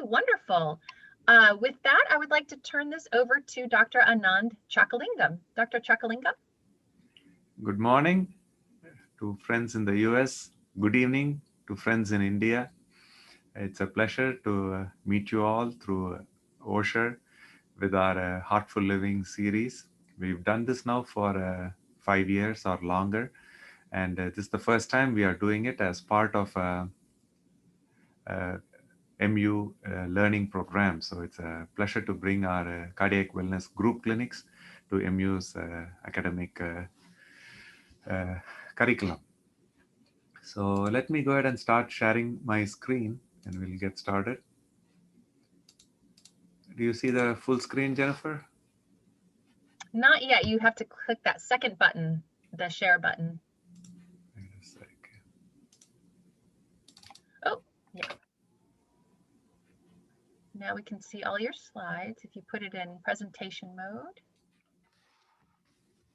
wonderful. With that, I would like to turn this over to Dr. Anand Chakalingam. Dr. Chakalingam? Good morning to friends in the US. Good evening to friends in India. It's a pleasure to meet you all through OSHER with our Heartful Living series. We've done this now for 5 years or longer, and this is the first time we are doing it as part of a MU learning program. So it's a pleasure to bring our cardiac wellness group clinics to MU's academic curriculum. So let me go ahead and start sharing my screen and we'll get started. Do you see the full screen, Jennifer? Not yet. You have to click that second button, the share button. Wait a sec. Oh, yeah. Now we can see all your slides if you put it in presentation mode.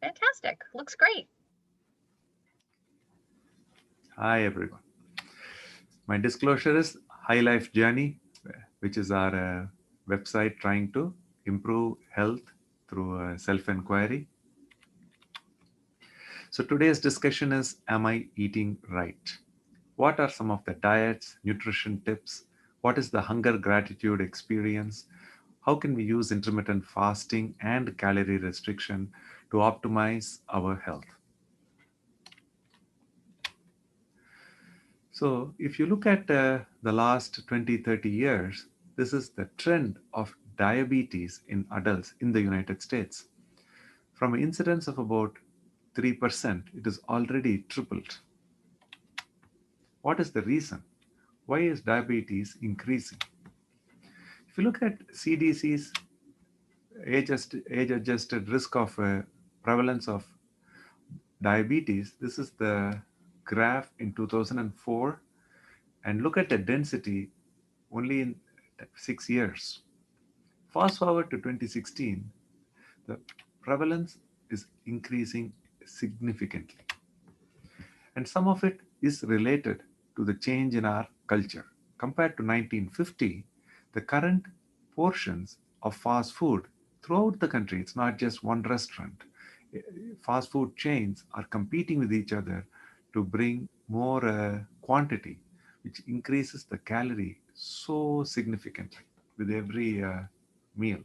Fantastic. Looks great. Hi, everyone. My disclosure is High Life Journey, which is our website trying to improve health through self-inquiry. So today's discussion is, am I eating right? What are some of the diets, nutrition tips? What is the hunger gratitude experience? How can we use intermittent fasting and calorie restriction to optimize our health? So if you look at the last 20, 30 years, this is the trend of diabetes in adults in the United States. From an incidence of about 3%, it is already tripled. What is the reason? Why is diabetes increasing? If you look at CDC's age-adjusted risk of prevalence of diabetes, this is the graph in 2004, and look at the density only in 6 years. Fast forward to 2016, the prevalence is increasing significantly. And some of it is related to the change in our culture. Compared to 1950, the current portions of fast food throughout the country, it's not just one restaurant. Fast food chains are competing with each other to bring more quantity, which increases the calorie so significantly with every meal.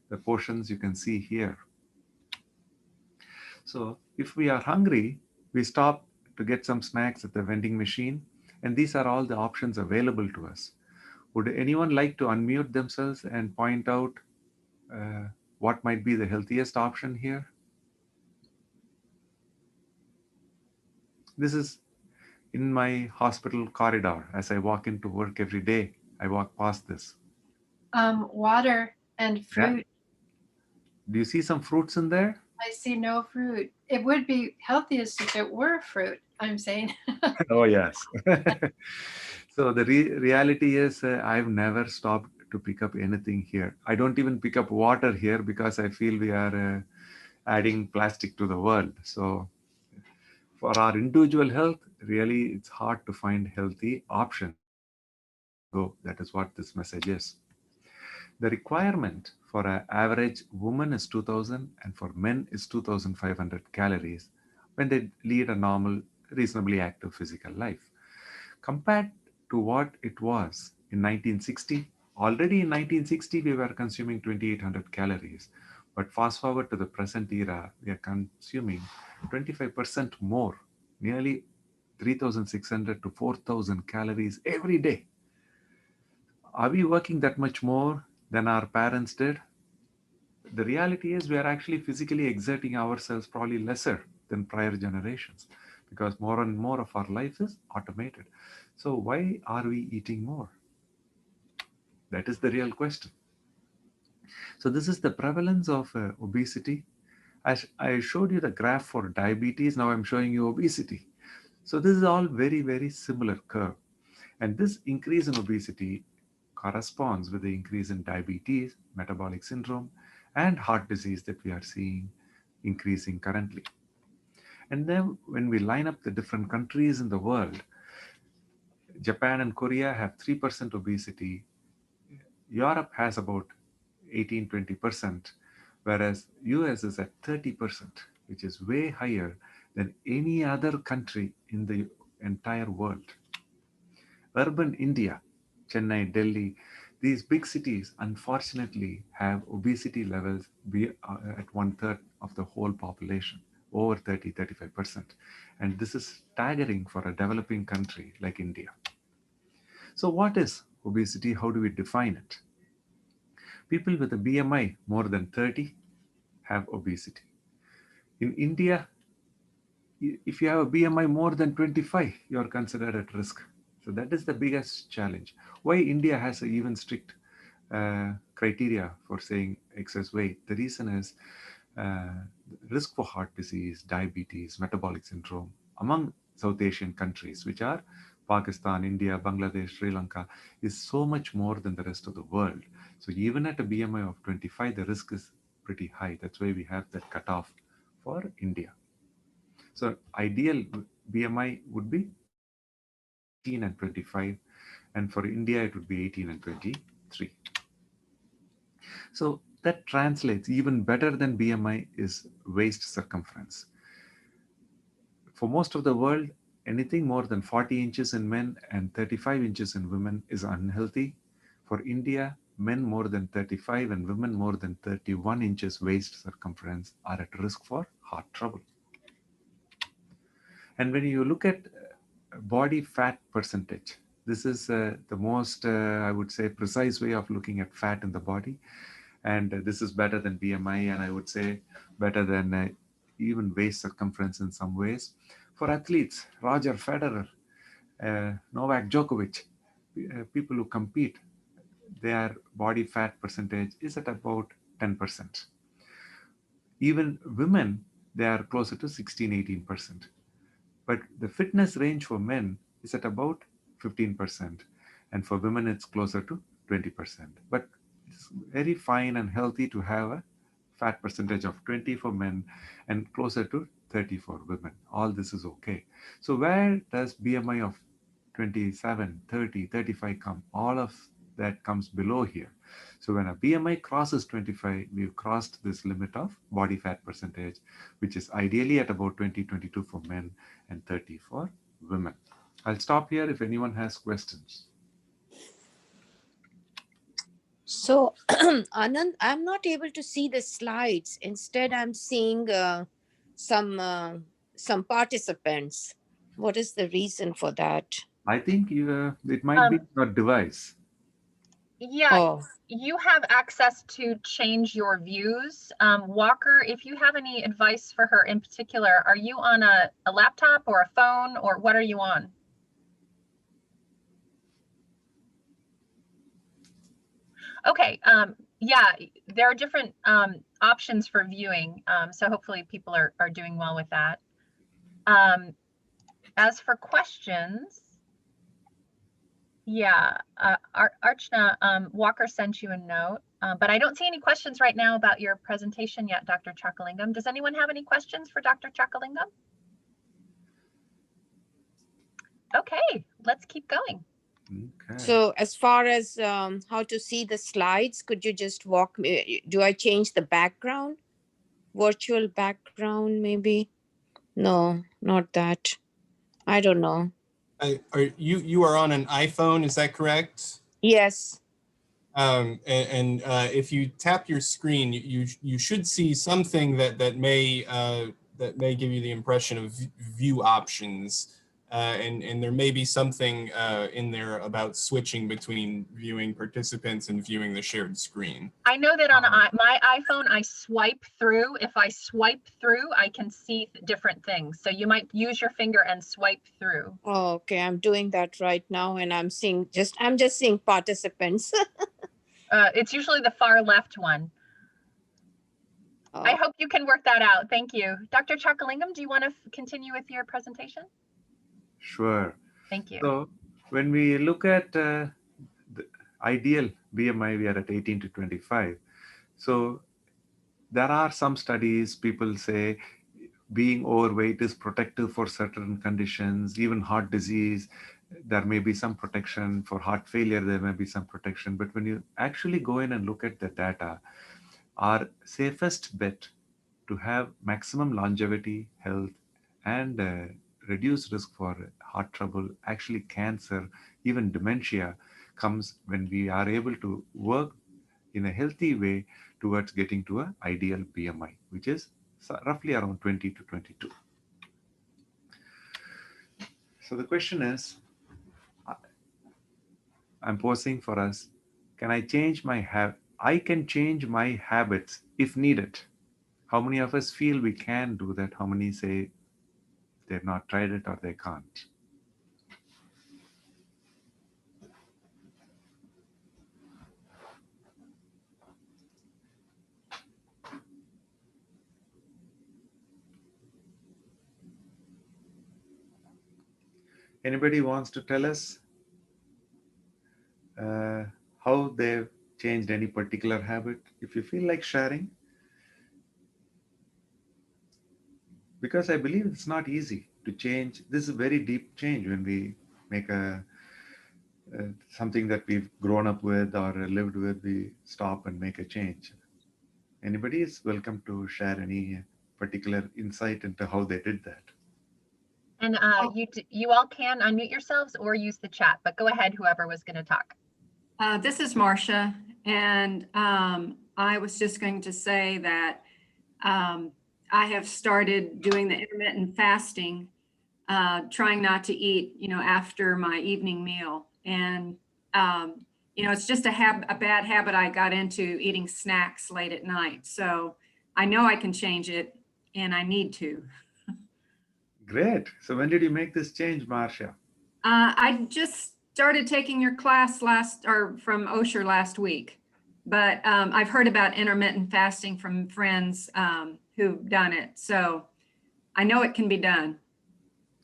The portions you can see here. So if we are hungry, we stop to get some snacks at the vending machine, and these are all the options available to us. Would anyone like to unmute themselves and point out uh, what might be the healthiest option here? This is in my hospital corridor. As I walk into work every day, I walk past this. Water and fruit. Yeah. Do you see some fruits in there? I see no fruit. It would be healthiest if it were fruit, I'm saying. Oh, yes. So the reality is I've never stopped to pick up anything here. I don't even pick up water here because I feel we are adding plastic to the world. So for our individual health, really, it's hard to find healthy options wherever we go. That is what this message is. The requirement for an average woman is 2000 and for men is 2500 calories when they lead a normal, reasonably active physical life. Compared to what it was in 1960, already in 1960 we were consuming 2800 calories. But fast forward to the present era, we are consuming 25% more, nearly 3600 to 4000 calories every day. Are we working that much more than our parents did? The reality is we are actually physically exerting ourselves probably lesser than prior generations because more and more of our life is automated. So why are we eating more? That is the real question. So this is the prevalence of obesity. As I showed you the graph for diabetes, now I'm showing you obesity. So this is all very, very similar curve. And this increase in obesity corresponds with the increase in diabetes, metabolic syndrome, and heart disease that we are seeing increasing currently. And then when we line up the different countries in the world, Japan and Korea have 3% obesity, Europe has about 18-20%, whereas US is at 30%, which is way higher than any other country in the entire world. Urban India, Chennai, Delhi, these big cities unfortunately have obesity levels at one third of the whole population, over 30-35%. And this is staggering for a developing country like India. So, what is obesity? How do we define it? People with a BMI more than 30 have obesity. In India, if you have a BMI more than 25, you are considered at risk. So that is the biggest challenge. Why India has an even strict criteria for saying excess weight? The reason is risk for heart disease, diabetes, metabolic syndrome among South Asian countries, which are Pakistan, India, Bangladesh, Sri Lanka, is so much more than the rest of the world. So even at a BMI of 25, the risk is pretty high. That's why we have that cutoff for India. So ideal BMI would be 18 and 25, and for India it would be 18 and 23. So that translates even better than BMI is waist circumference. For most of the world, anything more than 40 inches in men and 35 inches in women is unhealthy. For India, men more than 35 and women more than 31 inches waist circumference are at risk for heart trouble. And when you look at body fat percentage, this is the most, I would say, precise way of looking at fat in the body. And this is better than BMI, and I would say better than even waist circumference in some ways. For athletes, Roger Federer, Novak Djokovic, people who compete, their body fat percentage is at about 10%. Even women, they are closer to 16-18%. But the fitness range for men is at about 15%. And for women, it's closer to 20%. But it's very fine and healthy to have a fat percentage of 20 for men and closer to 30 for women. All this is okay. So where does BMI of 27, 30, 35 come? All of that comes below here. So when a BMI crosses 25, we've crossed this limit of body fat percentage, which is ideally at about 20, 22 for men and 30 for women. I'll stop here if anyone has questions. So, Anand, I'm not able to see the slides. Instead, I'm seeing some participants. What is the reason for that? I think it might be your device. Yeah, Oh, you have access to change your views. Walker, if you have any advice for her in particular, are you on a laptop or a phone, or what are you on? Okay, yeah, there are different options for viewing, so hopefully people are doing well with that. As for questions, yeah, Archana, Walker sent you a note, but I don't see any questions right now about your presentation yet, Dr. Chakalingam. Does anyone have any questions for Dr. Chakalingam? Okay, let's keep going. Okay. so as far as how to see the slides, could you just walk me? Do I change the background? Virtual background, maybe? No, not that. I don't know. You are on an iPhone, is that correct? Yes. If you tap your screen, you should see something that may give you the impression of view options, and there may be something in there about switching between viewing participants and viewing the shared screen. I know that on my iPhone, I swipe through. If I swipe through, I can see different things. So you might use your finger and swipe through. Oh, okay, I'm doing that right now, and I'm just seeing participants. It's usually the far left one. I hope you can work that out. Thank you. Dr. Chakalingam, do you want to continue with your presentation? Sure. Thank you. So when we look at the ideal BMI, we are at 18 to 25. So there are some studies, people say being overweight is protective for certain conditions, even heart disease. there may be some protection for heart failure, there may be some protection, but when you actually go in and look at the data, our safest bet to have maximum longevity, health, and reduced risk for heart trouble, actually cancer, even dementia, comes when we are able to work in a healthy way towards getting to an ideal BMI, which is roughly around 20 to 22. So the question is, I'm posing for us, can I change my I can change my habits if needed. How many of us feel we can do that? How many say they've not tried it or they can't? Anybody wants to tell us how they've changed any particular habit? If you feel like sharing, because I believe it's not easy to change. This is a very deep change when we make something that we've grown up with or lived with, we stop and make a change. Anybody is welcome to share any particular insight into how they did that. And you all can unmute yourselves or use the chat, but go ahead, whoever was going to talk. This is Marcia, and I was just going to say that I have started doing the intermittent fasting, trying not to eat, after my evening meal. And, it's just a bad habit I got into, eating snacks late at night. So I know I can change it, and I need to. Great. So when did you make this change, Marcia? I just started taking your class from Osher last week, but I've heard about intermittent fasting from friends who've done it. So I know it can be done.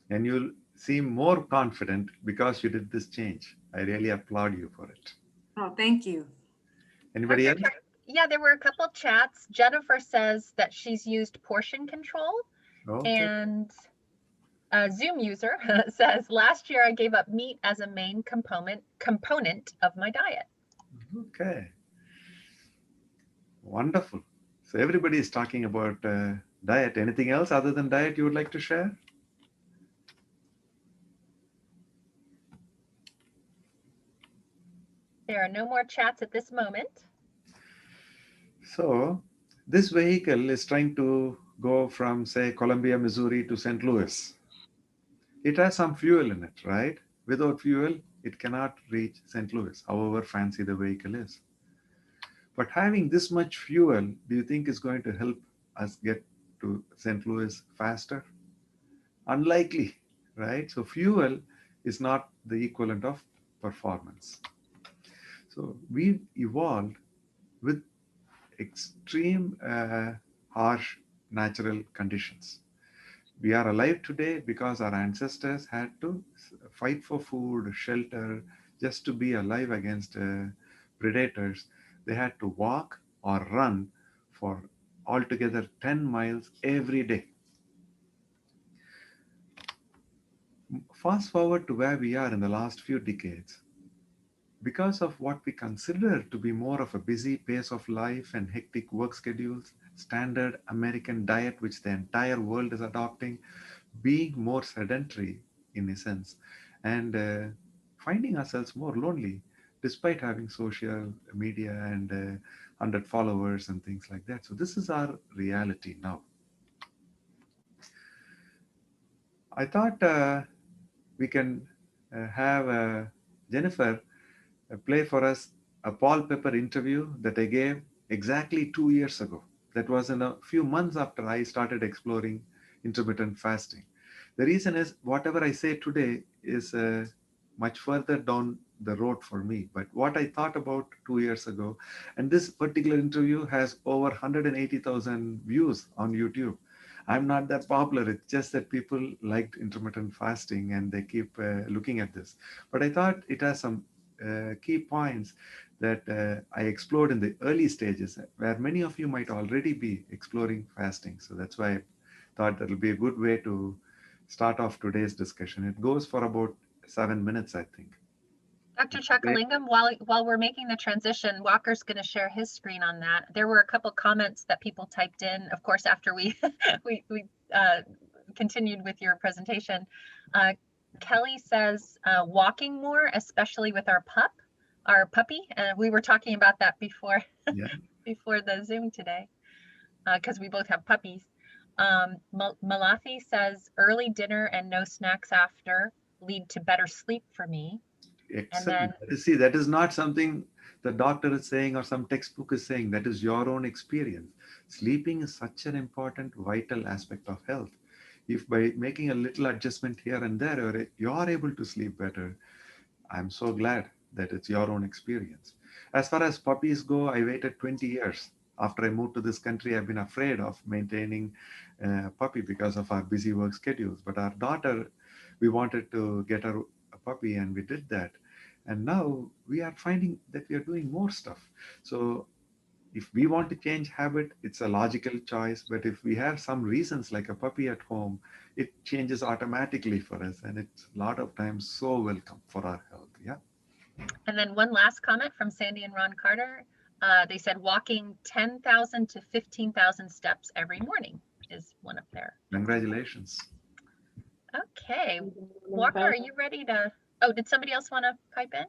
And you'll seem more confident because you did this change. I really applaud you for it. Oh, thank you. Anybody else? Yeah, there were a couple chats. Jennifer says that she's used portion control. Okay. And a Zoom user says, last year I gave up meat as a main component of my diet. Okay. Wonderful. So everybody is talking about diet. Anything else other than diet you would like to share? There are no more chats at this moment. So this vehicle is trying to go from, say, Columbia, Missouri to St. Louis. It has some fuel in it, right? Without fuel, it cannot reach St. Louis, however fancy the vehicle is. But having this much fuel, do you think is going to help us get to St. Louis faster? Unlikely, right? So fuel is not the equivalent of performance. So we evolved with extreme harsh natural conditions. We are alive today because our ancestors had to fight for food, shelter, just to be alive against predators. They had to walk or run for altogether 10 miles every day. Fast forward to where we are in the last few decades. Because of what we consider to be more of a busy pace of life and hectic work schedules, standard American diet, which the entire world is adopting, being more sedentary in a sense, and finding ourselves more lonely despite having social media and 100 followers and things like that. So this is our reality now. I thought we can have Jennifer play for us a Paul Pepper interview that I gave exactly 2 years ago. That was in a few months after I started exploring intermittent fasting. The reason is whatever I say today is much further down the road for me. But what I thought about 2 years ago, and this particular interview has over 180,000 views on YouTube. I'm not that popular. It's just that people liked intermittent fasting and they keep looking at this. But I thought it has some key points that I explored in the early stages where many of you might already be exploring fasting. So that's why I thought that will be a good way to start off today's discussion. It goes for about 7 minutes, I think. Dr. Chakalingam, while we're making the transition, Walker's going to share his screen on that. There were a couple comments that people typed in, of course, after we we continued with your presentation. Kelly says walking more, especially with our puppy. We were talking about that before before the Zoom today, because we both have puppies. Malathi says early dinner and no snacks after lead to better sleep for me. Excellent. See, that is not something the doctor is saying or some textbook is saying. That is your own experience. Sleeping is such an important, vital aspect of health. If by making a little adjustment here and there, you're able to sleep better, I'm so glad that it's your own experience. As far as puppies go, I waited 20 years. After I moved to this country, I've been afraid of maintaining a puppy because of our busy work schedules. But our daughter, we wanted to get her a puppy, and we did that. And now we are finding that we are doing more stuff. So if we want to change habit, it's a logical choice. But if we have some reasons like a puppy at home, it changes automatically for us. And it's a lot of times so welcome for our health. Yeah. And then one last comment from Sandy and Ron Carter. They said walking 10,000 to 15,000 steps every morning is one of their. Congratulations. Okay. Walker, are you ready to? Oh, did somebody else want to pipe in?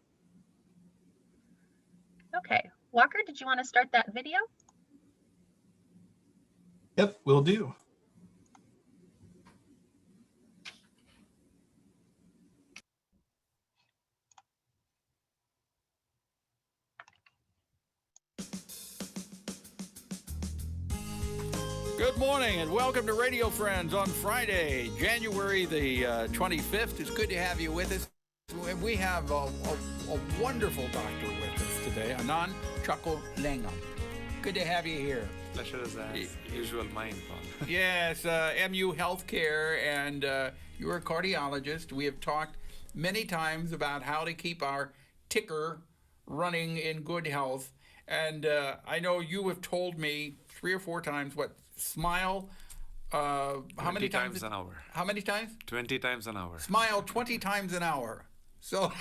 Okay. Walker, did you want to start that video? Yep, will do. Good morning and welcome to Radio Friends on Friday, January the 25th. It's good to have you with us. We have a wonderful doctor with us today, Anand Chakalingam. Good to have you here. Pleasure is as usual mine, Paul. Yes, MU Healthcare, and you're a cardiologist. We have talked many times about how to keep our ticker running in good health. And I know you have told me 3 or 4 times, smile, how many times an hour? How many times? 20 times an hour. Smile 20 times an hour. So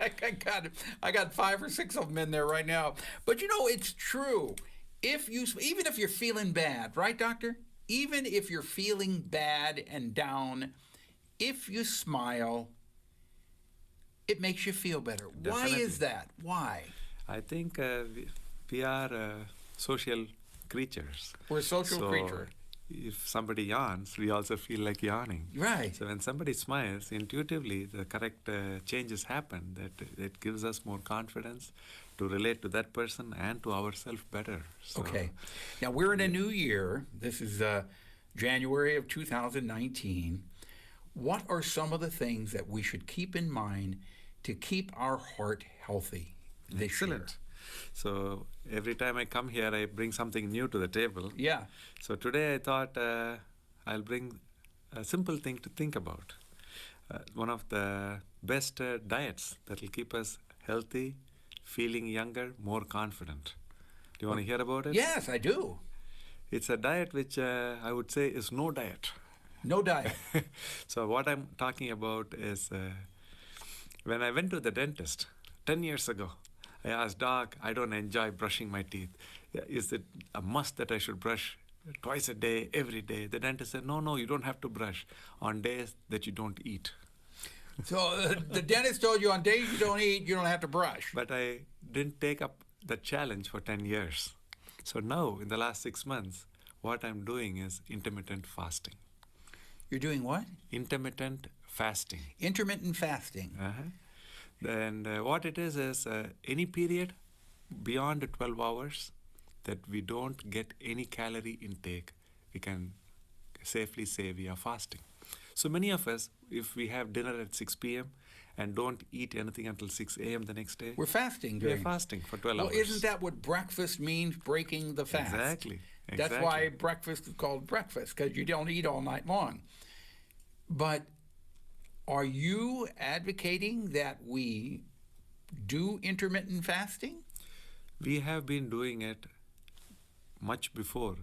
I got 5 or 6 of them in there right now. But you know, it's true. Even if you're feeling bad, right, doctor? Even if you're feeling bad and down, if you smile, it makes you feel better. Definitely. Why is that? Why? I think we are social creatures. We're a social creature. If somebody yawns, we also feel like yawning. Right. So when somebody smiles, intuitively the correct changes happen. That gives us more confidence to relate to that person and to ourselves better. So, okay. Now we're in a new year. This is January of 2019. What are some of the things that we should keep in mind to keep our heart healthy this Excellent. year? So every time I come here, I bring something new to the table. Yeah. So today I thought I'll bring a simple thing to think about. One of the best diets that will keep us healthy, feeling younger, more confident. Do you want to hear about it? Yes, I do. It's a diet which I would say is no diet. No diet. So what I'm talking about is when I went to the dentist 10 years ago, I asked, Doc, I don't enjoy brushing my teeth. Is it a must that I should brush twice a day, every day? The dentist said, no, you don't have to brush on days that you don't eat. So the dentist told you on days you don't eat, you don't have to brush. But I didn't take up the challenge for 10 years. So now, in the last 6 months, what I'm doing is intermittent fasting. You're doing what? Intermittent fasting. Intermittent fasting. And what it is any period beyond 12 hours that we don't get any calorie intake, we can safely say we are fasting. So many of us, if we have dinner at 6 p.m. and don't eat anything until 6 a.m. the next day, we're fasting. We're fasting for 12 hours. Well, isn't that what breakfast means, breaking the fast? Exactly. That's why breakfast is called breakfast, because you don't eat all night long. But are you advocating that we do intermittent fasting? We have been doing it much before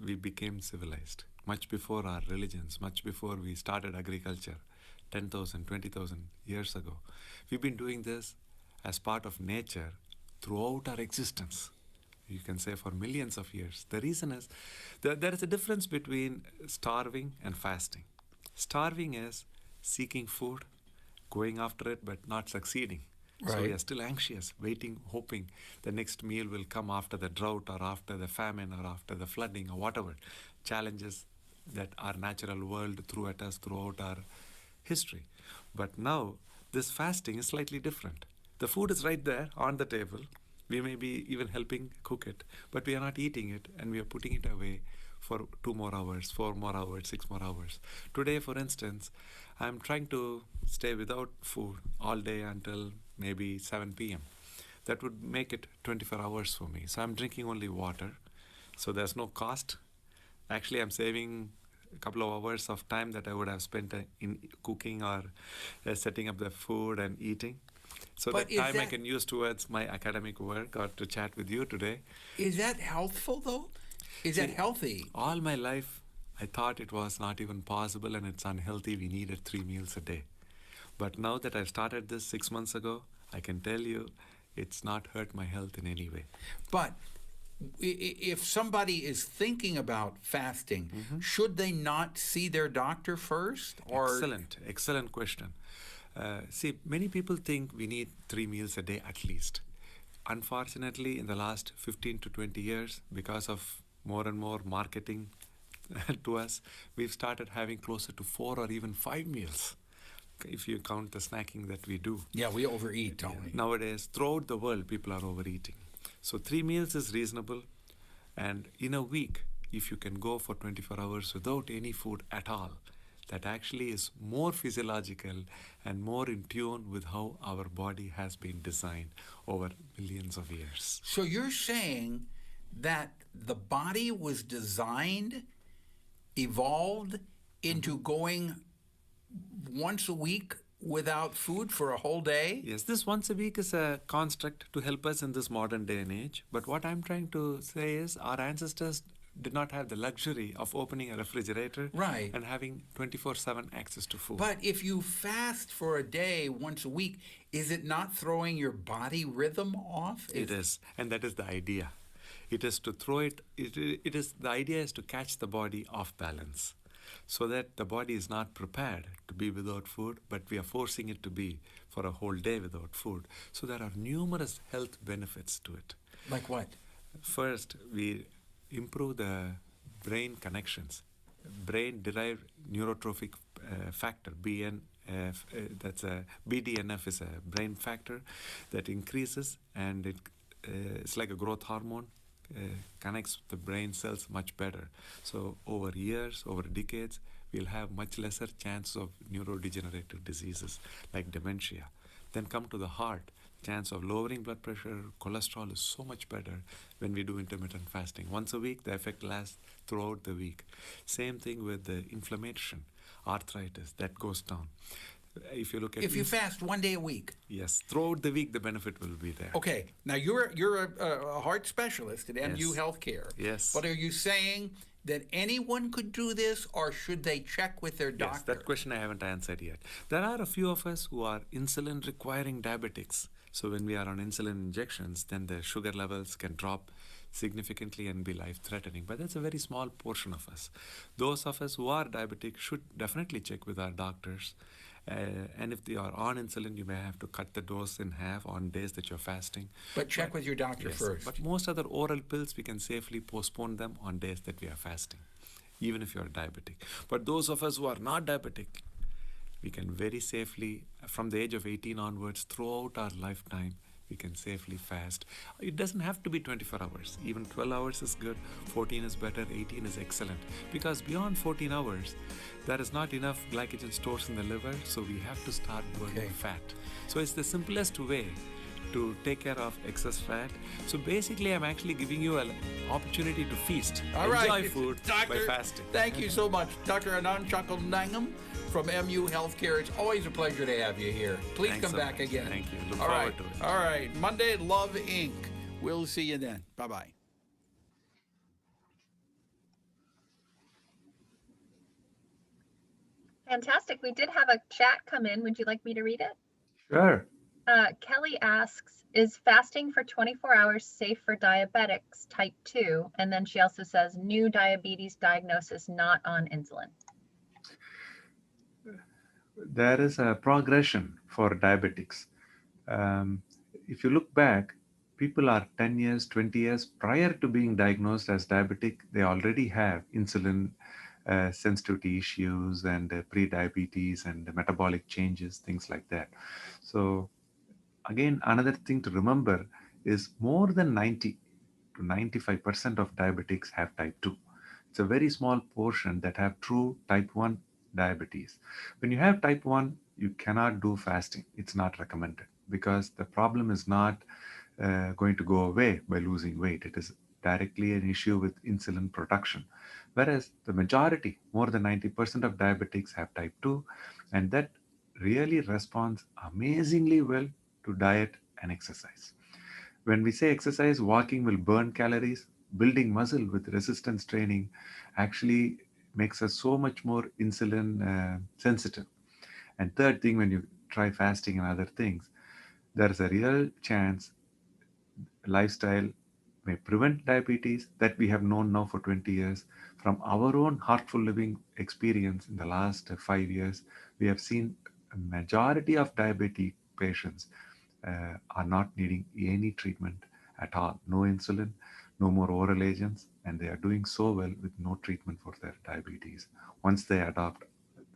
we became civilized, much before our religions, much before we started agriculture. 10,000, 20,000 years ago. We've been doing this as part of nature throughout our existence. You can say for millions of years. The reason is that there is a difference between starving and fasting. Starving is seeking food, going after it, but not succeeding. So we Right. are still anxious, waiting, hoping the next meal will come after the drought or after the famine or after the flooding or whatever challenges that our natural world threw at us throughout our history. But now, this fasting is slightly different. The food is right there on the table. We may be even helping cook it, but we are not eating it and we are putting it away for 2 more hours, 4 more hours, 6 more hours. Today, for instance, I'm trying to stay without food all day until maybe 7 p.m. That would make it 24 hours for me. So I'm drinking only water. So there's no cost. Actually, I'm saving a couple of hours of time that I would have spent in cooking or setting up the food and eating. So But that is time I that- can use towards my academic work or to chat with you today. Is that healthful though? Is that healthy? All my life, I thought it was not even possible and it's unhealthy. We needed 3 meals a day. But now that I've started this 6 months ago, I can tell you it's not hurt my health in any way. But if somebody is thinking about fasting, should they not see their doctor first? Or Excellent question. See, many people think we need 3 meals a day at least. Unfortunately, in the last 15 to 20 years, because of more and more marketing to us, we've started having closer to 4 or even 5 meals, if you count the snacking that we do. Yeah, we overeat, don't we? Nowadays, throughout the world, people are overeating. So 3 meals is reasonable. And in a week, if you can go for 24 hours without any food at all, that actually is more physiological and more in tune with how our body has been designed over millions of years. So you're saying that the body was designed, evolved into going once a week without food for a whole day? Yes, this once a week is a construct to help us in this modern day and age. But what I'm trying to say is our ancestors did not have the luxury of opening a refrigerator Right. and having 24/7 access to food. But if you fast for a day once a week, is it not throwing your body rhythm off? It is, and that is the idea. It is to throw it, it is, the idea is to catch the body off balance so that the body is not prepared to be without food, but we are forcing it to be for a whole day without food. So there are numerous health benefits to it. Like what? First, we improve the brain connections. Brain-derived neurotrophic factor, that's a BDNF is a brain factor that increases, and it's like a growth hormone. Connects the brain cells much better. So over years, over decades, we'll have much lesser chance of neurodegenerative diseases like dementia. Then come to the heart. Chance of lowering blood pressure, cholesterol is so much better when we do intermittent fasting. Once a week, the effect lasts throughout the week. Same thing with the inflammation, arthritis, that goes down. If you look at If you fast one day a week. yes, throughout the week, the benefit will be there. Okay, now you're a heart specialist at MU Yes. Healthcare. Yes. But are you saying that anyone could do this, or should they check with their doctor? Yes, that question I haven't answered yet. There are a few of us who are insulin requiring diabetics. So when we are on insulin injections, then the sugar levels can drop significantly and be life-threatening. But that's a very small portion of us. Those of us who are diabetic should definitely check with our doctors. And if they are on insulin, you may have to cut the dose in half on days that you're fasting. But check with your doctor Yes, first. but most other oral pills, we can safely postpone them on days that we are fasting, even if you're diabetic. But those of us who are not diabetic, we can very safely, from the age of 18 onwards, throughout our lifetime, we can safely fast. It doesn't have to be 24 hours. Even 12 hours is good. 14 is better. 18 is excellent. Because beyond 14 hours, there is not enough glycogen stores in the liver, so we have to start burning Okay. fat. So it's the simplest way to take care of excess fat. So basically, I'm actually giving you an opportunity to feast. All right, Enjoy food Doctor, by fasting. Thank you so much, Dr. Anand Chakalingam from MU Healthcare. It's always a pleasure to have you here. Please Thanks come so back much. again. Thank you. Look All forward right. to it. All right. Monday, Love Inc. We'll see you then. Bye-bye. Fantastic. We did have a chat come in. Would you like me to read it? Sure. Kelly asks, is fasting for 24 hours safe for diabetics type 2? And then she also says, new diabetes diagnosis, not on insulin. There is a progression for diabetics. Um, if you look back, people are 10 years, 20 years prior to being diagnosed as diabetic, they already have insulin sensitivity issues and pre-diabetes and metabolic changes, things like that. So again, another thing to remember is more than 90 to 95% of diabetics have type 2. It's a very small portion that have true type 1 diabetes. When you have type 1, you cannot do fasting. It's not recommended because the problem is not going to go away by losing weight. It is directly an issue with insulin production. Whereas the majority, more than 90% of diabetics have type 2, and that really responds amazingly well to diet and exercise. When we say exercise, walking will burn calories. Building muscle with resistance training actually makes us so much more insulin sensitive. And third thing, when you try fasting and other things, there's a real chance lifestyle may prevent diabetes that we have known now for 20 years. From our own Heartful living experience in the last 5 years, we have seen a majority of diabetic patients are not needing any treatment at all. No insulin, no more oral agents, and they are doing so well with no treatment for their diabetes once they adopt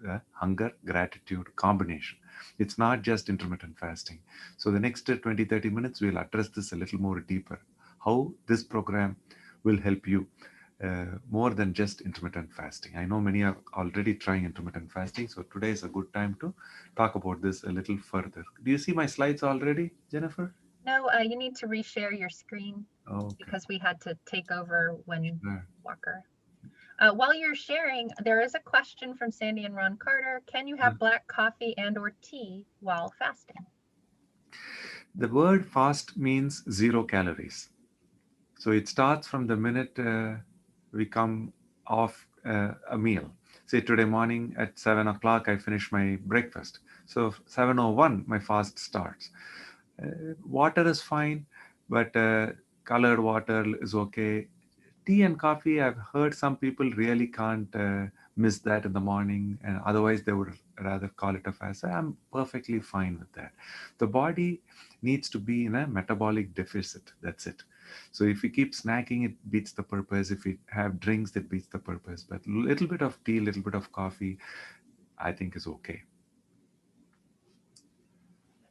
the hunger gratitude combination. It's not just intermittent fasting. So the next 20-30 minutes we'll address this a little more deeper, how this program will help you more than just intermittent fasting. I know many are already trying intermittent fasting, so today is a good time to talk about this a little further. Do you see my slides already, Jennifer? No, you need to reshare your screen because we had to take over when Walker. While you're sharing, there is a question from Sandy and Ron Carter. Can you have black coffee and or tea while fasting? The word fast means 0 calories. So it starts from the minute we come off a meal. Say today morning at 7 o'clock, I finish my breakfast. So 7:01, my fast starts. Water is fine, but colored water is okay. Tea and coffee, I've heard some people really can't miss that in the morning, and otherwise they would rather call it a fast. I'm perfectly fine with that. The body needs to be in a metabolic deficit. That's it. So if we keep snacking, it beats the purpose. If we have drinks, that beats the purpose. But a little bit of tea, little bit of coffee, I think is okay.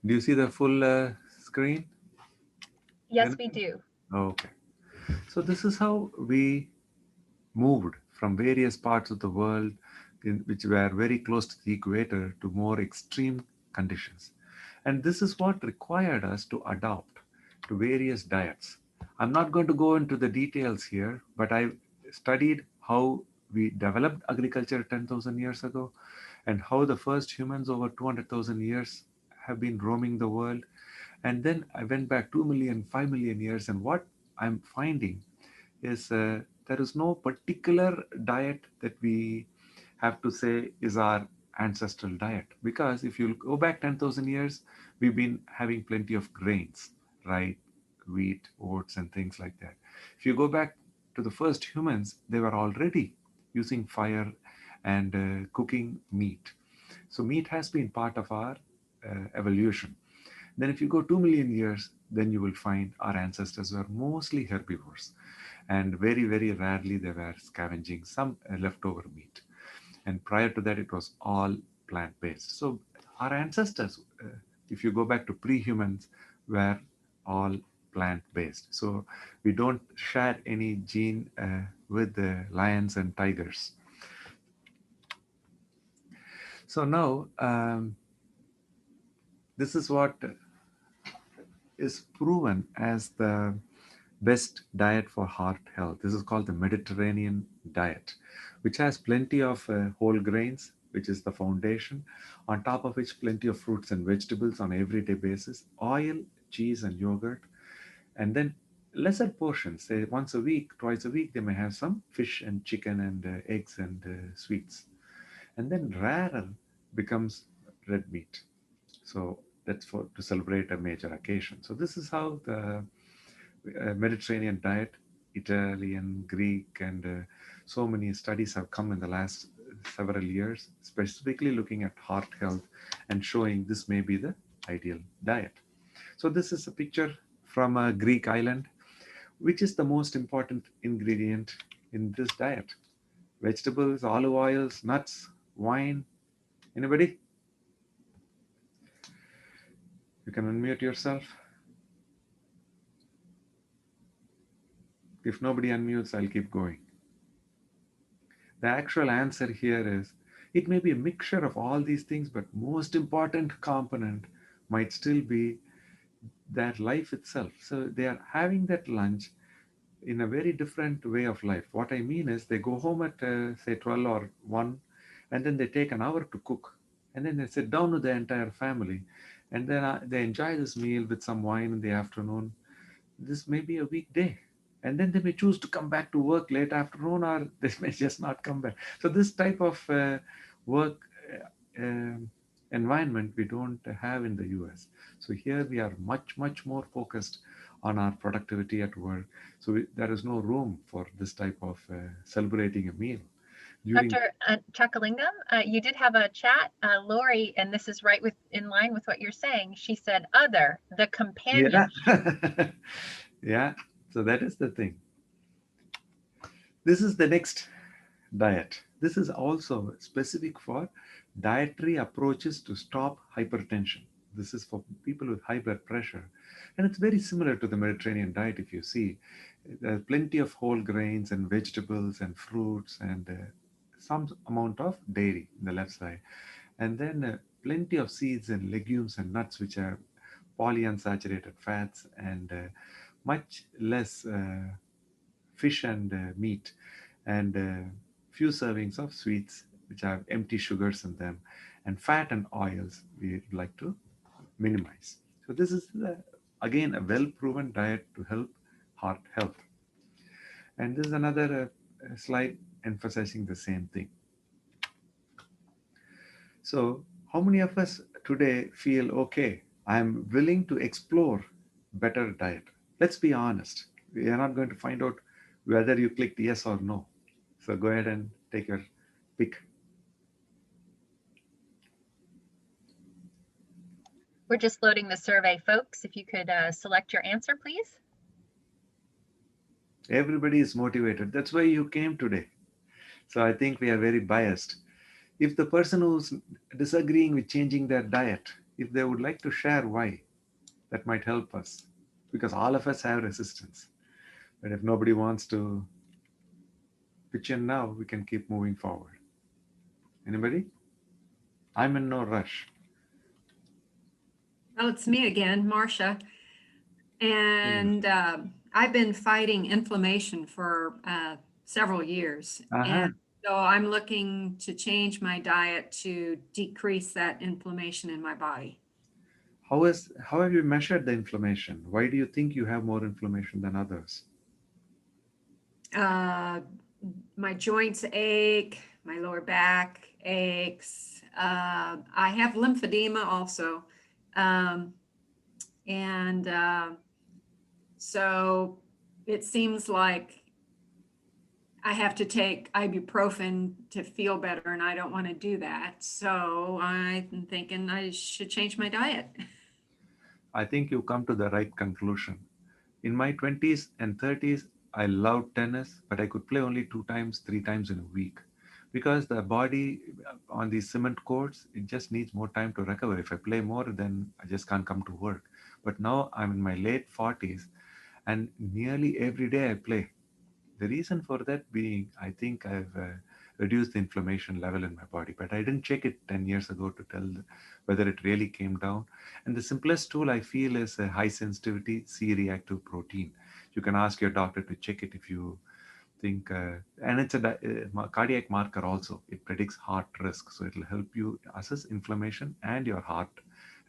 Do you see the full screen? Yes, we do. Okay. So this is how we moved from various parts of the world which were very close to the equator to more extreme conditions. And this is what required us to adopt to various diets. I'm not going to go into the details here, but I studied how we developed agriculture 10,000 years ago and how the first humans over 200,000 years have been roaming the world. And then I went back 2 million, 5 million years, and what I'm finding is there is no particular diet that we have to say is our ancestral diet. Because if you go back 10,000 years, we've been having plenty of grains, right? Wheat, oats, and things like that. If you go back to the first humans, they were already using fire and cooking meat. So meat has been part of our evolution. Then if you go 2 million years, then you will find our ancestors were mostly herbivores. And very, very rarely they were scavenging some leftover meat. And prior to that, it was all plant-based. So our ancestors, if you go back to pre-humans, were all plant-based. So we don't share any gene with the lions and tigers. So now, this is what is proven as the best diet for heart health. This is called the Mediterranean diet, which has plenty of whole grains, which is the foundation, on top of which plenty of fruits and vegetables on an everyday basis, oil, cheese, and yogurt, and then lesser portions, say once a week, twice a week, they may have some fish and chicken and eggs and sweets. and then rarer becomes red meat. So that's for to celebrate a major occasion. So this is how the Mediterranean diet, Italian, Greek, and so many studies have come in the last several years, specifically looking at heart health and showing this may be the ideal diet. So this is a picture from a Greek island. Which is the most important ingredient in this diet? Vegetables, olive oils, nuts, wine. Anybody? You can unmute yourself. If nobody unmutes, I'll keep going. The actual answer here is it may be a mixture of all these things, but most important component might still be that life itself. So they are having that lunch in a very different way of life. What I mean is they go home at say 12 or 1, and then they take an hour to cook, and then they sit down with the entire family, and then they enjoy this meal with some wine in the afternoon. This may be a weekday, and then they may choose to come back to work late afternoon, or they may just not come back. So this type of work environment we don't have in the US. So here we are much more focused on our productivity at work. So there is no room for this type of celebrating a meal. Dr. Chakalingam, you did have a chat, Lori, and this is right in line with what you're saying. She said, other, the companion. Yeah. Yeah. So that is the thing. This is the next diet. This is also specific for dietary approaches to stop hypertension. This is for people with high blood pressure. And it's very similar to the Mediterranean diet. If you see, there's plenty of whole grains and vegetables and fruits and some amount of dairy in the left side. And then plenty of seeds and legumes and nuts, which are polyunsaturated fats, and much less fish and meat, and few servings of sweets which have empty sugars in them, and fat and oils we like to minimize. So this is again a well proven diet to help heart health. And this is another slide emphasizing the same thing. So how many of us today feel, okay, I'm willing to explore better diet? Let's be honest. We are not going to find out whether you clicked yes or no. So go ahead and take your pick. We're just loading the survey, folks. If you could select your answer, please. Everybody is motivated. That's why you came today. So I think we are very biased. If the person who's disagreeing with changing their diet, if they would like to share why, that might help us, because all of us have resistance. But if nobody wants to pitch in now, we can keep moving forward. Anybody? I'm in no rush. Well, it's me again, Marcia. And I've been fighting inflammation for several years. And so I'm looking to change my diet to decrease that inflammation in my body. How have you measured the inflammation? Why do you think you have more inflammation than others? My joints ache, my lower back aches. I have lymphedema also. So it seems like I have to take ibuprofen to feel better, and I don't want to do that. So I'm thinking I should change my diet. I think you come to the right conclusion. In my 20s and 30s, I loved tennis, but I could play only 2 times, 3 times in a week, because the body on these cement courts, it just needs more time to recover. If I play more, then I just can't come to work. But now I'm in my late 40s, and nearly every day I play. The reason for that being, I think I've reduced the inflammation level in my body, but I didn't check it 10 years ago to tell whether it really came down. And the simplest tool I feel is a high sensitivity C-reactive protein. You can ask your doctor to check it if you think, and it's a cardiac marker also. It predicts heart risk. So it'll help you assess inflammation and your heart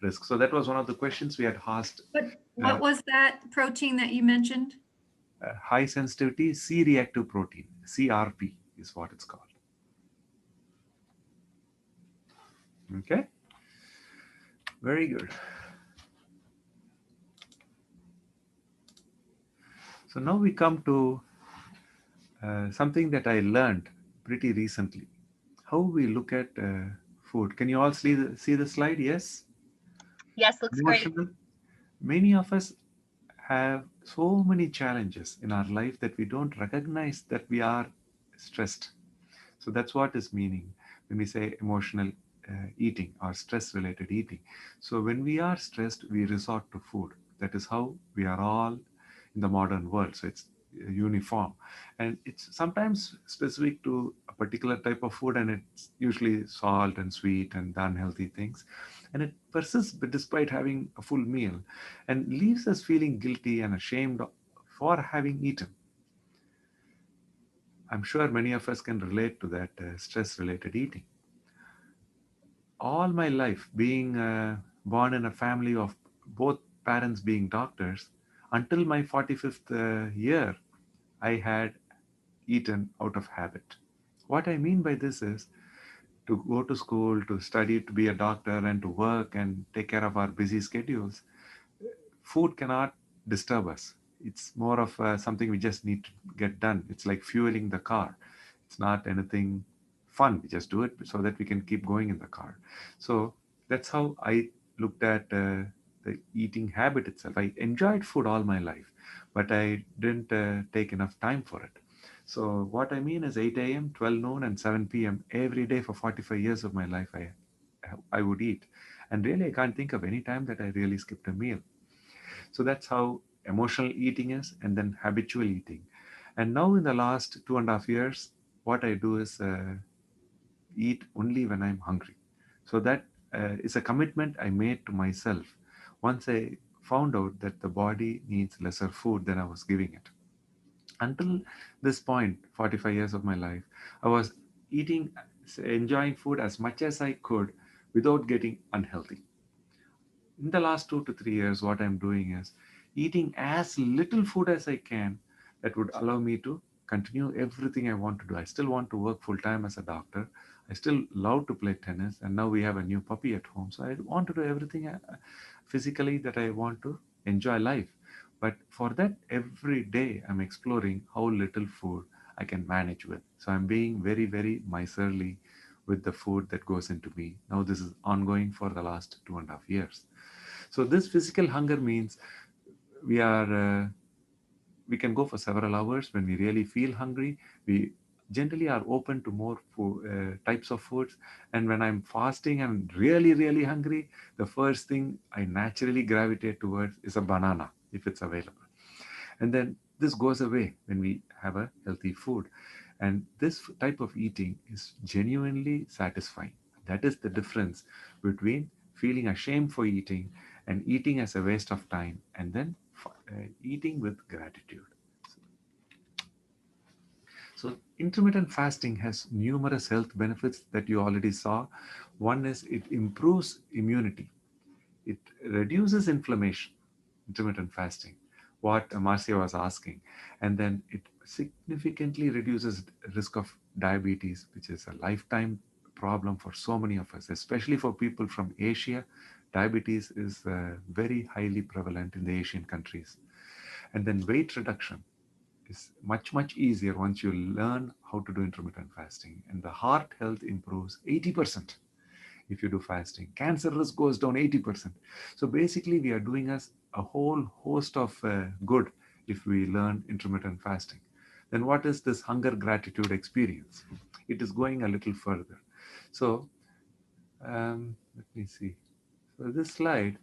risk. So that was one of the questions we had asked. But what was that protein that you mentioned? High sensitivity C-reactive protein, CRP is what it's called. Okay, very good. So now we come to something that I learned pretty recently. How we look at food. Can you all see the slide? Yes. Yes, looks great. Emotional. Many of us have so many challenges in our life that we don't recognize that we are stressed. So that's what is meaning when we say emotional eating or stress related eating. So when we are stressed, we resort to food. That is how we are all in the modern world. So it's uniform, and it's sometimes specific to a particular type of food, and it's usually salt and sweet and the unhealthy things, and it persists despite having a full meal and leaves us feeling guilty and ashamed for having eaten. I'm sure many of us can relate to that stress related eating. All my life, being born in a family of both parents being doctors, until my 45th year, I had eaten out of habit. What I mean by this is to go to school, to study, to be a doctor, and to work and take care of our busy schedules. Food cannot disturb us. It's more of something we just need to get done. It's like fueling the car. It's not anything fun. We just do it so that we can keep going in the car. So that's how I looked at the eating habit itself. I enjoyed food all my life, but I didn't take enough time for it. So what I mean is 8 a.m., 12 noon, and 7 p.m. every day for 45 years of my life, I would eat. And really, I can't think of any time that I really skipped a meal. So that's how emotional eating is, and then habitual eating. And now, in the last 2.5 years, what I do is eat only when I'm hungry. So that is a commitment I made to myself once I found out that the body needs lesser food than I was giving it. Until this point, 45 years of my life, I was eating, enjoying food as much as I could without getting unhealthy. In the last 2 to 3 years, what I'm doing is eating as little food as I can that would allow me to continue everything I want to do. I still want to work full time as a doctor. I still love to play tennis, and now we have a new puppy at home. So I want to do everything physically that I want to enjoy life. But for that, every day I'm exploring how little food I can manage with. So I'm being very, very miserly with the food that goes into me. Now, this is ongoing for the last 2.5 years. So this physical hunger means we are we can go for several hours when we really feel hungry. We generally are open to more types of foods. And when I'm fasting and really, really hungry, the first thing I naturally gravitate towards is a banana if it's available. And then this goes away when we have a healthy food. And this type of eating is genuinely satisfying. That is the difference between feeling ashamed for eating and eating as a waste of time, and then eating with gratitude. So intermittent fasting has numerous health benefits that you already saw. One is it improves immunity. It reduces inflammation, intermittent fasting, what Marcia was asking. And then it significantly reduces risk of diabetes, which is a lifetime problem for so many of us, especially for people from Asia. Diabetes is very highly prevalent in the Asian countries. And then weight reduction is much, much easier once you learn how to do intermittent fasting. And the heart health improves 80% if you do fasting. Cancer risk goes down 80%. So basically, we are doing us a whole host of good if we learn intermittent fasting. Then what is this hunger gratitude experience? It is going a little further. So let me see. So this slide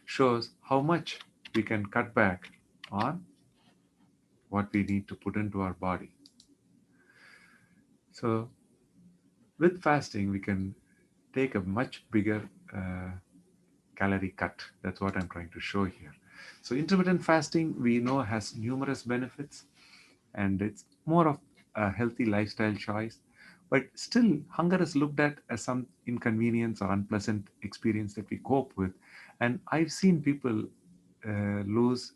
shows how much we can cut back on what we need to put into our body. So with fasting, we can take a much bigger calorie cut. That's what I'm trying to show here. So intermittent fasting, we know, has numerous benefits, and it's more of a healthy lifestyle choice. But still, hunger is looked at as some inconvenience or unpleasant experience that we cope with. And I've seen people lose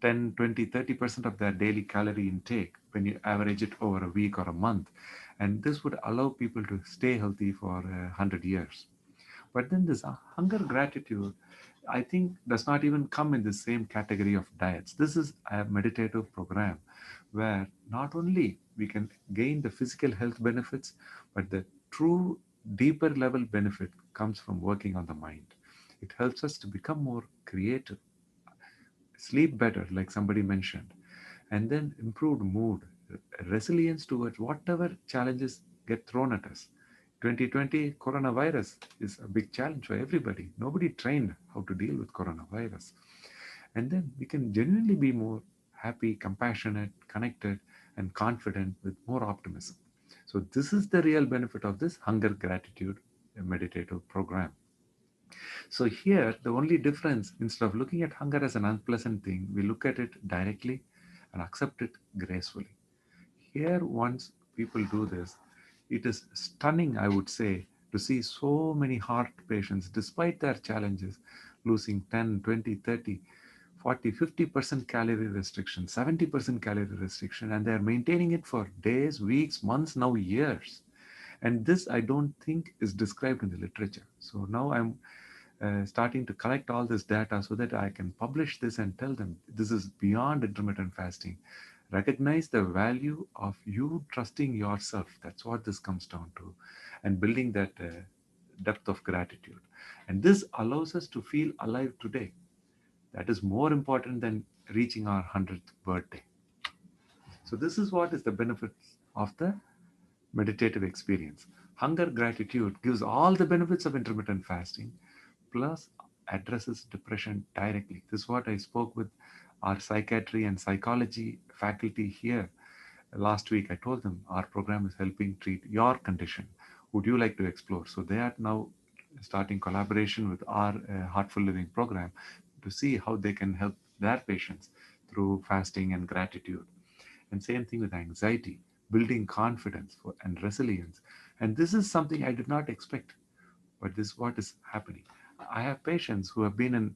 10, 20, 30% of their daily calorie intake when you average it over a week or a month. And this would allow people to stay healthy for 100 years. But then this hunger gratitude, I think, does not even come in the same category of diets. This is a meditative program where not only we can gain the physical health benefits, but the true deeper level benefit comes from working on the mind. It helps us to become more creative, sleep better, like somebody mentioned, and then improved mood, resilience towards whatever challenges get thrown at us. 2020 coronavirus is a big challenge for everybody. Nobody trained how to deal with coronavirus. And then we can genuinely be more happy, compassionate, connected, and confident with more optimism. So, this is the real benefit of this hunger gratitude meditative program. So here, the only difference, instead of looking at hunger as an unpleasant thing, we look at it directly and accept it gracefully. Here, once people do this, it is stunning, I would say, to see so many heart patients, despite their challenges, losing 10, 20, 30, 40, 50% calorie restriction, 70% calorie restriction, and they're maintaining it for days, weeks, months, now years. And this, I don't think, is described in the literature. So now I'm starting to collect all this data so that I can publish this and tell them this is beyond intermittent fasting. Recognize the value of you trusting yourself. That's what this comes down to, and building that depth of gratitude. And this allows us to feel alive today. That is more important than reaching our 100th birthday. So, this is what is the benefits of the meditative experience. Hunger gratitude gives all the benefits of intermittent fasting, plus addresses depression directly. This is what I spoke with our psychiatry and psychology faculty here last week. I told them our program is helping treat your condition. Would you like to explore? So they are now starting collaboration with our Heartful Living program to see how they can help their patients through fasting and gratitude. And same thing with anxiety, building confidence and resilience. And this is something I did not expect, but this is what is happening. I have patients who have been in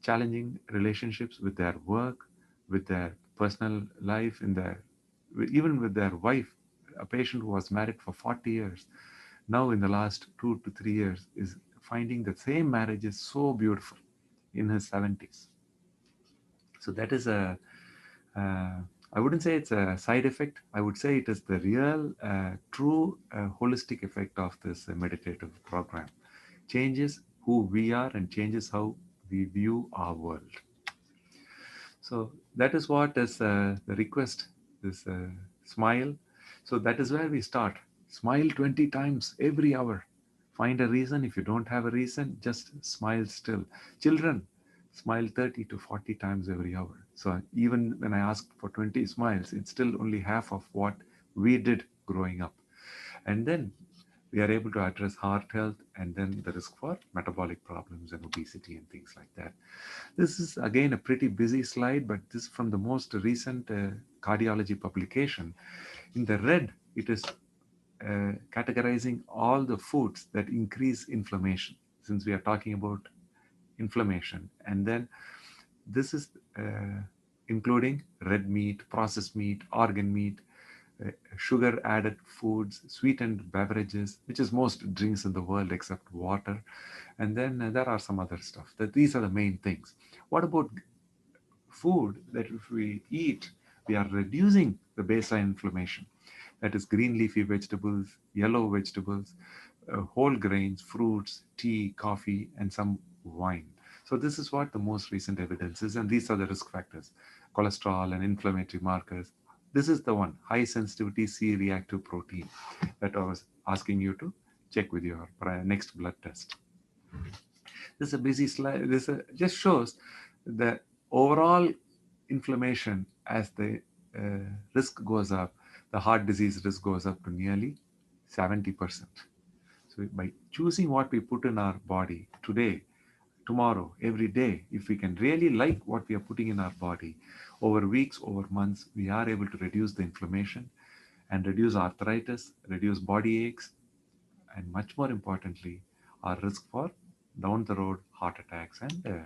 challenging relationships with their work, with their personal life, even with their wife. A patient who was married for 40 years, now in the last 2 to 3 years, is finding the same marriage is so beautiful in his 70s. So that is I wouldn't say it's a side effect. I would say it is the real, true, holistic effect of this meditative program. Changes who we are and changes how we view our world. So that is what is the request, this smile. So that is where we start. Smile 20 times every hour. Find a reason. If you don't have a reason, just smile still. Children, smile 30 to 40 times every hour. So even when I ask for 20 smiles, it's still only half of what we did growing up. And then we are able to address heart health and then the risk for metabolic problems and obesity and things like that. This is again a pretty busy slide, but this is from the most recent cardiology publication. In the red, it is categorizing all the foods that increase inflammation, since we are talking about inflammation. And then this is including red meat, processed meat, organ meat, sugar added foods, sweetened beverages, which is most drinks in the world except water. And then there are some other stuff. These are the main things. What about food that if we eat, we are reducing the baseline inflammation? That is green leafy vegetables, yellow vegetables, whole grains, fruits, tea, coffee, and some wine. So this is what the most recent evidence is, and these are the risk factors: cholesterol and inflammatory markers. This is the one, high sensitivity C-reactive protein, that I was asking you to check with your next blood test. This is a busy slide. This just shows the overall inflammation as the risk goes up. The heart disease risk goes up to nearly 70%. So by choosing what we put in our body today, tomorrow, every day, if we can really like what we are putting in our body, over weeks, over months, we are able to reduce the inflammation and reduce arthritis, reduce body aches, and much more importantly, our risk for down the road heart attacks and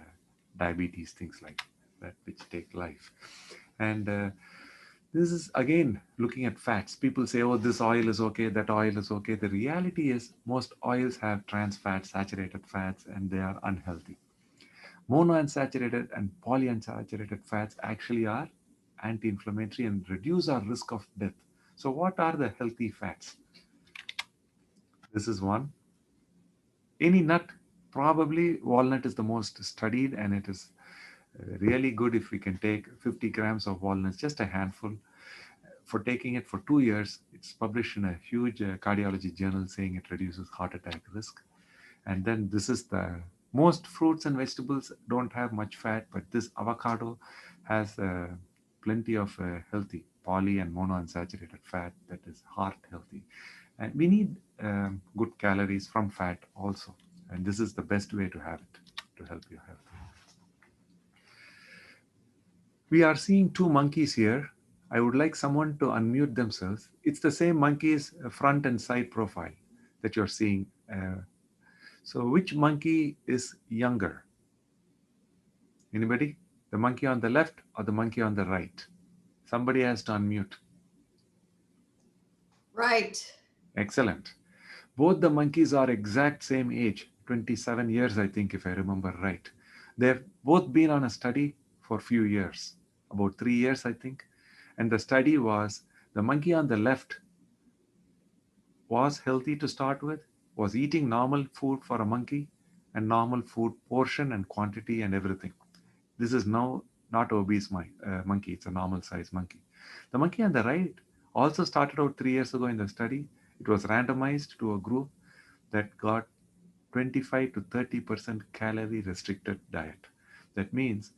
diabetes, things like that, which take life. And This is again looking at fats. People say, oh, this oil is okay, that oil is okay. The reality is most oils have trans fats, saturated fats, and they are unhealthy. Monounsaturated and polyunsaturated fats actually are anti-inflammatory and reduce our risk of death. So what are the healthy fats? This is one. Any nut, probably walnut is the most studied, and it is really good if we can take 50 grams of walnuts, just a handful. For taking it for 2 years, it's published in a huge cardiology journal saying it reduces heart attack risk. And then this is the most fruits and vegetables don't have much fat, but this avocado has plenty of healthy poly and monounsaturated fat that is heart healthy. And we need good calories from fat also. And this is the best way to have it to help your health. We are seeing two monkeys here. I would like someone to unmute themselves. It's the same monkey's front and side profile that you're seeing. So which monkey is younger? Anybody? The monkey on the left or the monkey on the right? Somebody has to unmute. Right. Excellent. Both the monkeys are exact same age, 27 years, I think, if I remember right. They've both been on a study for a few years, about 3 years, I think. And the study was the monkey on the left was healthy to start with, was eating normal food for a monkey and normal food portion and quantity and everything. This is now not obese monkey, it's a normal size monkey. The monkey on the right also started out 3 years ago in the study. It was randomized to a group that got 25 to 30% calorie restricted diet. That means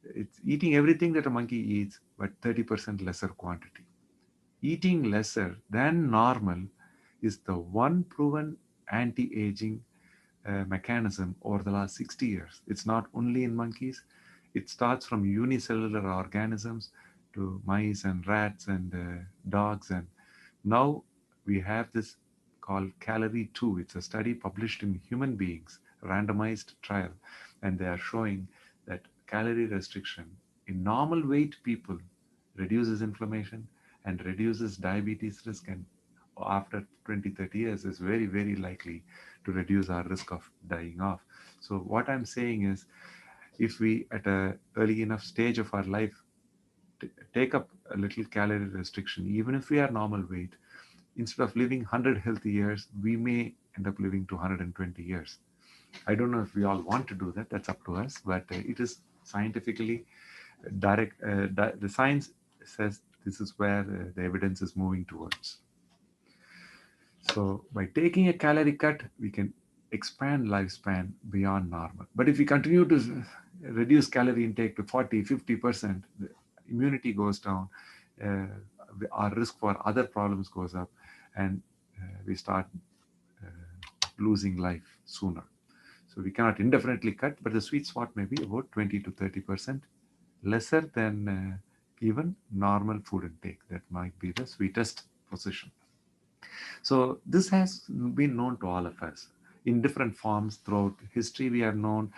it's eating everything that a monkey eats, but 30% lesser quantity. Eating lesser than normal is the one proven anti-aging mechanism over the last 60 years. It's not only in monkeys. It starts from unicellular organisms to mice and rats and dogs. And now we have this called Calorie 2. It's a study published in human beings, randomized trial. And they are showing that calorie restriction in normal weight people reduces inflammation and reduces diabetes risk, and after 20-30 years is very, very likely to reduce our risk of dying off. So what I'm saying is, if we at a early enough stage of our life take up a little calorie restriction, even if we are normal weight, instead of living 100 healthy years, we may end up living to 120 years. I don't know if we all want to do that. That's up to us. But it is scientifically direct. The science says this is where the evidence is moving towards. So by taking a calorie cut, we can expand lifespan beyond normal. But if we continue to reduce calorie intake to 40, 50%, the immunity goes down, our risk for other problems goes up, and we start losing life sooner. So we cannot indefinitely cut, but the sweet spot may be about 20 to 30% lesser than even normal food intake. That might be the sweetest position. So this has been known to all of us in different forms throughout history. We have known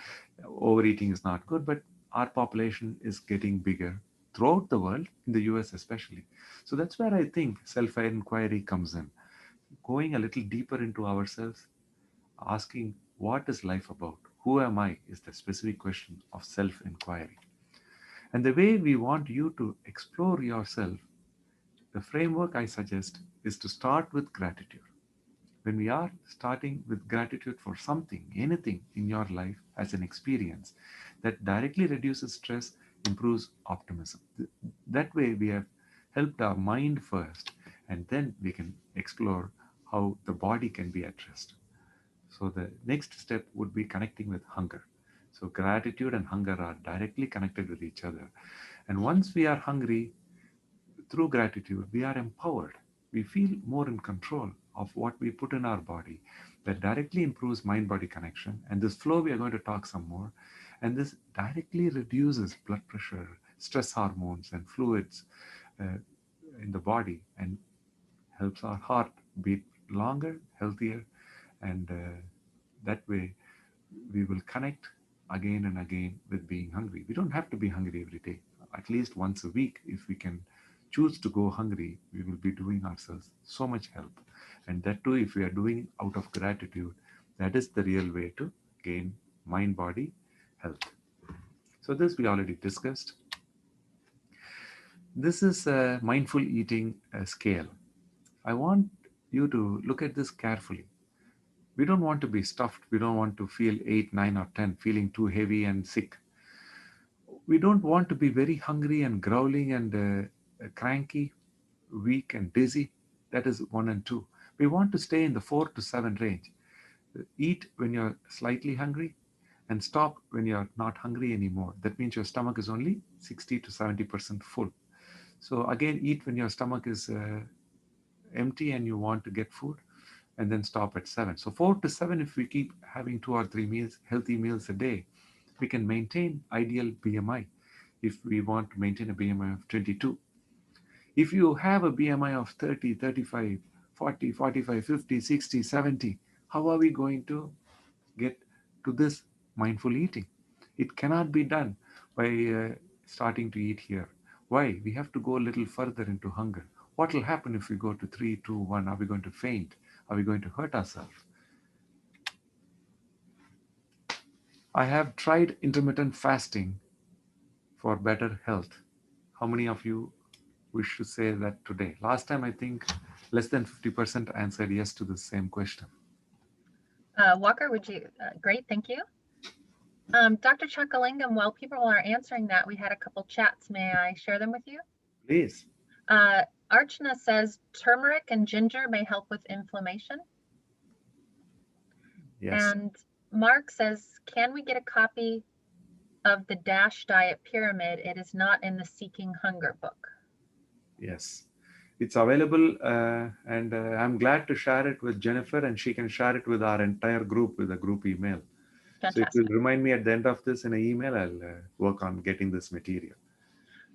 overeating is not good, but our population is getting bigger throughout the world, in the US especially. So that's where I think self-inquiry comes in. Going a little deeper into ourselves, asking what is life about? Who am I? Is the specific question of self-inquiry. And the way we want you to explore yourself, the framework I suggest is to start with gratitude. When we are starting with gratitude for something, anything in your life as an experience, that directly reduces stress, improves optimism. That way we have helped our mind first, and then we can explore how the body can be addressed. So the next step would be connecting with hunger. So gratitude and hunger are directly connected with each other. And once we are hungry, through gratitude, we are empowered. We feel more in control of what we put in our body. That directly improves mind-body connection. And this flow, we are going to talk some more. And this directly reduces blood pressure, stress hormones, and fluids in the body, and helps our heart beat longer, healthier, and that way we will connect again and again with being hungry. We don't have to be hungry every day. at least once a week, if we can choose to go hungry, we will be doing ourselves so much help. And that too, if we are doing out of gratitude, that is the real way to gain mind body health. So this we already discussed. This is a mindful eating scale. I want you to look at this carefully. We don't want to be stuffed. We don't want to feel 8, 9, or 10, feeling too heavy and sick. We don't want to be very hungry and growling and cranky, weak and dizzy. That is 1 and 2. We want to stay in the 4 to 7 range. Eat when you're slightly hungry and stop when you're not hungry anymore. That means your stomach is only 60 to 70% full. So again, eat when your stomach is empty and you want to get food, and then stop at 7. So 4 to 7, if we keep having 2 or 3 meals, healthy meals a day, we can maintain ideal BMI. If we want to maintain a BMI of 22. If you have a BMI of 30, 35, 40, 45, 50, 60, 70, how are we going to get to this mindful eating? It cannot be done by starting to eat here. Why? We have to go a little further into hunger. What will happen if we go to 3, 2, 1? Are we going to faint? Are we going to hurt ourselves? I have tried intermittent fasting for better health. How many of you wish to say that today? Last time, I think less than 50% answered yes to the same question. Walker, would you? Great, thank you. Dr. Chakalingam, while people are answering that, we had a couple chats. May I share them with you? Please. Archana says turmeric and ginger may help with inflammation. Yes. And Mark says, can we get a copy of the DASH diet pyramid? It is not in the Seeking Hunger book. Yes. It's available, and I'm glad to share it with Jennifer, and she can share it with our entire group with a group email. Fantastic. So if you'll remind me at the end of this in an email, I'll work on getting this material.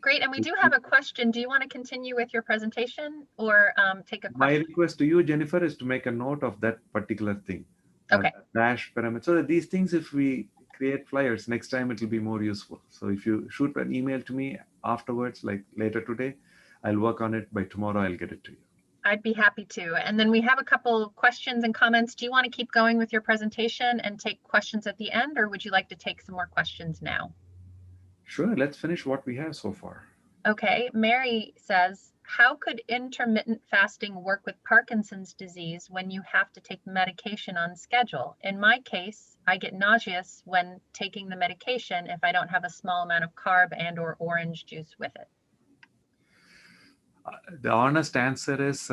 Great, and we do have a question. Do you want to continue with your presentation or take a My question? request to you, Jennifer, is to make a note of that particular thing. Okay. DASH pyramid. So that these things, if we create flyers, next time it will be more useful. So if you shoot an email to me afterwards, like later today, I'll work on it. By tomorrow, I'll get it to you. I'd be happy to. And then we have a couple questions and comments. Do you want to keep going with your presentation and take questions at the end, or would you like to take some more questions now? Sure, let's finish what we have so far. Okay, Mary says, how could intermittent fasting work with Parkinson's disease when you have to take medication on schedule? In my case, I get nauseous when taking the medication if I don't have a small amount of carb and or orange juice with it. The honest answer is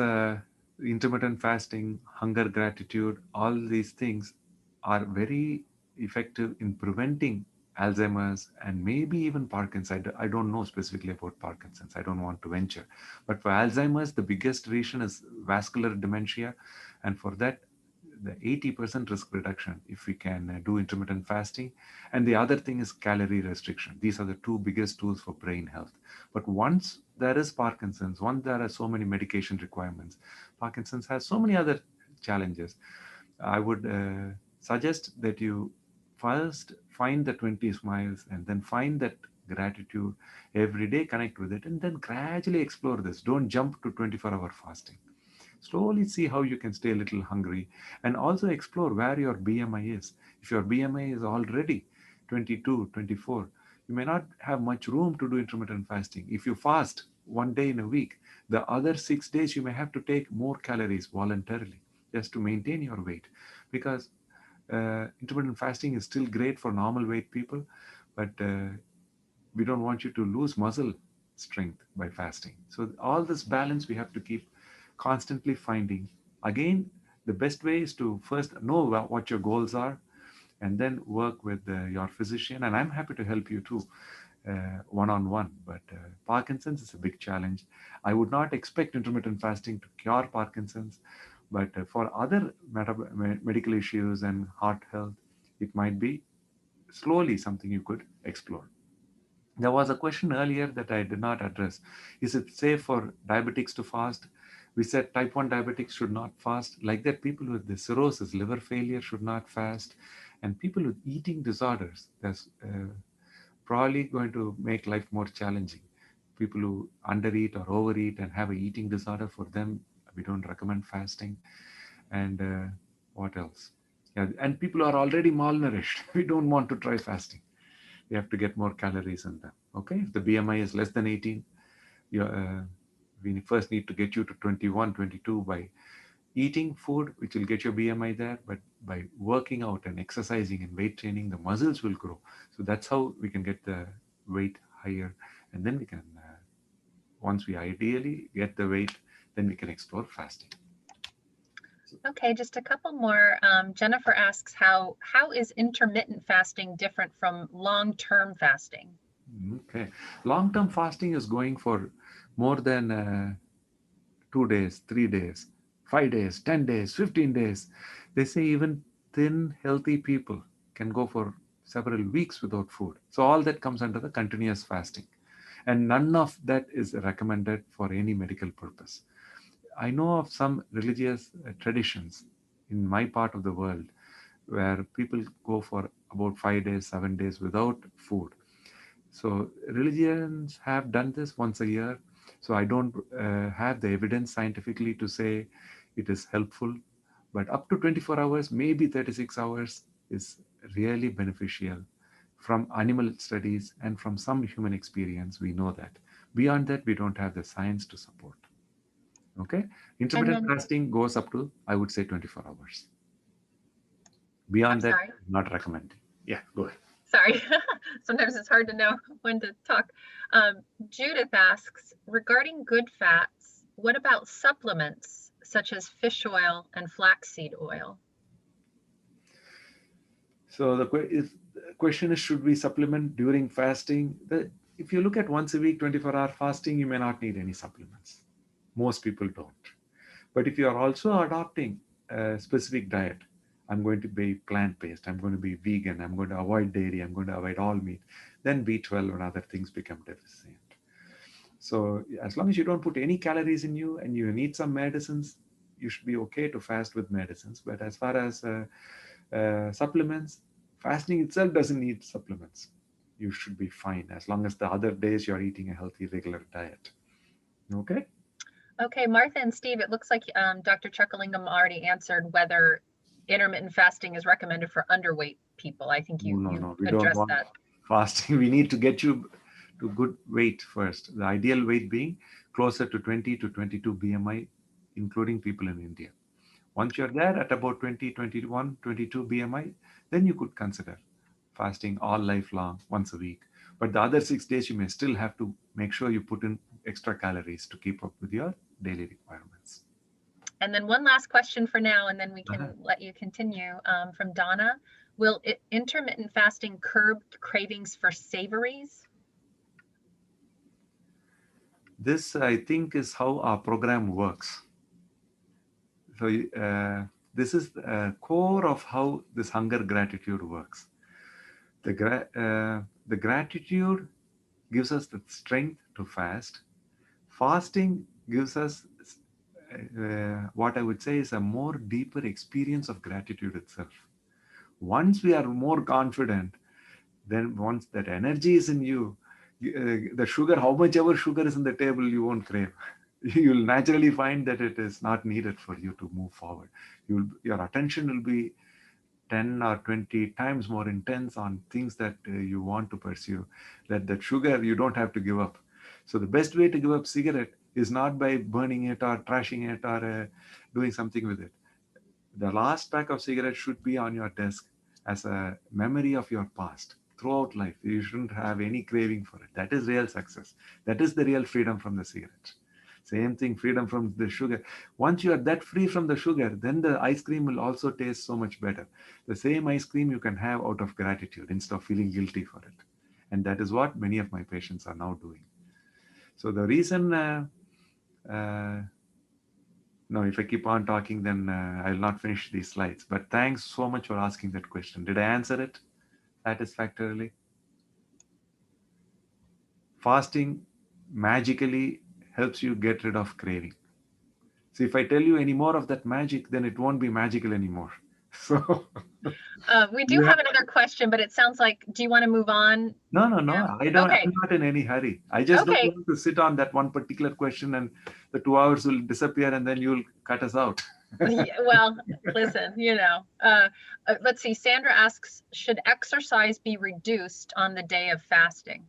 intermittent fasting, hunger, gratitude, all these things are very effective in preventing Alzheimer's and maybe even Parkinson's. I don't know specifically about Parkinson's. I don't want to venture. But for Alzheimer's, the biggest reason is vascular dementia. And for that, the 80% risk reduction if we can do intermittent fasting. And the other thing is calorie restriction. These are the two biggest tools for brain health. But once there is Parkinson's, once there are so many medication requirements, Parkinson's has so many other challenges. I would suggest that you first find the 20 smiles and then find that gratitude every day, connect with it, and then gradually explore this. Don't jump to 24-hour fasting. Slowly see how you can stay a little hungry, and also explore where your BMI is. If your BMI is already 22, 24, you may not have much room to do intermittent fasting. If you fast 1 day in a week, the other 6 days you may have to take more calories voluntarily just to maintain your weight, because intermittent fasting is still great for normal weight people, but we don't want you to lose muscle strength by fasting. So all this balance we have to keep constantly finding. Again, the best way is to first know what your goals are and then work with your physician. And I'm happy to help you too, one-on-one. But Parkinson's is a big challenge. I would not expect intermittent fasting to cure Parkinson's, but for other medical issues and heart health, it might be slowly something you could explore. There was a question earlier that I did not address. Is it safe for diabetics to fast? We said type 1 diabetics should not fast. Like that, people with the cirrhosis, liver failure should not fast. And people with eating disorders, there's probably going to make life more challenging. People who undereat or overeat and have a eating disorder, for them, we don't recommend fasting. And what else? Yeah, and people who are already malnourished, we don't want to try fasting. We have to get more calories in them. Okay, if the BMI is less than 18, we first need to get you to 21, 22 by eating food, which will get your BMI there, but by working out and exercising and weight training, the muscles will grow. So that's how we can get the weight higher. And then we can, once we ideally get the weight, then we can explore fasting. Okay, just a couple more. Jennifer asks, how is intermittent fasting different from long-term fasting? Okay. Long-term fasting is going for more than 2 days, 3 days, 5 days, 10 days, 15 days. They say even thin, healthy people can go for several weeks without food. So all that comes under the continuous fasting. And none of that is recommended for any medical purpose. I know of some religious traditions in my part of the world where people go for about 5 days, 7 days without food. So religions have done this once a year. So I don't have the evidence scientifically to say it is helpful, but up to 24 hours, maybe 36 hours is really beneficial. From animal studies and from some human experience, we know that. Beyond that, we don't have the science to support. Okay? Intermittent fasting goes up to, I would say, 24 hours. Beyond that, not recommended. Yeah, go ahead. Sorry, sometimes it's hard to know when to talk. Judith asks, regarding good fats, what about supplements such as fish oil and flaxseed oil? So the question is, should we supplement during fasting? If you look at once a week, 24-hour fasting, you may not need any supplements. Most people don't. But if you are also adopting a specific diet, I'm going to be plant-based, I'm going to be vegan, I'm going to avoid dairy, I'm going to avoid all meat, then B12 and other things become deficient. So as long as you don't put any calories in you and you need some medicines, you should be okay to fast with medicines. But as far as supplements, fasting itself doesn't need supplements. You should be fine as long as the other days you're eating a healthy, regular diet. Okay? Okay, Martha and Steve, it looks like Dr. Chakalingam already answered whether intermittent fasting is recommended for underweight people. I think you we addressed don't want that. Fasting. We need to get you to good weight first. The ideal weight being closer to 20 to 22 BMI, including people in India. Once you're there at about 20, 21, 22 BMI, then you could consider fasting all lifelong, once a week. But the other 6 days, you may still have to make sure you put in extra calories to keep up with your daily requirements. And then one last question for now, and then we can let you continue, from Donna. Will intermittent fasting curb cravings for savories? This, I think, is how our program works. So this is the core of how this hunger gratitude works. The gratitude gives us the strength to fast. Fasting gives us what I would say is a more deeper experience of gratitude itself. Once we are more confident, then once that energy is in you, the sugar, how much ever sugar is in the table, you won't crave. You'll naturally find that it is not needed for you to move forward. Your attention will be 10 or 20 times more intense on things that you want to pursue. That sugar, you don't have to give up. So the best way to give up cigarette is not by burning it or trashing it or doing something with it. The last pack of cigarettes should be on your desk as a memory of your past throughout life. You shouldn't have any craving for it. That is real success. That is the real freedom from the cigarette. Same thing, freedom from the sugar. Once you are that free from the sugar, then the ice cream will also taste so much better. The same ice cream you can have out of gratitude instead of feeling guilty for it. And that is what many of my patients are now doing. So the reason, no, if I keep on talking, then I'll not finish these slides. But thanks so much for asking that question. Did I answer it satisfactorily? Fasting magically helps you get rid of craving. So if I tell you any more of that magic, then it won't be magical anymore. So We do Yeah. have another question, but it sounds like, do you want to move on? no. I don't. Okay. I'm not in any hurry. I just don't Okay. want to sit on that one particular question and the 2 hours will disappear and then you'll cut us out. Yeah, well, listen, let's see. Sandra asks, should exercise be reduced on the day of fasting?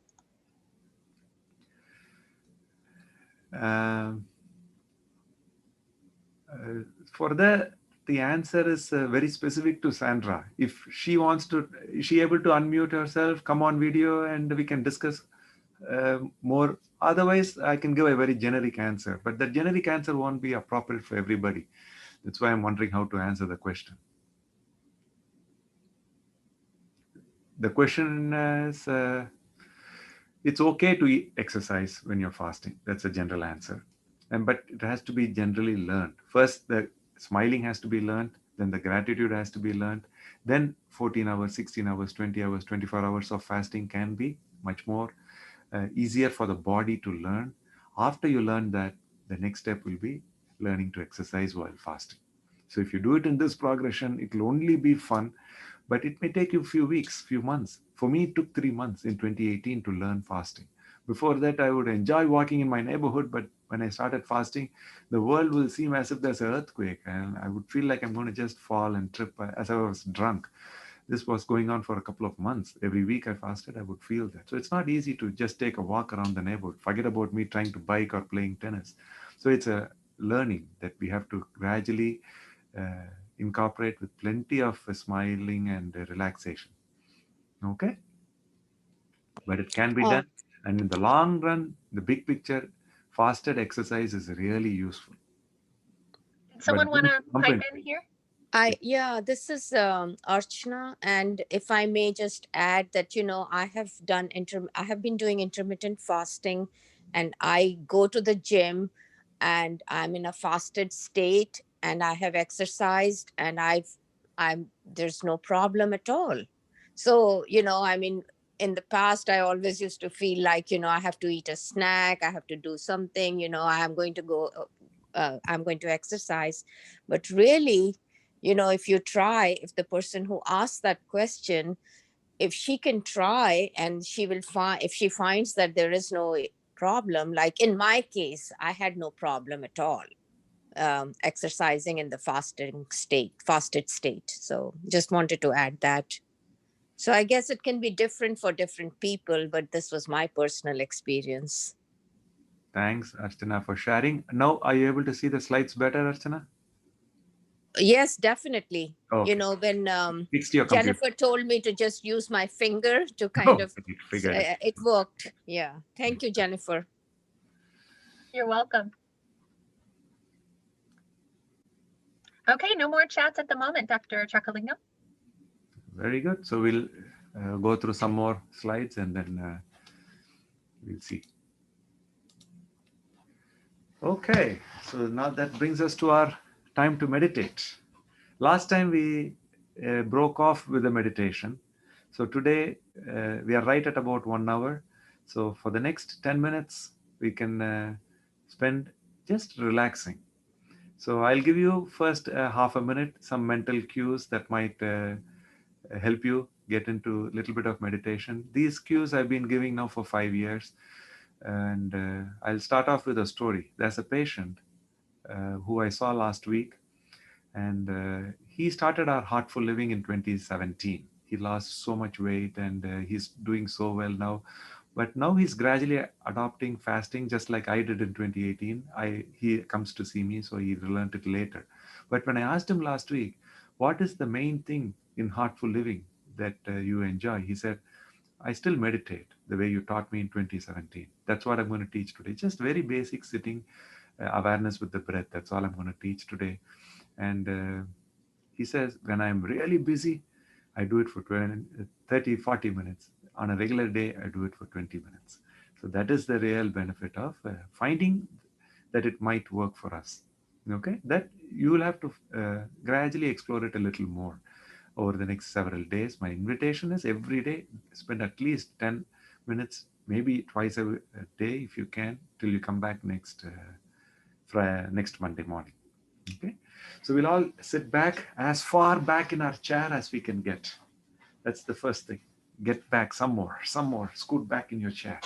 Um, for the answer is very specific to Sandra. If she wants to, is she able to unmute herself, come on video, and we can discuss more. Otherwise, I can give a very generic answer, but the generic answer won't be appropriate for everybody. That's why I'm wondering how to answer the question. The question is, it's okay to exercise when you're fasting. That's a general answer. But it has to be generally learned. First, the smiling has to be learned. Then the gratitude has to be learned. Then 14 hours, 16 hours, 20 hours, 24 hours of fasting can be much more easier for the body to learn. After you learn that, the next step will be learning to exercise while fasting. So if you do it in this progression, it will only be fun, but it may take you a few weeks, few months. For me, it took 3 months in 2018 to learn fasting. Before that, I would enjoy walking in my neighborhood, but when I started fasting, the world will seem as if there's an earthquake, and I would feel like I'm going to just fall and trip as I was drunk. This was going on for a couple of months. Every week I fasted, I would feel that. So it's not easy to just take a walk around the neighborhood. Forget about me trying to bike or playing tennis. So it's a learning that we have to gradually incorporate with plenty of smiling and relaxation. Okay? But it can be Oh, done. And in the long run, the big picture, fasted exercise is really useful. Did someone want to pipe in here? yeah, this is Archana, and if I may just add that, I have been doing intermittent fasting, and I go to the gym and I'm in a fasted state and I have exercised and there's no problem at all. So, in the past, I always used to feel like, I have to eat a snack, I have to do something, I'm going to exercise. But really, if the person who asked that question, if she can try and she will find, if she finds that there is no problem, like in my case, I had no problem at all exercising in the fasted state. So just wanted to add that. So I guess it can be different for different people, but this was my personal experience. Thanks, Archana, for sharing. Now, are you able to see the slides better, Archana? Yes, definitely. Okay. When Fixed your computer. Jennifer told me to just use my finger to kind of, it worked. Yeah. Thank you, Jennifer. You're welcome. Okay, no more chats at the moment, Dr. Chakalingam. Very good. So we'll go through some more slides and then we'll see. Okay, so now that brings us to our time to meditate. Last time we broke off with the meditation. So today we are right at about 1 hour. So for the next 10 minutes, we can spend just relaxing. So I'll give you first half a minute, some mental cues that might help you get into a little bit of meditation. These cues I've been giving now for 5 years. And I'll start off with a story. There's a patient who I saw last week, and he started our Heartful Living in 2017. He lost so much weight and he's doing so well now. But now he's gradually adopting fasting just like I did in 2018. He comes to see me, so he learned it later. But when I asked him last week, what is the main thing in Heartful Living that you enjoy? He said, I still meditate the way you taught me in 2017. That's what I'm going to teach today. Just very basic sitting awareness with the breath. That's all I'm going to teach today. And he says, when I'm really busy, I do it for 30, 40 minutes. On a regular day, I do it for 20 minutes. So that is the real benefit of finding that it might work for us. Okay, that you will have to gradually explore it a little more over the next several days. My invitation is every day, spend at least 10 minutes, maybe twice a day if you can, till you come back next Monday morning. Okay. So we'll all sit back as far back in our chair as we can get. That's the first thing. Get back some more, scoot back in your chair.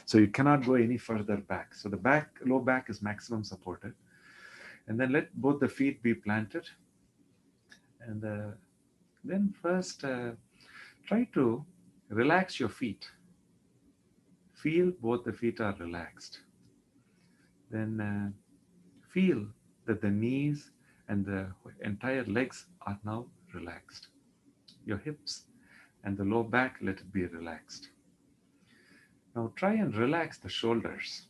So you cannot go any further back. So the low back is maximum supported. And then let both the feet be planted. And then first try to relax your feet. Feel both the feet are relaxed. Then feel that the knees and the entire legs are now relaxed. Your hips and the low back, let it be relaxed. Now try and relax the shoulders.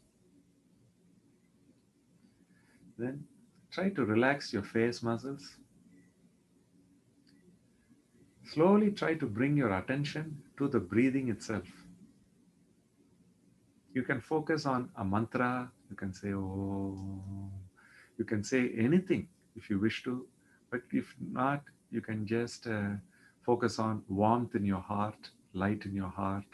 Then try to relax your face muscles. Slowly try to bring your attention to the breathing itself. You can focus on a mantra. You can say, oh, you can say anything if you wish to. But if not, you can just focus on warmth in your heart, light in your heart,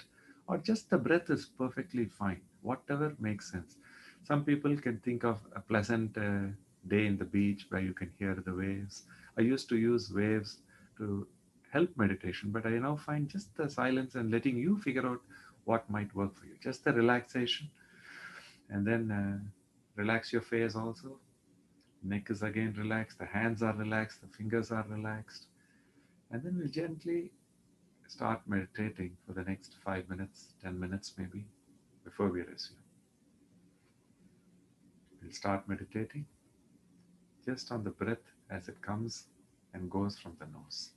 or just the breath is perfectly fine. Whatever makes sense. Some people can think of a pleasant day in the beach where you can hear the waves. I used to use waves to help meditation, but I now find just the silence and letting you figure out what might work for you. Just the relaxation. And then relax your face also. Neck is again relaxed. The hands are relaxed. The fingers are relaxed. And then we'll gently start meditating for the next 5 minutes, 10 minutes maybe, before we resume. We'll start meditating just on the breath as it comes and goes from the nose.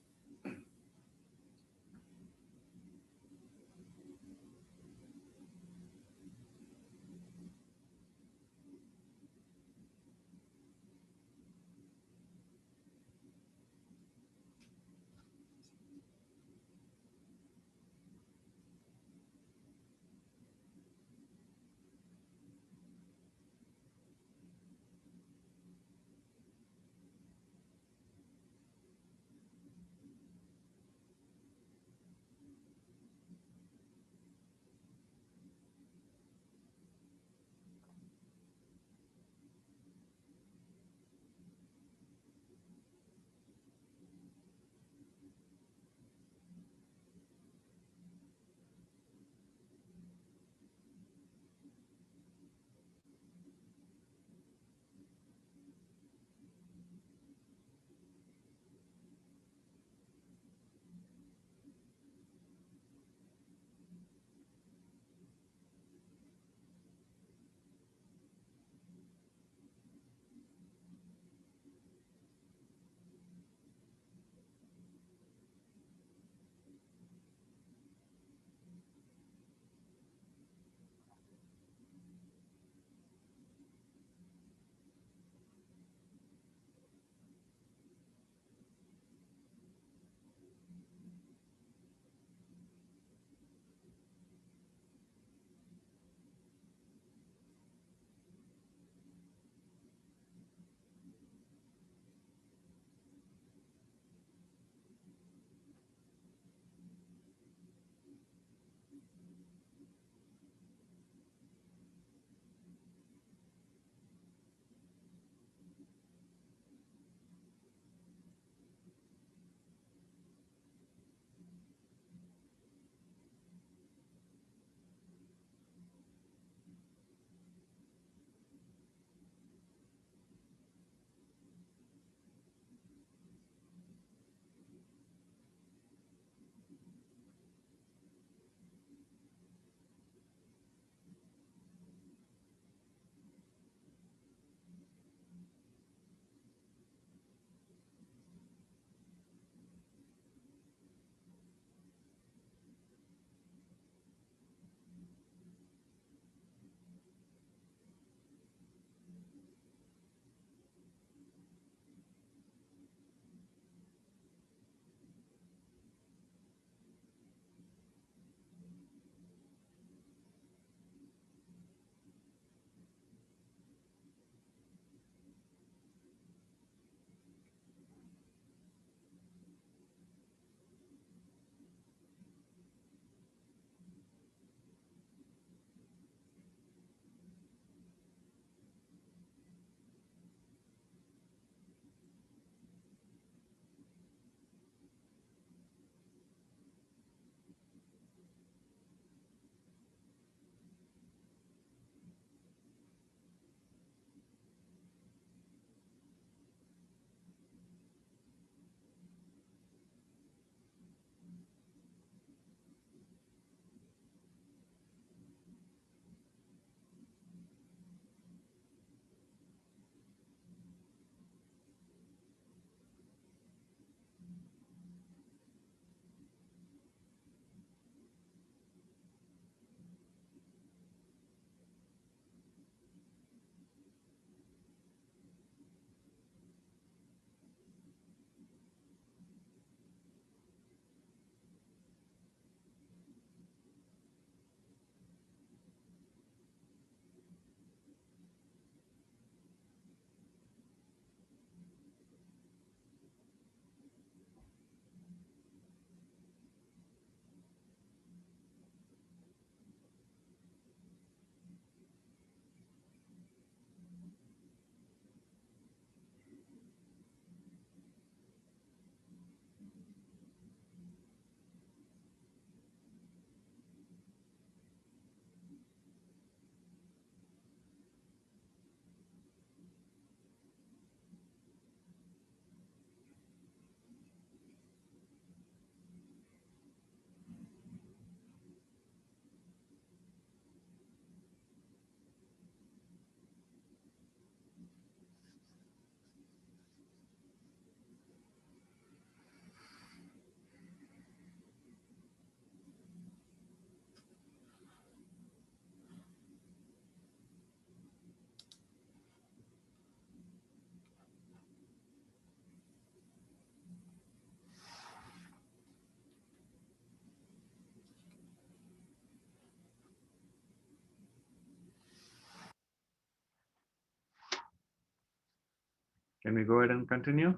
Can we go ahead and continue?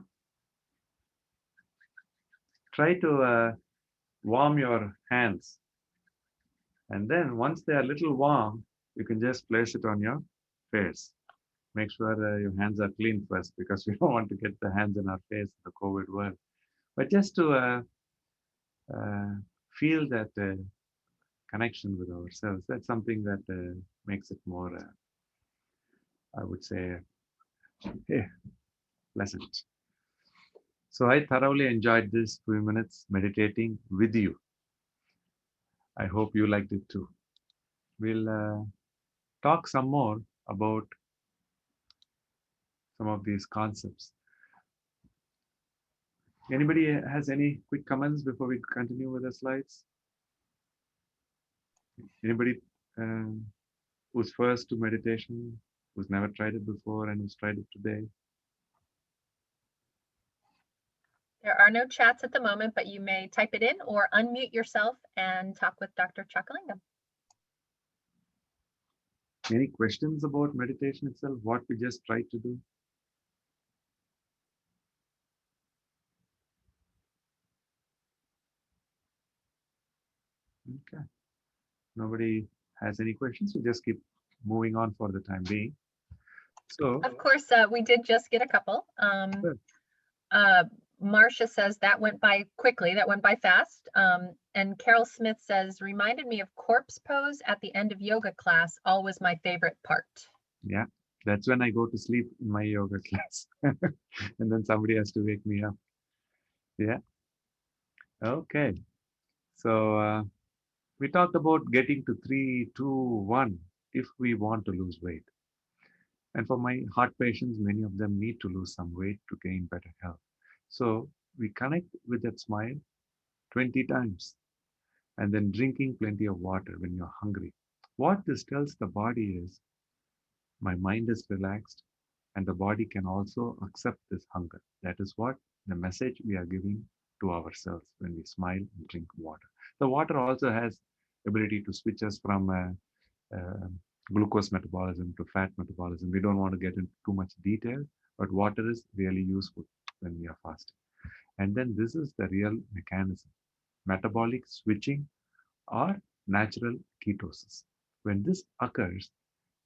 Try to warm your hands. And then once they are a little warm, you can just place it on your face. Make sure your hands are clean first, because we don't want to get the hands in our face in the COVID world. But just to uh, feel that connection with ourselves, that's something that makes it more, I would say, pleasant. So I thoroughly enjoyed this few minutes meditating with you. I hope you liked it too. We'll talk some more about some of these concepts. Anybody has any quick comments before we continue with the slides? Anybody who's first to meditation, who's never tried it before and who's tried it today? There are no chats at the moment, but you may type it in or unmute yourself and talk with Dr. Chakalingam. Any questions about meditation itself, what we just tried to do? Okay. Nobody has any questions, so just keep moving on for the time being. So, Of course, we did just get a couple. Good. Marcia says that went by quickly, that went by fast. And Carol Smith says, reminded me of corpse pose at the end of yoga class, always my favorite part. yeah, that's when I go to sleep in my yoga class. And then somebody has to wake me up. Yeah. Okay. So we talked about getting to 3, 2, 1 if we want to lose weight. And for my heart patients, many of them need to lose some weight to gain better health. So we connect with that smile 20 times and then drinking plenty of water when you're hungry. What this tells the body is, my mind is relaxed and the body can also accept this hunger. That is what the message we are giving to ourselves when we smile and drink water. The water also has ability to switch us from glucose metabolism to fat metabolism. We don't want to get into too much detail, but water is really useful when we are fasting. And then this is the real mechanism: metabolic switching or natural ketosis. When this occurs,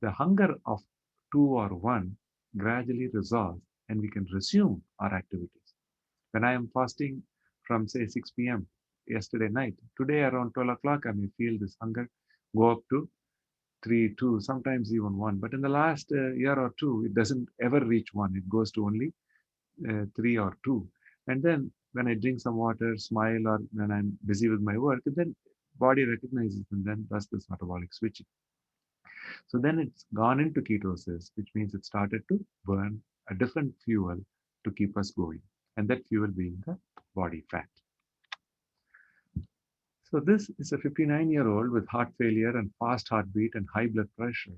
the hunger of 2 or 1 gradually resolves and we can resume our activities. When I am fasting from say 6 p.m. yesterday night, today around 12 o'clock, I may feel this hunger go up to 3, 2, sometimes even 1. But in the last year or two, it doesn't ever reach 1. It goes to only 3 or 2. And then when I drink some water, smile, or when I'm busy with my work, then body recognizes and then does this metabolic switching. So then it's gone into ketosis, which means it started to burn a different fuel to keep us going. And that fuel being the body fat. So this is a 59-year-old with heart failure and fast heartbeat and high blood pressure.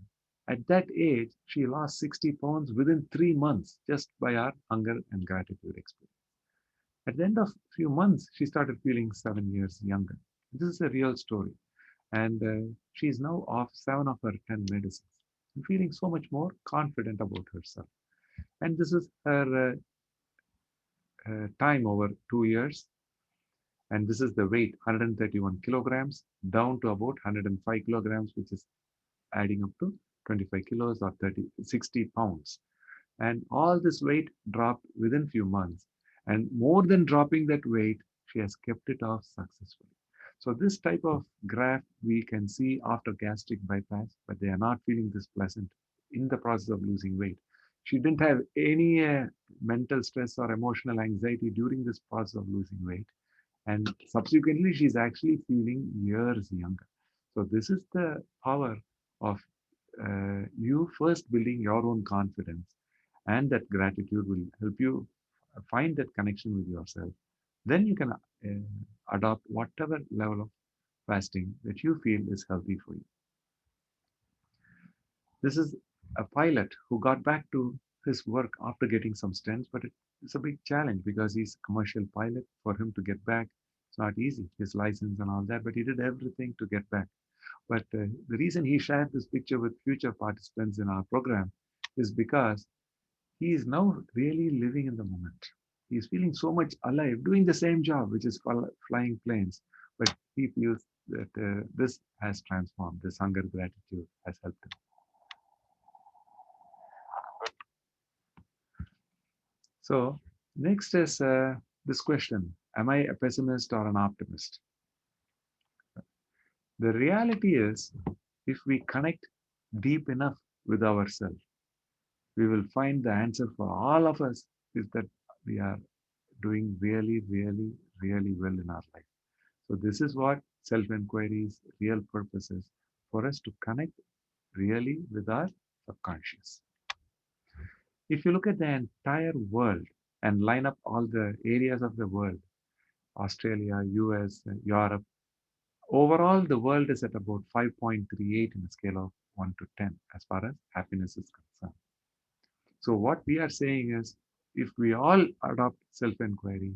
At that age, she lost 60 pounds within 3 months just by our hunger and gratitude experience. At the end of a few months, she started feeling 7 years younger. This is a real story. And she is now off 7 of her 10 medicines and feeling so much more confident about herself. And this is her time over 2 years. And this is the weight, 131 kilograms down to about 105 kilograms, which is adding up to 25 kilos or 60 pounds. And all this weight dropped within few months. And more than dropping that weight, she has kept it off successfully. So this type of graph we can see after gastric bypass, but they are not feeling this pleasant in the process of losing weight. She didn't have any mental stress or emotional anxiety during this process of losing weight. And subsequently, she's actually feeling years younger. So this is the power of you first building your own confidence, and that gratitude will help you find that connection with yourself. Then you can adopt whatever level of fasting that you feel is healthy for you. This is a pilot who got back to his work after getting some stents, but it's a big challenge because he's a commercial pilot. For him to get back, it's not easy, his license and all that, but he did everything to get back. But the reason he shared this picture with future participants in our program is because he is now really living in the moment. He's feeling so much alive, doing the same job, which is flying planes. But he feels that this has transformed. This hunger gratitude has helped him. So next is this question: am I a pessimist or an optimist? The reality is, if we connect deep enough with ourselves, we will find the answer for all of us is that we are doing really, really, really well in our life. So this is what self-inquiry's real purpose is, for us to connect really with our subconscious. If you look at the entire world and line up all the areas of the world, Australia, US, Europe, overall the world is at about 5.38 in a scale of 1 to 10 as far as happiness is concerned. So what we are saying is, if we all adopt self-inquiry,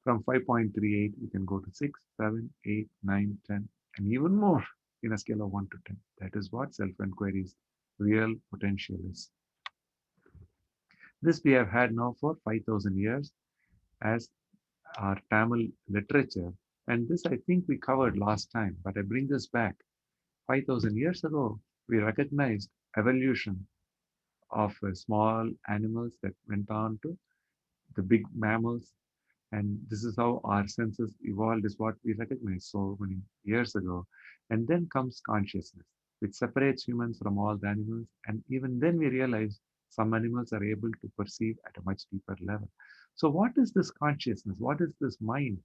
from 5.38, we can go to 6, 7, 8, 9, 10, and even more in a scale of 1 to 10. That is what self-inquiry's real potential is. This we have had now for 5,000 years as our Tamil literature. And this I think we covered last time, but I bring this back. 5,000 years ago, we recognized evolution of small animals that went on to the big mammals. And this is how our senses evolved, is what we recognized so many years ago. And then comes consciousness, which separates humans from all the animals. And even then we realize some animals are able to perceive at a much deeper level. So what is this consciousness? What is this mind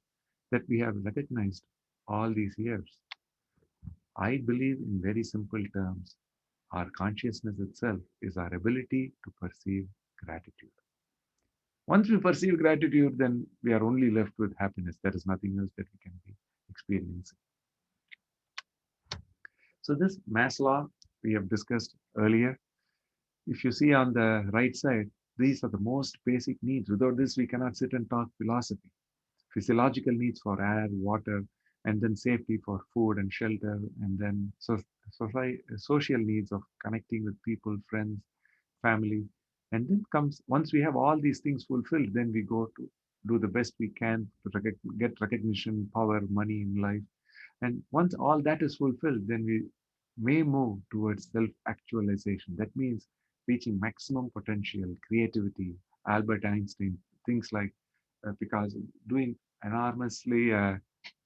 that we have recognized all these years? I believe in very simple terms, our consciousness itself is our ability to perceive gratitude. Once we perceive gratitude, then we are only left with happiness. There is nothing else that we can be experiencing. So this mass law we have discussed earlier. If you see on the right side, these are the most basic needs. Without this, we cannot sit and talk philosophy. Physiological needs for air, water, and then safety for food and shelter, and then social needs of connecting with people, friends, family. And then comes, once we have all these things fulfilled, then we go to do the best we can to get recognition, power, money in life. And once all that is fulfilled, then we may move towards self-actualization. That means reaching maximum potential, creativity, Albert Einstein, things like Picasso, doing enormously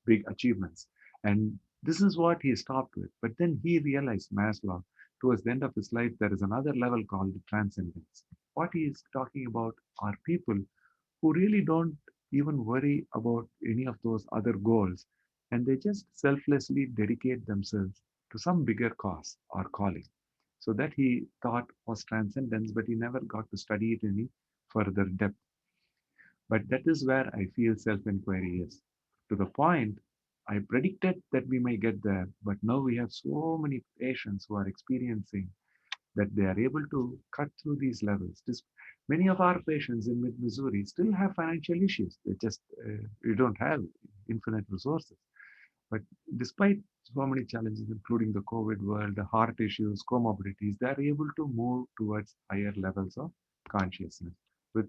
big achievements. And this is what he stopped with. But then he realized, Maslow, towards the end of his life, there is another level called transcendence. What he is talking about are people who really don't even worry about any of those other goals, and they just selflessly dedicate themselves to some bigger cause or calling. So that he thought was transcendence, but he never got to study it any further depth. But that is where I feel self-inquiry is. To the point, I predicted that we may get there, but now we have so many patients who are experiencing that they are able to cut through these levels. Many of our patients in mid-Missouri still have financial issues. They just, we don't have infinite resources. But despite so many challenges, including the COVID world, the heart issues, comorbidities, they are able to move towards higher levels of consciousness with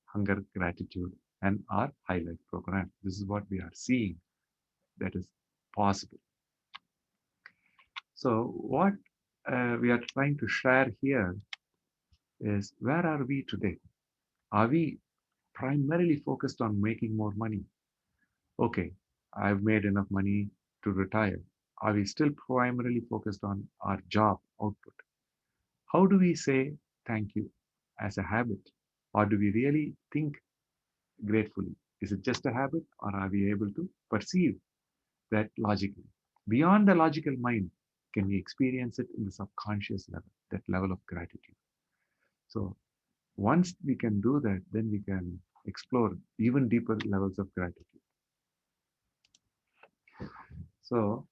hunger, gratitude, and our highlight program. This is what we are seeing that is possible. So what we are trying to share here is, where are we today? Are we primarily focused on making more money? Okay, I've made enough money to retire. Are we still primarily focused on our job output? How do we say thank you as a habit? Or do we really think gratefully? Is it just a habit, or are we able to perceive that logically? Beyond the logical mind, can we experience it in the subconscious level, that level of gratitude? So once we can do that, then we can explore even deeper levels of gratitude. So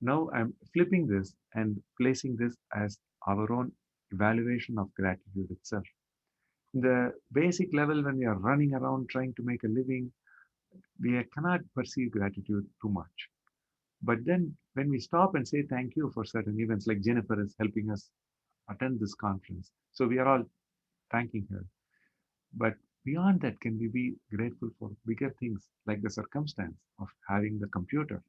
now I'm flipping this and placing this as our own evaluation of gratitude itself. In the basic level, when we are running around trying to make a living, we cannot perceive gratitude too much. But then when we stop and say thank you for certain events, like Jennifer is helping us attend this conference. So we are all thanking her. But beyond that, can we be grateful for bigger things like the circumstance of having the computer?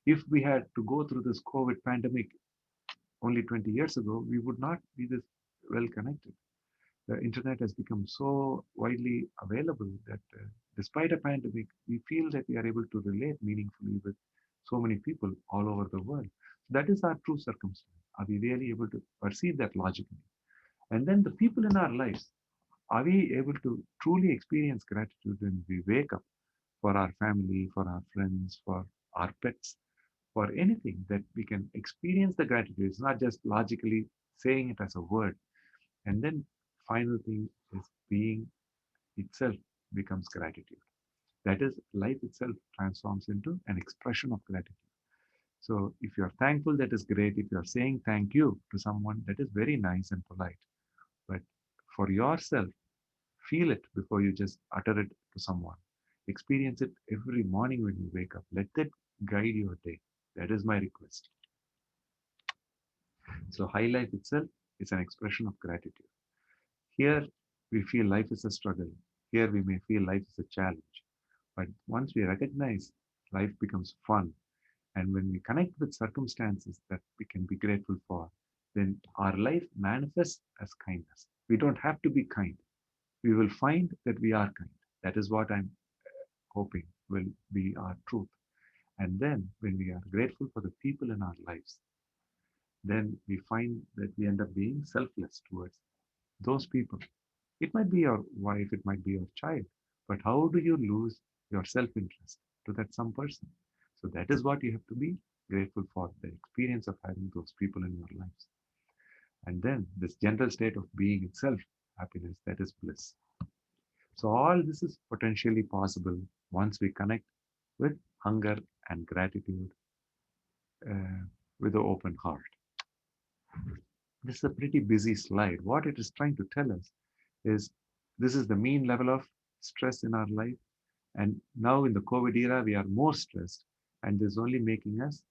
If we had to go through this COVID pandemic only 20 years ago, we would not be this well connected. The internet has become so widely available that despite a pandemic, we feel that we are able to relate meaningfully with so many people all over the world. That is our true circumstance. Are we really able to perceive that logically? And then the people in our lives, are we able to truly experience gratitude when we wake up for our family, for our friends, for our pets, for anything that we can experience the gratitude? It's not just logically saying it as a word. And then final thing is being itself becomes gratitude. That is, life itself transforms into an expression of gratitude. So if you're thankful, that is great. If you're saying thank you to someone, that is very nice and polite. But for yourself, feel it before you just utter it to someone. Experience it every morning when you wake up. Let that guide your day. That is my request. So high life itself is an expression of gratitude. Here we feel life is a struggle. Here we may feel life is a challenge. But once we recognize life becomes fun, and when we connect with circumstances that we can be grateful for, then our life manifests as kindness. We don't have to be kind. We will find that we are kind. That is what I'm hoping will be our truth. And then when we are grateful for the people in our lives, then we find that we end up being selfless towards those people. It might be your wife, it might be your child, but how do you lose your self-interest to that some person? So that is what you have to be grateful for, the experience of having those people in your lives. And then this general state of being itself, happiness, that is bliss. So all this is potentially possible once we connect with hunger and gratitude with an open heart. This is a pretty busy slide. What it is trying to tell us is this is the mean level of stress in our life. And now in the COVID era, we are more stressed, and this is only making us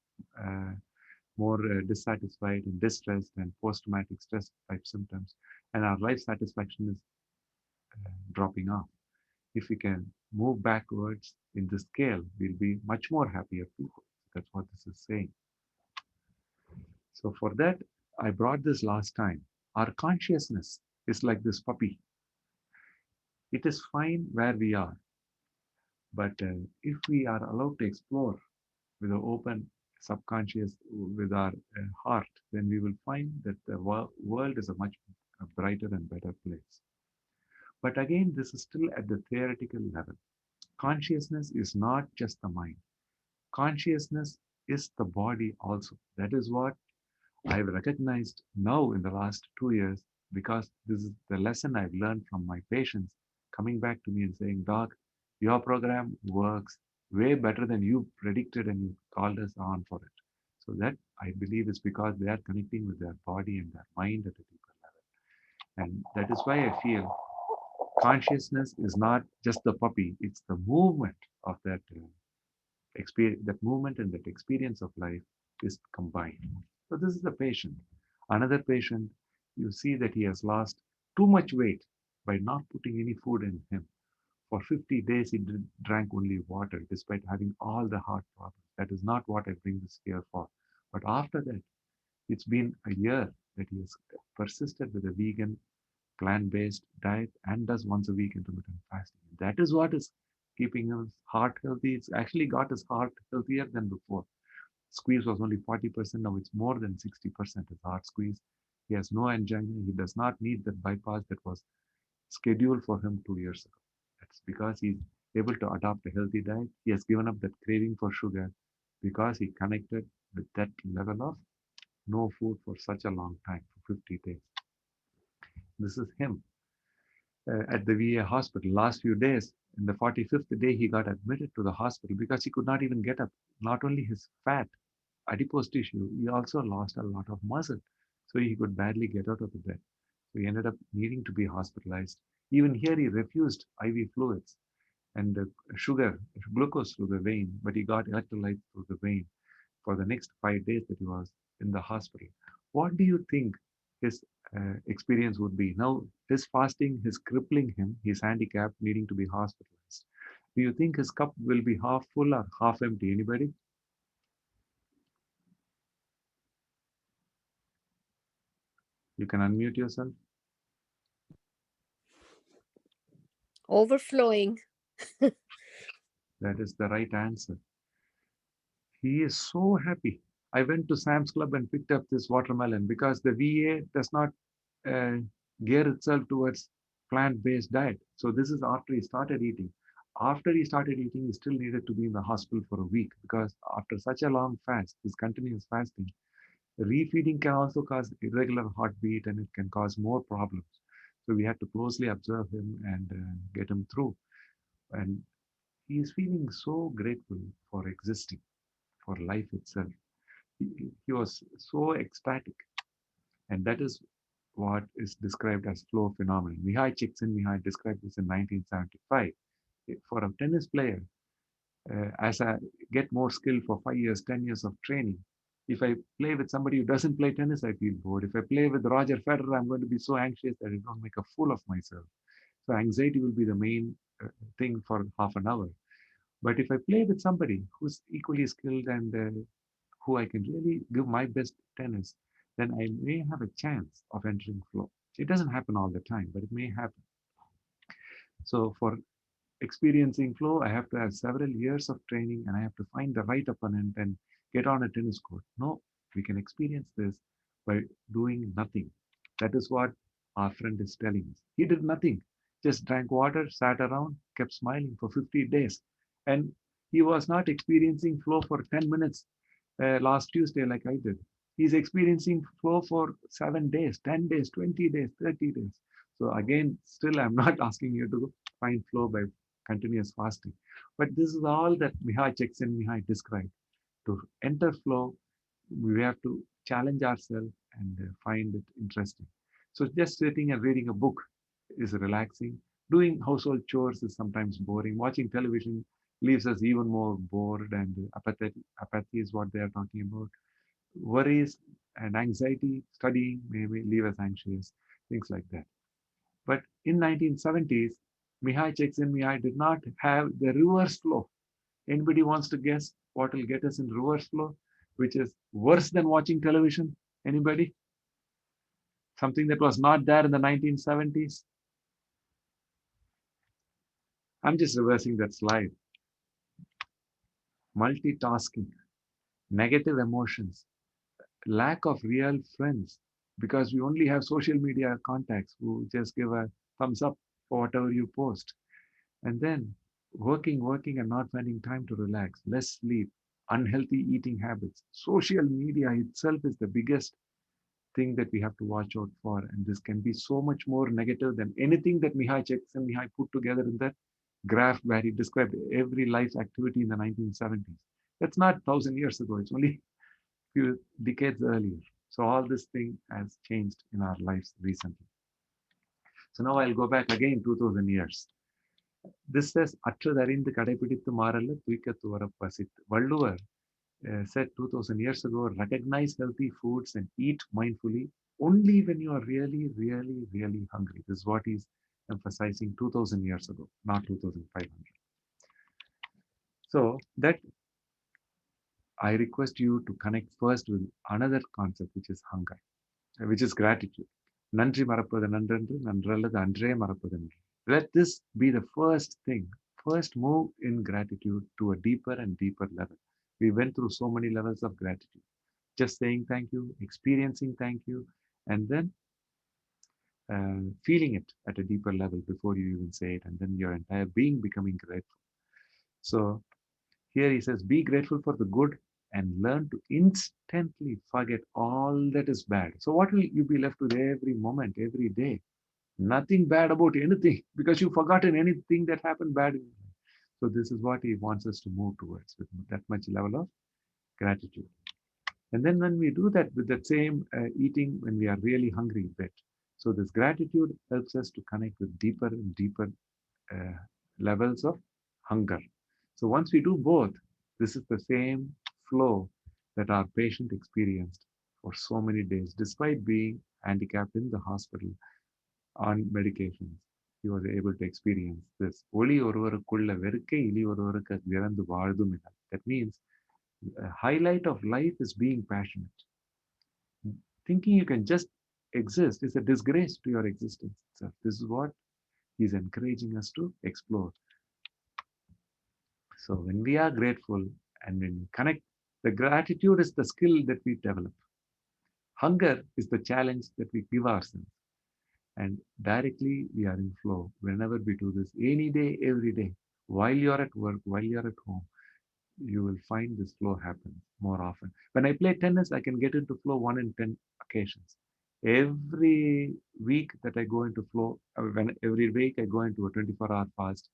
more dissatisfied and distressed and post-traumatic stress type symptoms. And our life satisfaction is dropping off. If we can move backwards in the scale, we'll be much more happier people. That's what this is saying. So for that, I brought this last time. Our consciousness is like this puppy. It is fine where we are. But if we are allowed to explore with an open subconscious, with our heart, then we will find that the world is a much brighter and better place. But again, this is still at the theoretical level. Consciousness is not just the mind. Consciousness is the body also. That is what I've recognized now in the last 2 years, because this is the lesson I've learned from my patients coming back to me and saying, Doc, your program works way better than you predicted and you called us on for it. So that I believe is because they are connecting with their body and their mind at a deeper level. And that is why I feel consciousness is not just the puppy, it's the movement of that experience, that movement and that experience of life is combined. So this is the patient. Another patient, you see that he has lost too much weight by not putting any food in him. For 50 days, he drank only water despite having all the heart problems. That is not what I bring this here for. But after that, it's been a year that he has persisted with a vegan, plant-based diet and does once a week intermittent fasting. That is what is keeping his heart healthy. It's actually got his heart healthier than before. Squeeze was only 40%. Now it's more than 60% his heart squeeze. He has no angina. He does not need that bypass that was scheduled for him 2 years ago. That's because he's able to adopt a healthy diet. He has given up that craving for sugar because he connected with that level of no food for such a long time, for 50 days. This is him at the VA hospital. Last few days, in the 45th day, he got admitted to the hospital because he could not even get up. Not only his fat, adipose tissue, he also lost a lot of muscle. So he could barely get out of the bed. So he ended up needing to be hospitalized. Even here, he refused IV fluids and sugar, glucose through the vein, but he got electrolytes through the vein for the next 5 days that he was in the hospital. What do you think his experience would be. Now, his fasting is crippling him. He's handicapped, needing to be hospitalized. Do you think his cup will be half full or half empty? Anybody? You can unmute yourself. Overflowing. That is the right answer. He is so happy. I went to Sam's Club and picked up this watermelon because the VA does not uh, gear itself towards plant-based diet. So this is after he started eating. After he started eating, he still needed to be in the hospital for a week because after such a long fast, this continuous fasting, refeeding can also cause irregular heartbeat and it can cause more problems. So we had to closely observe him and get him through. And he is feeling so grateful for existing, for life itself. He was so ecstatic. And that is what is described as flow phenomenon. Mihai Csikszentmihalyi described this in 1975. For a tennis player, as I get more skill for 5 years, 10 years of training, if I play with somebody who doesn't play tennis, I feel bored. If I play with Roger Federer, I'm going to be so anxious that I don't make a fool of myself. So anxiety will be the main thing for half an hour. But if I play with somebody who's equally skilled and who I can really give my best tennis, then I may have a chance of entering flow. It doesn't happen all the time, but it may happen. So for experiencing flow, I have to have several years of training and I have to find the right opponent and get on a tennis court. No, we can experience this by doing nothing. That is what our friend is telling us. He did nothing, just drank water, sat around, kept smiling for 50 days. And he was not experiencing flow for 10 minutes last Tuesday like I did. He's experiencing flow for 7 days, 10 days, 20 days, 30 days. So again, still I'm not asking you to find flow by continuous fasting. But this is all that Mihai Csikszentmihalyi described. To enter flow, we have to challenge ourselves and find it interesting. So just sitting and reading a book is relaxing. Doing household chores is sometimes boring. Watching television leaves us even more bored and apathy is what they are talking about. Worries and anxiety, studying may leave us anxious, things like that. But in 1970s, Mihai Csikszentmihalyi did not have the reverse flow. Anybody wants to guess what will get us in reverse flow, which is worse than watching television? Anybody? Something that was not there in the 1970s? I'm just reversing that slide. Multitasking, negative emotions, lack of real friends, because we only have social media contacts who just give a thumbs up for whatever you post. And then working and not finding time to relax, less sleep, unhealthy eating habits. Social media itself is the biggest thing that we have to watch out for. And this can be so much more negative than anything that Mihai Csikszentmihalyi put together in that graph where he described every life activity in the 1970s. That's not 1,000 years ago. It's only a few decades earlier. So all this thing has changed in our lives recently. So now I'll go back again 2000 years. This says, அற்றதறிந்து கடைபிடித்து மாறல்ல தூய்க்கத்து வர பசித்து. Valluvar said 2000 years ago, recognize healthy foods and eat mindfully only when you are really, really, really hungry. This is what he's emphasizing 2000 years ago, not 2500. So that I request you to connect first with another concept, which is hunger, which is gratitude. நன்றி மறப்பது நன்றென்று நன்றல்லது அன்றே மறப்பது நன்று. Let this be the first thing. First move in gratitude to a deeper and deeper level. We went through so many levels of gratitude. Just saying thank you, experiencing thank you, and then feeling it at a deeper level before you even say it, and then your entire being becoming grateful. So here he says, be grateful for the good and learn to instantly forget all that is bad. So what will you be left with every moment, every day? Nothing bad about anything because you've forgotten anything that happened bad in your life. So this is what he wants us to move towards with that much level of gratitude. And then when we do that with that same eating, when we are really hungry a bit. So this gratitude helps us to connect with deeper and deeper levels of hunger. So once we do both, this is the same flow that our patient experienced for so many days, despite being handicapped in the hospital on medications. He was able to experience this. ஒளி ஒருவருக்குள்ள வெறுக்கை இலி ஒருவருக்கு இறந்து வாழ்தும் என. That means the highlight of life is being passionate. Thinking you can just exist is a disgrace to your existence itself. This is what he's encouraging us to explore. So when we are grateful and when we connect, the gratitude is the skill that we develop. Hunger is the challenge that we give ourselves. And directly we are in flow whenever we do this, any day, every day. While you're at work, while you're at home, you will find this flow happen more often. When I play tennis, I can get into flow 1 in 10 occasions. Every week that I go into flow, every week I go into a 24-hour fast,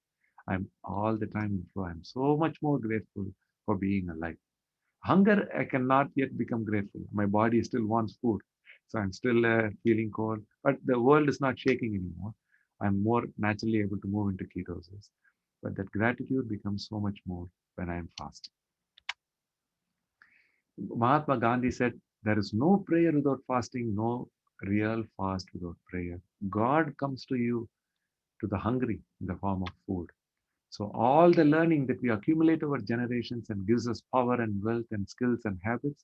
I'm all the time in flow. I'm so much more grateful for being alive. Hunger, I cannot yet become grateful. My body still wants food. So I'm still feeling cold, but the world is not shaking anymore. I'm more naturally able to move into ketosis. But that gratitude becomes so much more when I am fasting. Mahatma Gandhi said, there is no prayer without fasting, no real fast without prayer. God comes to you, to the hungry, in the form of food. So all the learning that we accumulate over generations and gives us power and wealth and skills and habits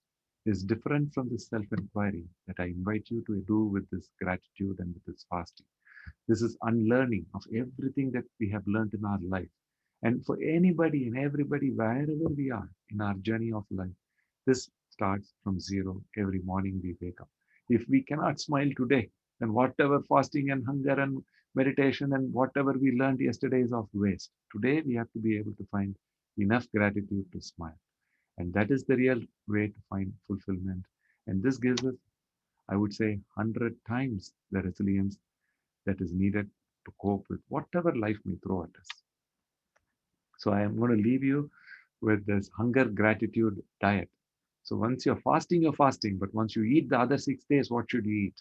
is different from the self-inquiry that I invite you to do with this gratitude and with this fasting. This is unlearning of everything that we have learned in our life. And for anybody and everybody, wherever we are in our journey of life, this starts from zero every morning we wake up. If we cannot smile today, then whatever fasting and hunger and meditation and whatever we learned yesterday is of waste. Today we have to be able to find enough gratitude to smile. And that is the real way to find fulfillment. And this gives us, I would say, 100 times the resilience that is needed to cope with whatever life may throw at us. So I am going to leave you with this hunger gratitude diet. So once you're fasting, but once you eat the other 6 days, what should you eat?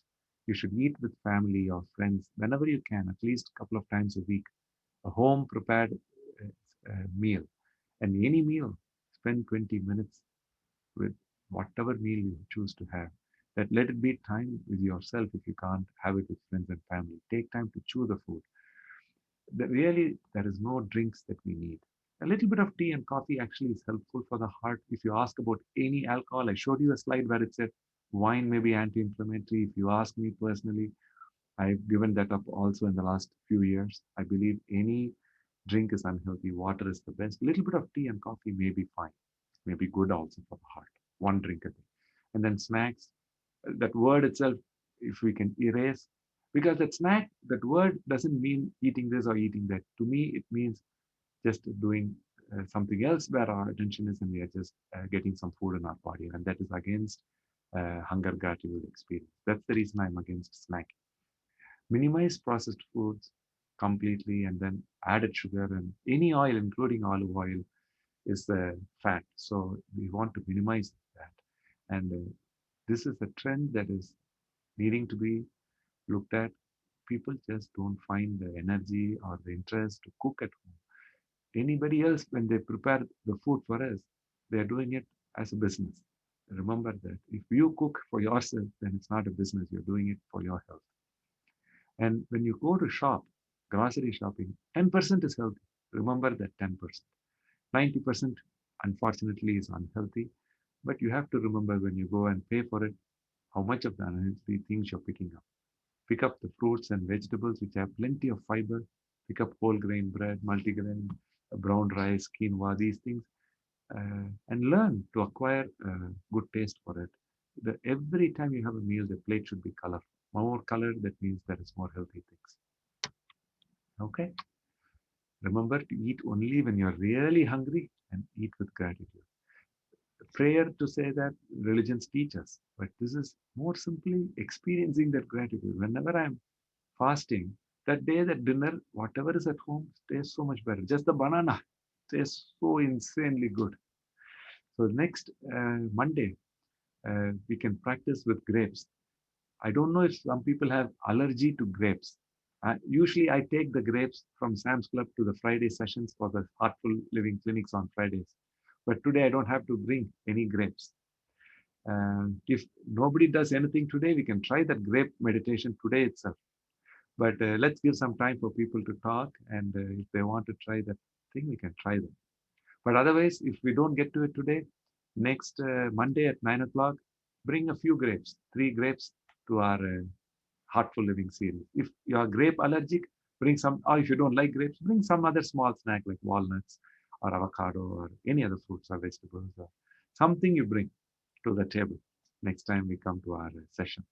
You should eat with family or friends whenever you can, at least a couple of times a week, a home prepared meal. And any meal, spend 20 minutes with whatever meal you choose to have. That let it be time with yourself if you can't have it with friends and family. Take time to chew the food. Really, there is no drinks that we need. A little bit of tea and coffee actually is helpful for the heart. If you ask about any alcohol, I showed you a slide where it said wine may be anti-inflammatory. If you ask me personally, I've given that up also in the last few years. I believe any drink is unhealthy. Water is the best. A little bit of tea and coffee may be fine, may be good also for the heart. One drink a day. And then snacks, that word itself, if we can erase, because that snack, that word doesn't mean eating this or eating that. To me, it means just doing something else where our attention is and we are just getting some food in our body. And that is against hunger gratitude experience. That's the reason I'm against snacking. Minimize processed foods completely, and then added sugar and any oil, including olive oil, is the fat. So we want to minimize that. And this is a trend that is needing to be looked at. People just don't find the energy or the interest to cook at home. Anybody else, when they prepare the food for us, they're doing it as a business. Remember that if you cook for yourself, then it's not a business. You're doing it for your health. And when you go to shop, grocery shopping, 10% is healthy. Remember that 10%. 90%, unfortunately, is unhealthy. But you have to remember when you go and pay for it, how much of the unhealthy things you're picking up. Pick up the fruits and vegetables which have plenty of fiber. Pick up whole grain bread, multigrain, brown rice, quinoa, these things, and learn to acquire good taste for it. Every time you have a meal, the plate should be colorful. More color, that means there is more healthy things. Okay? Remember to eat only when you're really hungry and eat with gratitude. Prayer to say that religions teach us, but this is more simply experiencing that gratitude. Whenever I'm fasting, that day, that dinner, whatever is at home, tastes so much better. Just the banana tastes so insanely good. So next Monday, we can practice with grapes. I don't know if some people have allergy to grapes. Usually I take the grapes from Sam's Club to the Friday sessions for the Heartful Living clinics on Fridays. But today I don't have to bring any grapes. If nobody does anything today, we can try that grape meditation today itself. But let's give some time for people to talk, and if they want to try that thing, we can try them. But otherwise, if we don't get to it today, next Monday at 9 o'clock, bring a few grapes, 3 grapes to our Heartful Living series. If you are grape allergic, bring some, or if you don't like grapes, bring some other small snack like walnuts or avocado or any other fruits or vegetables or something you bring to the table next time we come to our session.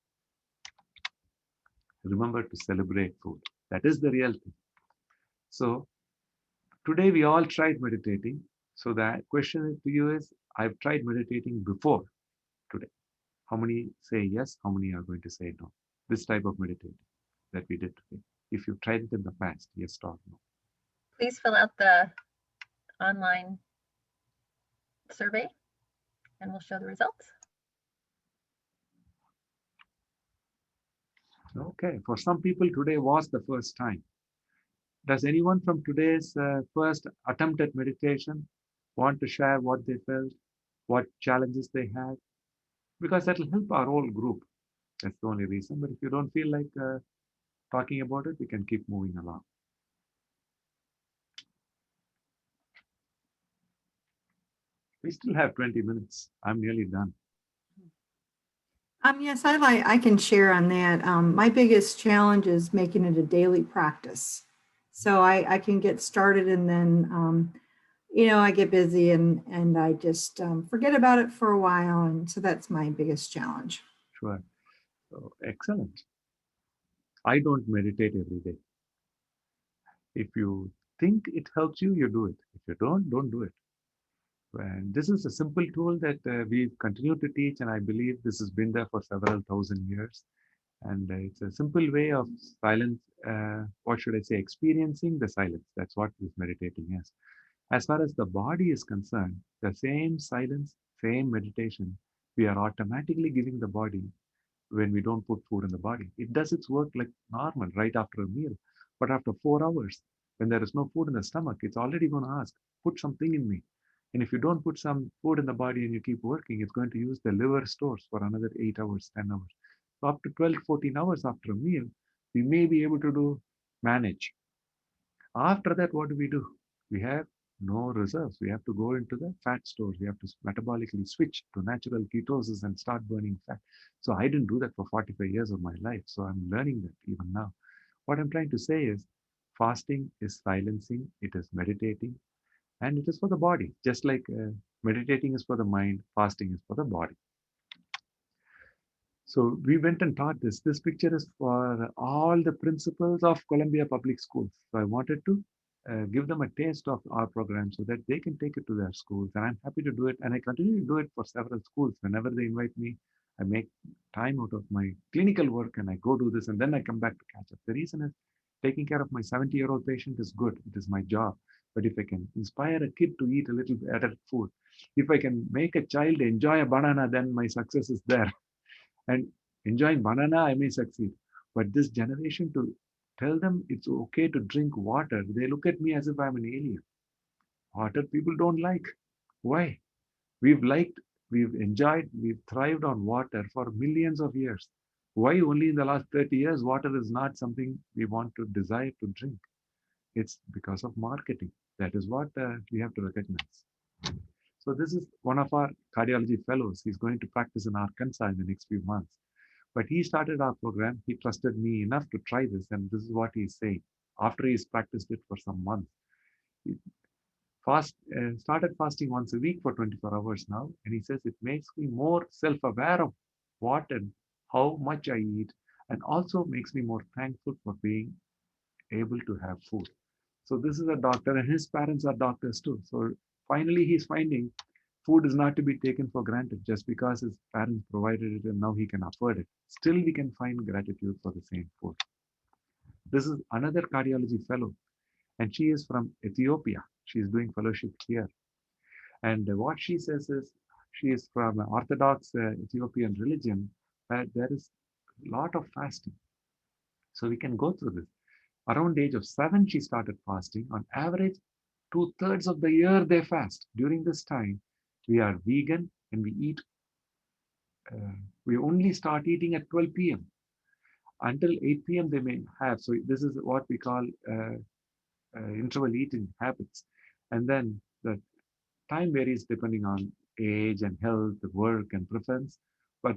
Remember to celebrate food. That is the real thing. So today we all tried meditating. So the question to you is, I've tried meditating before today. How many say yes? How many are going to say no? This type of meditating that we did today. If you've tried it in the past, yes or no. Please fill out the online survey and we'll show the results. Okay, for some people today was the first time. Does anyone from today's first attempt at meditation want to share what they felt, what challenges they had? Because that will help our whole group. That's the only reason. But if you don't feel like talking about it, we can keep moving along. We still have 20 minutes. I'm nearly done. Yes, I can share on that. My biggest challenge is making it a daily practice. So I can get started and then, I get busy and I just forget about it for a while. And so that's my biggest challenge. Sure. So, excellent. I don't meditate every day. If you think it helps you, you do it. If you don't do it. And this is a simple tool that we continue to teach, and I believe this has been there for several thousand years. And it's a simple way of silence, what should I say, experiencing the silence. That's what this meditating is. As far as the body is concerned, the same silence, same meditation, we are automatically giving the body when we don't put food in the body. It does its work like normal right after a meal. But after 4 hours, when there is no food in the stomach, it's already going to ask, put something in me. And if you don't put some food in the body and you keep working, it's going to use the liver stores for another 8 hours, 10 hours. So up to 12, 14 hours after a meal, we may be able to manage. After that, what do? We have no reserves. We have to go into the fat stores. We have to metabolically switch to natural ketosis and start burning fat. So I didn't do that for 45 years of my life. So I'm learning that even now. What I'm trying to say is fasting is silencing, it is meditating, and it is for the body. Just like meditating is for the mind, fasting is for the body. So we went and taught this. This picture is for all the principals of Columbia Public Schools. So I wanted to give them a taste of our program so that they can take it to their schools. And I'm happy to do it. And I continue to do it for several schools. Whenever they invite me, I make time out of my clinical work and I go do this. And then I come back to catch up. The reason is taking care of my 70-year-old patient is good. It is my job. But if I can inspire a kid to eat a little better food, if I can make a child enjoy a banana, then my success is there. And enjoying banana, I may succeed. But this generation, to tell them it's okay to drink water, they look at me as if I'm an alien. Water people don't like. Why? We've enjoyed, we've thrived on water for millions of years. Why only in the last 30 years, water is not something we want to desire to drink? It's because of marketing. That is what we have to recognize. So this is one of our cardiology fellows. He's going to practice in Arkansas in the next few months. But he started our program. He trusted me enough to try this. And this is what he's saying. After he's practiced it for some months, he started fasting once a week for 24 hours now. And he says it makes me more self-aware of what and how much I eat. And also makes me more thankful for being able to have food. So this is a doctor and his parents are doctors too. So finally he's finding food is not to be taken for granted just because his parents provided it and now he can afford it. Still we can find gratitude for the same food. This is another cardiology fellow and she is from Ethiopia. She is doing fellowship here. And what she says is she is from Orthodox Ethiopian religion where there is a lot of fasting. So we can go through this. Around the age of 7, she started fasting. On average, 2/3 of the year they fast. During this time, we are vegan and we eat we only start eating at 12 p.m. Until 8 p.m. they may have. So this is what we call interval eating habits. And then the time varies depending on age and health, work and preference. But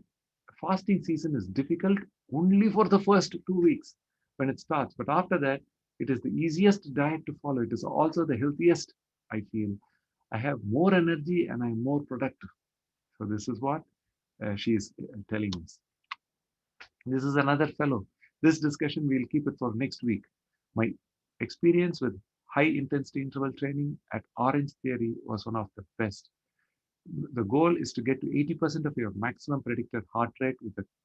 fasting season is difficult only for the first 2 weeks when it starts. But after that, it is the easiest diet to follow. It is also the healthiest, I feel. I have more energy and I'm more productive. So this is what she is telling us. This is another fellow. This discussion we'll keep it for next week. My experience with high intensity interval training at Orange Theory was one of the best. The goal is to get to 80% of your maximum predicted heart rate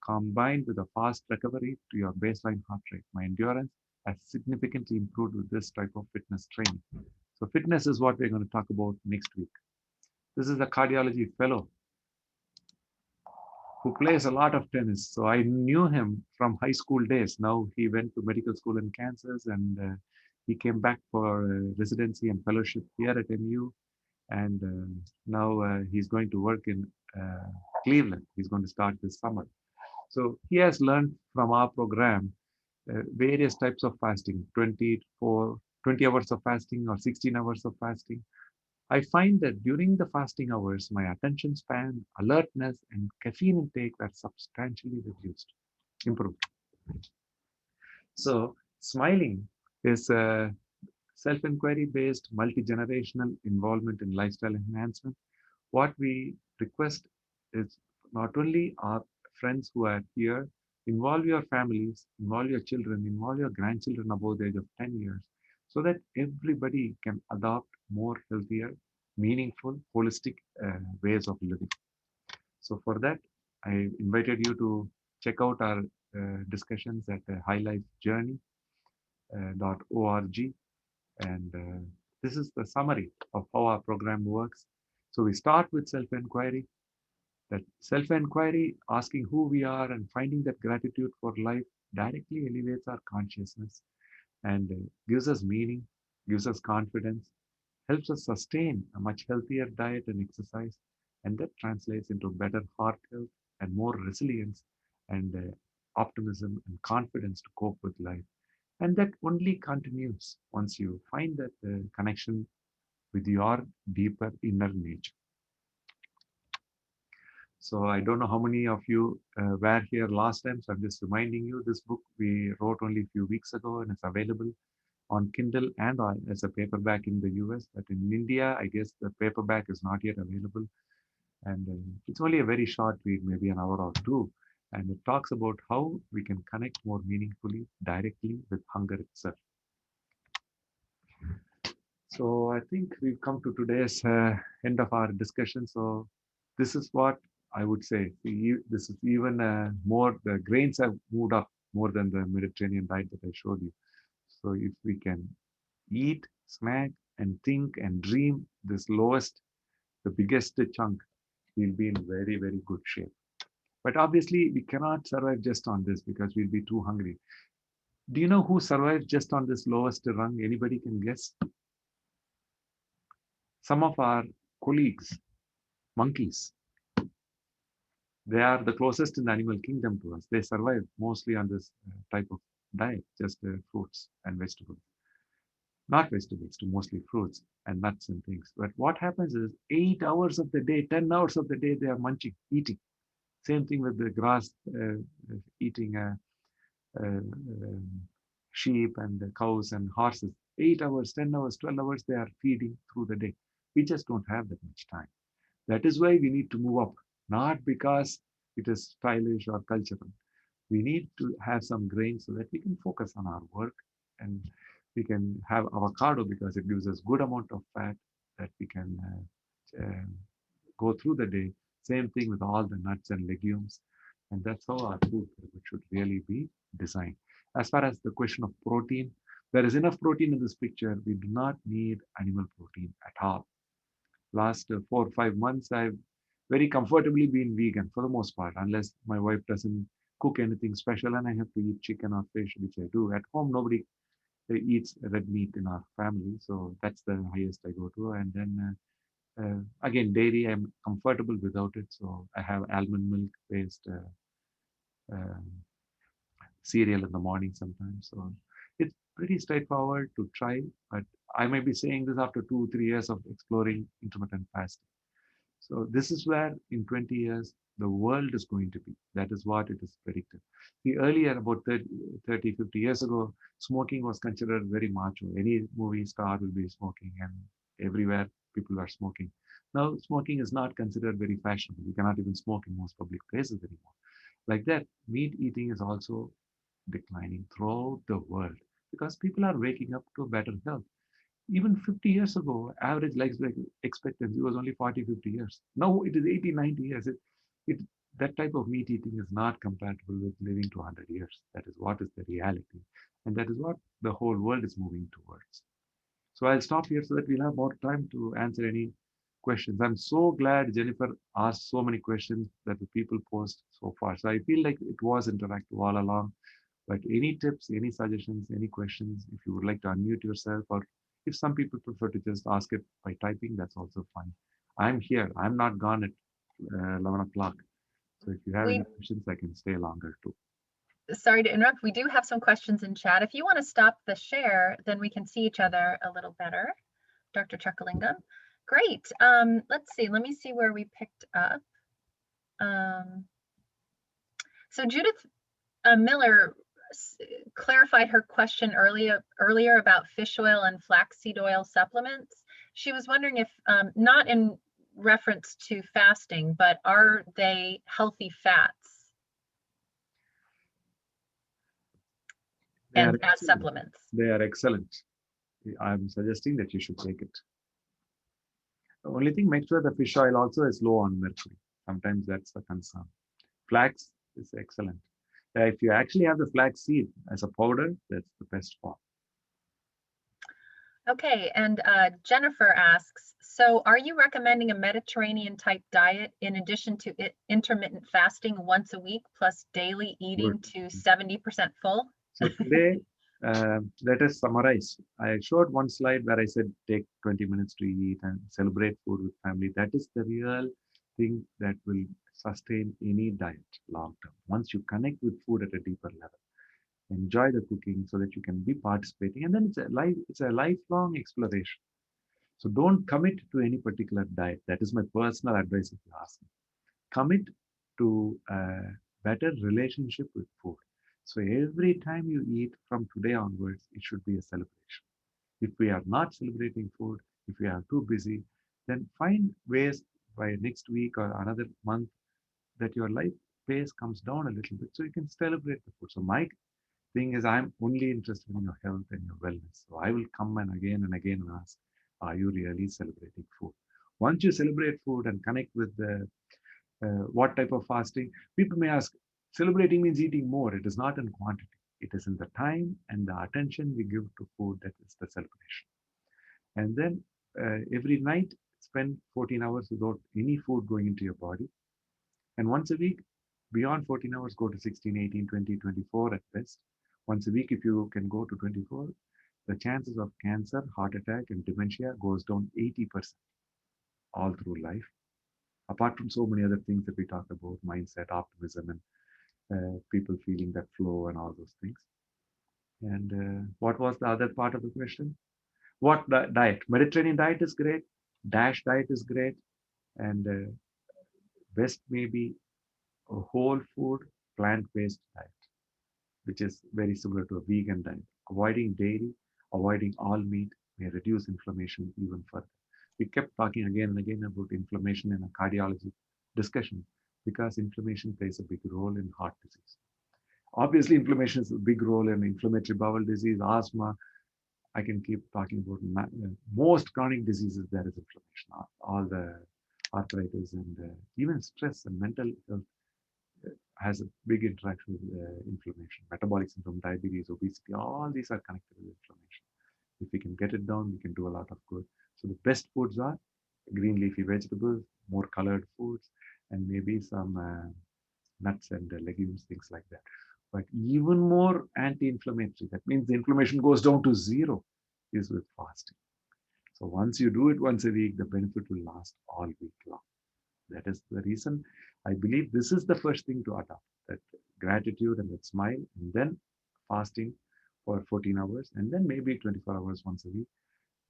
combined with a fast recovery to your baseline heart rate. My endurance has significantly improved with this type of fitness training. So fitness is what we're going to talk about next week. This is a cardiology fellow who plays a lot of tennis. So I knew him from high school days. Now he went to medical school in Kansas and he came back for residency and fellowship here at MU. And now he's going to work in Cleveland. He's going to start this summer. So he has learned from our program various types of fasting, 20 hours of fasting or 16 hours of fasting. I find that during the fasting hours, my attention span, alertness, and caffeine intake were substantially improved. So smiling is a self-inquiry based multi-generational involvement in lifestyle enhancement. What we request is not only our friends who are here, involve your families, involve your children, involve your grandchildren above the age of 10 years, so that everybody can adopt more healthier, meaningful, holistic ways of living. So for that, I invited you to check out our discussions at highlifejourney.org. And this is the summary of how our program works. So we start with self-inquiry. That self-inquiry, asking who we are and finding that gratitude for life directly elevates our consciousness and gives us meaning, gives us confidence, helps us sustain a much healthier diet and exercise, and that translates into better heart health and more resilience and optimism and confidence to cope with life. And that only continues once you find that connection with your deeper inner nature. So I don't know how many of you were here last time. So I'm just reminding you, this book we wrote only a few weeks ago and it's available on Kindle and as a paperback in the US. But in India, I guess the paperback is not yet available. And it's only a very short read, maybe an hour or two. And it talks about how we can connect more meaningfully, directly with hunger itself. So I think we've come to today's end of our discussion. So this is what I would say. This is even more, the grains have moved up more than the Mediterranean diet that I showed you. So if we can eat, snack, and think and dream this lowest, the biggest chunk, we'll be in very, very good shape. But obviously, we cannot survive just on this because we'll be too hungry. Do you know who survived just on this lowest rung? Anybody can guess? Some of our colleagues, monkeys, they are the closest in the animal kingdom to us. They survive mostly on this type of diet, just fruits and vegetables. Not vegetables, to mostly fruits and nuts and things. But what happens is 8 hours of the day, 10 hours of the day, they are munching, eating. Same thing with the grass eating sheep and the cows and horses. 8 hours, 10 hours, 12 hours, they are feeding through the day. We just don't have that much time. That is why we need to move up, not because it is stylish or cultural. We need to have some grains so that we can focus on our work, and we can have avocado because it gives us good amount of fat that we can go through the day. Same thing with all the nuts and legumes. And that's how our food should really be designed. As far as the question of protein, there is enough protein in this picture. We do not need animal protein at all. Last 4 or 5 months, I've very comfortably been vegan for the most part, unless my wife doesn't cook anything special and I have to eat chicken or fish, which I do. At home, nobody eats red meat in our family. So that's the highest I go to. And then Again, dairy, I'm comfortable without it. So I have almond milk based um, cereal in the morning sometimes. So it's pretty straightforward to try, but I may be saying this after 2, 3 years of exploring intermittent fasting. So this is where in 20 years, the world is going to be. That is what it is predicted. The earlier, about 30, 50 years ago, smoking was considered very macho. Any movie star will be smoking, and everywhere people are smoking. Now, smoking is not considered very fashionable. You cannot even smoke in most public places anymore. Like that, meat eating is also declining throughout the world because people are waking up to better health. Even 50 years ago, average life expectancy was only 40, 50 years. Now it is 80, 90 years. It, that type of meat eating is not compatible with living to 100 years. That is what is the reality. And that is what the whole world is moving towards. So I'll stop here so that we'll have more time to answer any questions. I'm so glad Jennifer asked so many questions that the people posed so far. So I feel like it was interactive all along. But any tips, any suggestions, any questions, if you would like to unmute yourself, or if some people prefer to just ask it by typing, that's also fine. I'm here. I'm not gone at 11 o'clock. So if you have any questions, I can stay longer too. Sorry to interrupt. We do have some questions in chat. If you want to stop the share, then we can see each other a little better. Dr. Chakalingam. Great. Let's see. Let me see where we picked up. So Judith Miller clarified her question earlier about fish oil and flaxseed oil supplements. She was wondering if, not in reference to fasting, but are they healthy fats and as supplements? They are excellent. I'm suggesting that you should take it. The only thing, make sure the fish oil also is low on mercury. Sometimes that's the concern. Flax is excellent. If you actually have the flax seed as a powder, that's the best form. Okay, and Jennifer asks, so are you recommending a Mediterranean type diet in addition to intermittent fasting once a week plus daily eating to 70% full? So today, let us summarize. I showed one slide where I said take 20 minutes to eat and celebrate food with family. That is the real thing that will sustain any diet long term. Once you connect with food at a deeper level, enjoy the cooking so that you can be participating, and then it's a lifelong exploration. So don't commit to any particular diet. That is my personal advice if you ask me. Commit to a better relationship with food. So every time you eat from today onwards, it should be a celebration. If we are not celebrating food, if we are too busy, then find ways by next week or another month that your life pace comes down a little bit so you can celebrate the food. So my thing is, I'm only interested in your health and your wellness. So I will come and again and ask, are you really celebrating food? Once you celebrate food and connect with the what type of fasting, people may ask, celebrating means eating more. It is not in quantity. It is in the time and the attention we give to food that is the celebration. And then every night, spend 14 hours without any food going into your body. And once a week, beyond 14 hours, go to 16, 18, 20, 24 at best. Once a week, if you can go to 24, the chances of cancer, heart attack, and dementia goes down 80% all through life. Apart from so many other things that we talked about, mindset, optimism, and people feeling that flow and all those things. And what was the other part of the question? What diet? Mediterranean diet is great. DASH diet is great. And best maybe a whole food, plant-based diet, which is very similar to a vegan diet. Avoiding dairy, avoiding all meat may reduce inflammation even further. We kept talking again and again about inflammation in a cardiology discussion because inflammation plays a big role in heart disease. Obviously, inflammation is a big role in inflammatory bowel disease, asthma. I can keep talking about most chronic diseases. There is inflammation, all the arthritis and even stress and mental health has a big interaction with inflammation. Metabolic syndrome, diabetes, obesity, all these are connected with inflammation. If we can get it down, we can do a lot of good. So the best foods are green leafy vegetables, more colored foods, and maybe some nuts and legumes, things like that. But even more anti-inflammatory, that means the inflammation goes down to zero, is with fasting. So once you do it once a week, the benefit will last all week long. That is the reason I believe this is the first thing to adopt, that gratitude and that smile, and then fasting for 14 hours, and then maybe 24 hours once a week.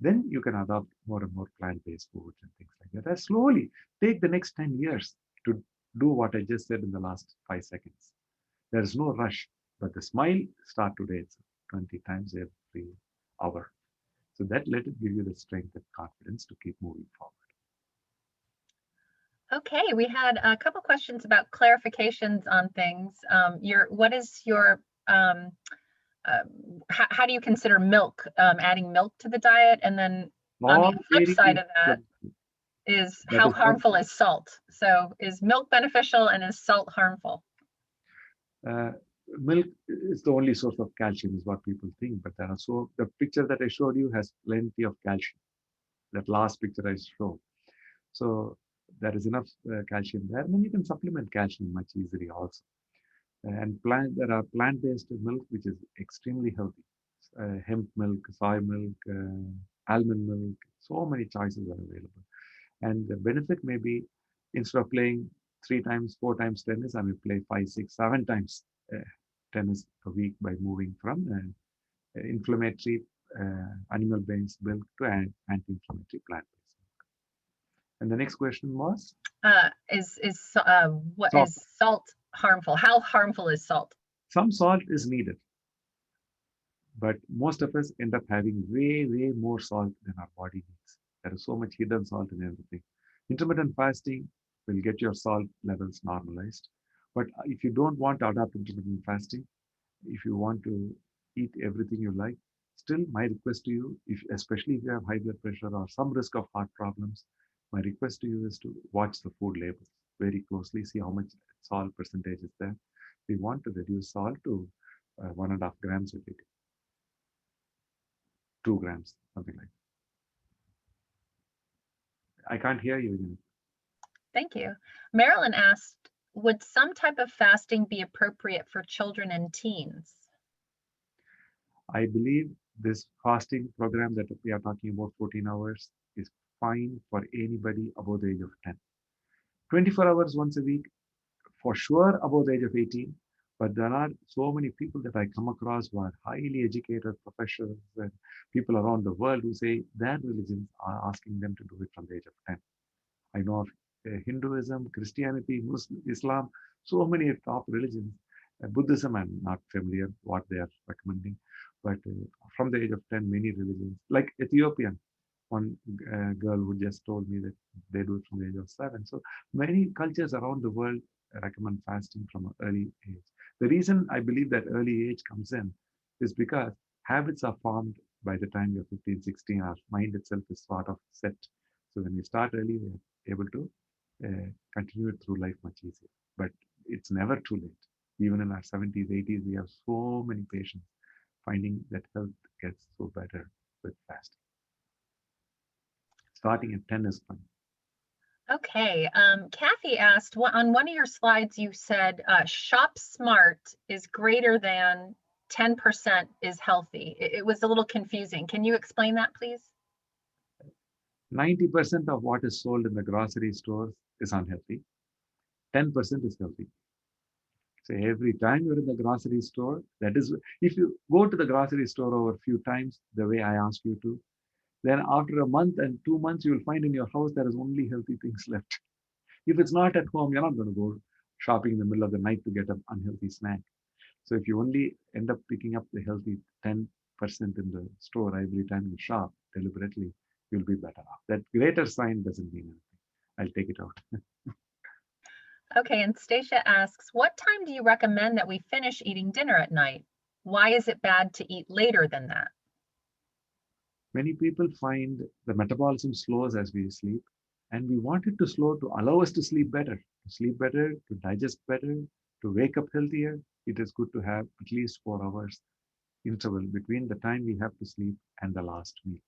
Then you can adopt more and more plant-based foods and things like that. And slowly take the next 10 years to do what I just said in the last 5 seconds. There is no rush, but the smile start today. It's 20 times every hour. So that let it give you the strength and confidence to keep moving forward. Okay, we had a couple questions about clarifications on things. What is your how do you consider milk, adding milk to the diet? And then on All the flip very side of that is That how is what- harmful is salt? So is milk beneficial and is salt harmful? Milk is the only source of calcium, is what people think. But there are the picture that I showed you has plenty of calcium. That last picture I showed. So there is enough calcium there. And then you can supplement calcium much easily also. And there are plant-based milk, which is extremely healthy. Hemp milk, soy milk, almond milk, so many choices are available. And the benefit may be, instead of playing 3 times, 4 times tennis, I may play 5, 6, 7 times tennis a week by moving from inflammatory animal-based milk to anti-inflammatory plant-based milk. And the next question was? What Salt. is salt harmful? How harmful is salt? Some salt is needed, but most of us end up having way, way more salt than our body needs. There is so much hidden salt in everything. Intermittent fasting will get your salt levels normalized. But if you don't want to adopt intermittent fasting, if you want to eat everything you like, still my request to you, especially if you have high blood pressure or some risk of heart problems, my request to you is to watch the food labels very closely, see how much salt percentage is there. We want to reduce salt to 1.5 grams a day. 2 grams, something like that. I can't hear you. Thank you. Marilyn asked, would some type of fasting be appropriate for children and teens? I believe this fasting program that we are talking about, 14 hours, is fine for anybody above the age of 10. 24 hours once a week, for sure above the age of 18. But there are so many people that I come across who are highly educated professionals and people around the world who say their religions are asking them to do it from the age of 10. I know of Hinduism, Christianity, Muslim, Islam, so many top religions. Buddhism, I'm not familiar what they are recommending, but from the age of 10, many religions, like Ethiopian, one girl who just told me that they do it from the age of 7. So many cultures around the world recommend fasting from an early age. The reason I believe that early age comes in is because habits are formed by the time you're 15, 16. Our mind itself is sort of set. So when we start early, we're able to continue it through life much easier. But it's never too late. Even in our 70s, 80s, we have so many patients finding that health gets so better with fasting. Starting at 10 is fine. Okay, Kathy asked, on one of your slides, you said shop smart is greater than 10% is healthy. It was a little confusing. Can you explain that, please? 90% of what is sold in the grocery stores is unhealthy. 10% is healthy. So every time you're in the grocery store, that is, if you go to the grocery store over a few times, the way I ask you to, then after a month and 2 months, you'll find in your house there is only healthy things left. If it's not at home, you're not going to go shopping in the middle of the night to get an unhealthy snack. So if you only end up picking up the healthy 10% in the store every time you shop deliberately, you'll be better off. That greater sign doesn't mean anything. I'll take it out. Okay, and Stacia asks, what time do you recommend that we finish eating dinner at night? Why is it bad to eat later than that? Many people find the metabolism slows as we sleep, and we want it to slow to allow us to sleep better, to digest better, to wake up healthier. It is good to have at least 4 hours interval between the time we have to sleep and the last meal,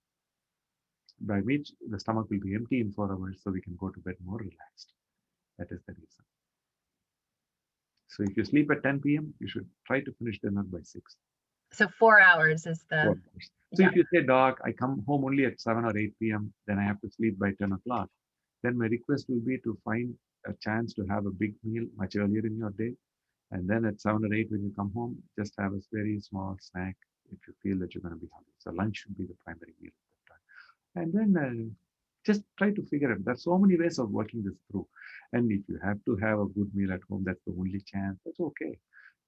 by which the stomach will be empty in 4 hours, so we can go to bed more relaxed. That is the reason. So if you sleep at 10 p.m., you should try to finish dinner by 6. So 4 hours is 4 the, hours. So yeah. if you say, Doc, I come home only at 7 or 8 p.m., then I have to sleep by 10 o'clock. Then my request will be to find a chance to have a big meal much earlier in your day. And then at 7 or 8, when you come home, just have a very small snack if you feel that you're going to be hungry. So lunch should be the primary meal at that time. And then just try to figure it. There's so many ways of working this through. And if you have to have a good meal at home, that's the only chance, that's okay.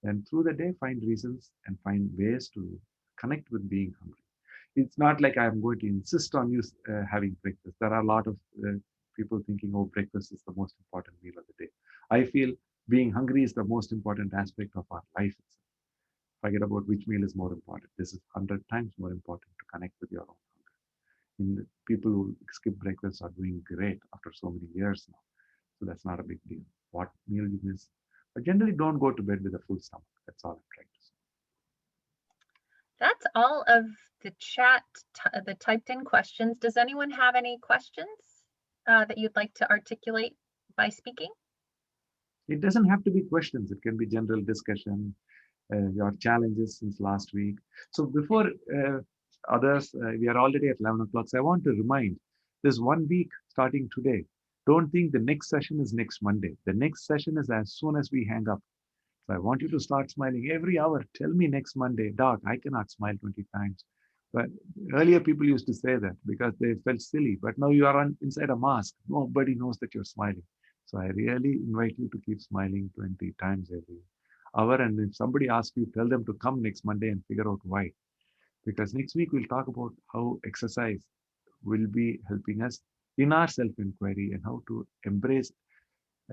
And through the day, find reasons and find ways to connect with being hungry. It's not like I'm going to insist on you having breakfast. There are a lot of people thinking, oh, breakfast is the most important meal of the day. I feel being hungry is the most important aspect of our life itself. Forget about which meal is more important. This is 100 times more important to connect with your own hunger. And people who skip breakfast are doing great after so many years now. So that's not a big deal. What meal you miss. But generally don't go to bed with a full stomach. That's all I'm trying to say. That's all of the chat, the typed in questions. Does anyone have any questions that you'd like to articulate by speaking? It doesn't have to be questions. It can be general discussion, your challenges since last week. So before others, we are already at 11 o'clock. So I want to remind this 1 week starting today. Don't think the next session is next Monday. The next session is as soon as we hang up. So I want you to start smiling every hour. Tell me next Monday, Doc, I cannot smile 20 times. But earlier people used to say that because they felt silly. But now you are inside a mask. Nobody knows that you're smiling. So I really invite you to keep smiling 20 times every hour. And if somebody asks you, tell them to come next Monday and figure out why. Because next week we'll talk about how exercise will be helping us in our self-inquiry and how to embrace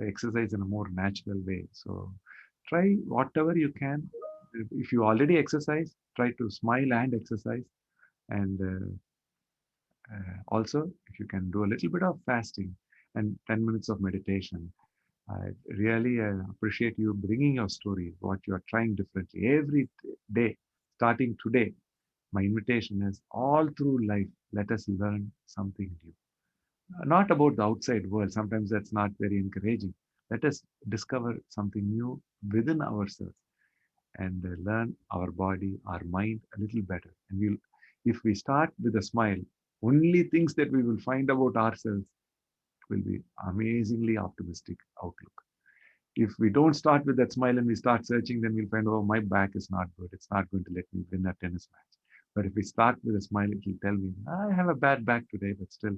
exercise in a more natural way. So try whatever you can. If you already exercise, try to smile and exercise. And also, if you can do a little bit of fasting and 10 minutes of meditation, I really appreciate you bringing your story, what you are trying differently every day, starting today. My invitation is all through life, let us learn something new. Not about the outside world. Sometimes that's not very encouraging. Let us discover something new within ourselves and learn our body, our mind a little better. And if we start with a smile, only things that we will find about ourselves will be amazingly optimistic outlook. If we don't start with that smile and we start searching, then we'll find, oh, my back is not good. It's not going to let me win a tennis match. But if we start with a smile, it will tell me, I have a bad back today, but still,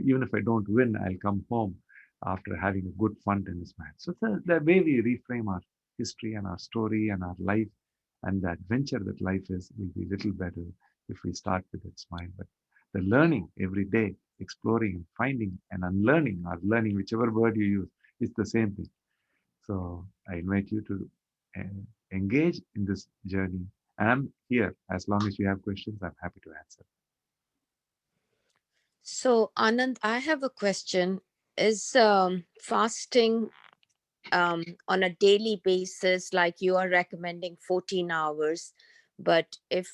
even if I don't win, I'll come home after having a good fun tennis match. So the way we reframe our history and our story and our life and the adventure that life is will be a little better if we start with that smile. But the learning every day, exploring and finding and unlearning or learning, whichever word you use, is the same thing. So I invite you to engage in this journey. I'm here. As long as you have questions, I'm happy to answer. So, Anand, I have a question. Is fasting on a daily basis, like you are recommending 14 hours, but if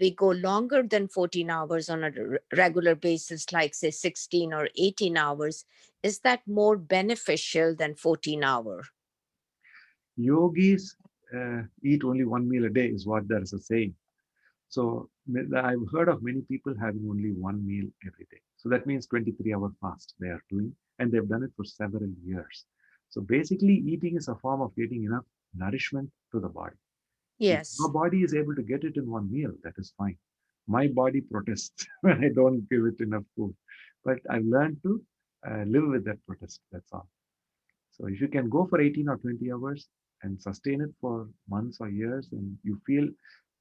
we go longer than 14 hours on a regular basis, like say 16 or 18 hours, is that more beneficial than 14 hour? Yogis eat only 1 meal a day is what there is a saying. So I've heard of many people having only 1 meal every day. So that means 23-hour fast they are doing, and they've done it for several years. So basically, eating is a form of getting enough nourishment to the body. If Yes. your body is able to get it in 1 meal, that is fine. My body protests when I don't give it enough food. But I've learned to live with that protest, that's all. So if you can go for 18 or 20 hours and sustain it for months or years, and you feel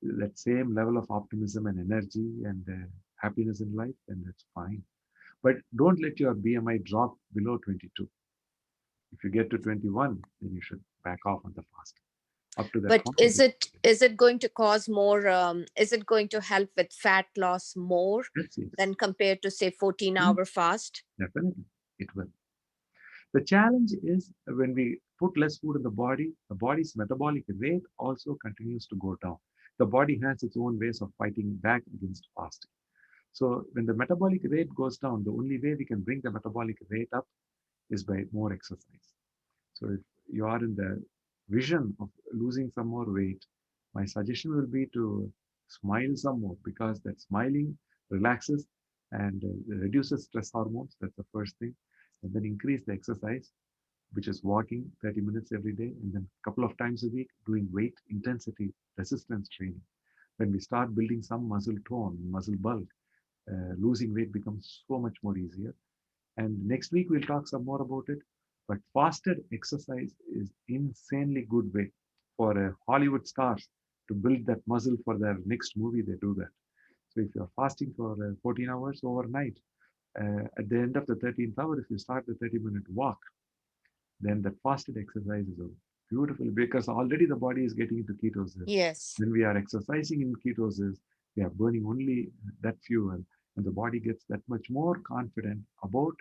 that same level of optimism and energy and happiness in life, then that's fine. But don't let your BMI drop below 22. If you get to 21, then you should back off on the fast. Up to that But point, is it going to cause more, is it going to help with fat loss more yes. than compared to say 14-hour fast? Definitely, it will. The challenge is when we put less food in the body's metabolic rate also continues to go down. The body has its own ways of fighting back against fasting. So when the metabolic rate goes down, the only way we can bring the metabolic rate up is by more exercise. So if you are in the vision of losing some more weight, My suggestion will be to smile some more, because that smiling relaxes and reduces stress hormones. That's the first thing. And then increase the exercise, which is walking 30 minutes every day, and then a couple of times a week doing weight intensity resistance training. When we start building some muscle tone, muscle bulk, losing weight becomes so much more easier. And next week we'll talk some more about it. But fasted exercise is insanely good way for Hollywood stars to build that muscle for their next movie. They do that. So if you're fasting for 14 hours overnight, at the end of the 13th hour, if you start the 30-minute walk, then that fasted exercise is beautiful, because already the body is getting into ketosis. Yes. When we are exercising in ketosis, we are burning only that fuel, and the body gets that much more confident about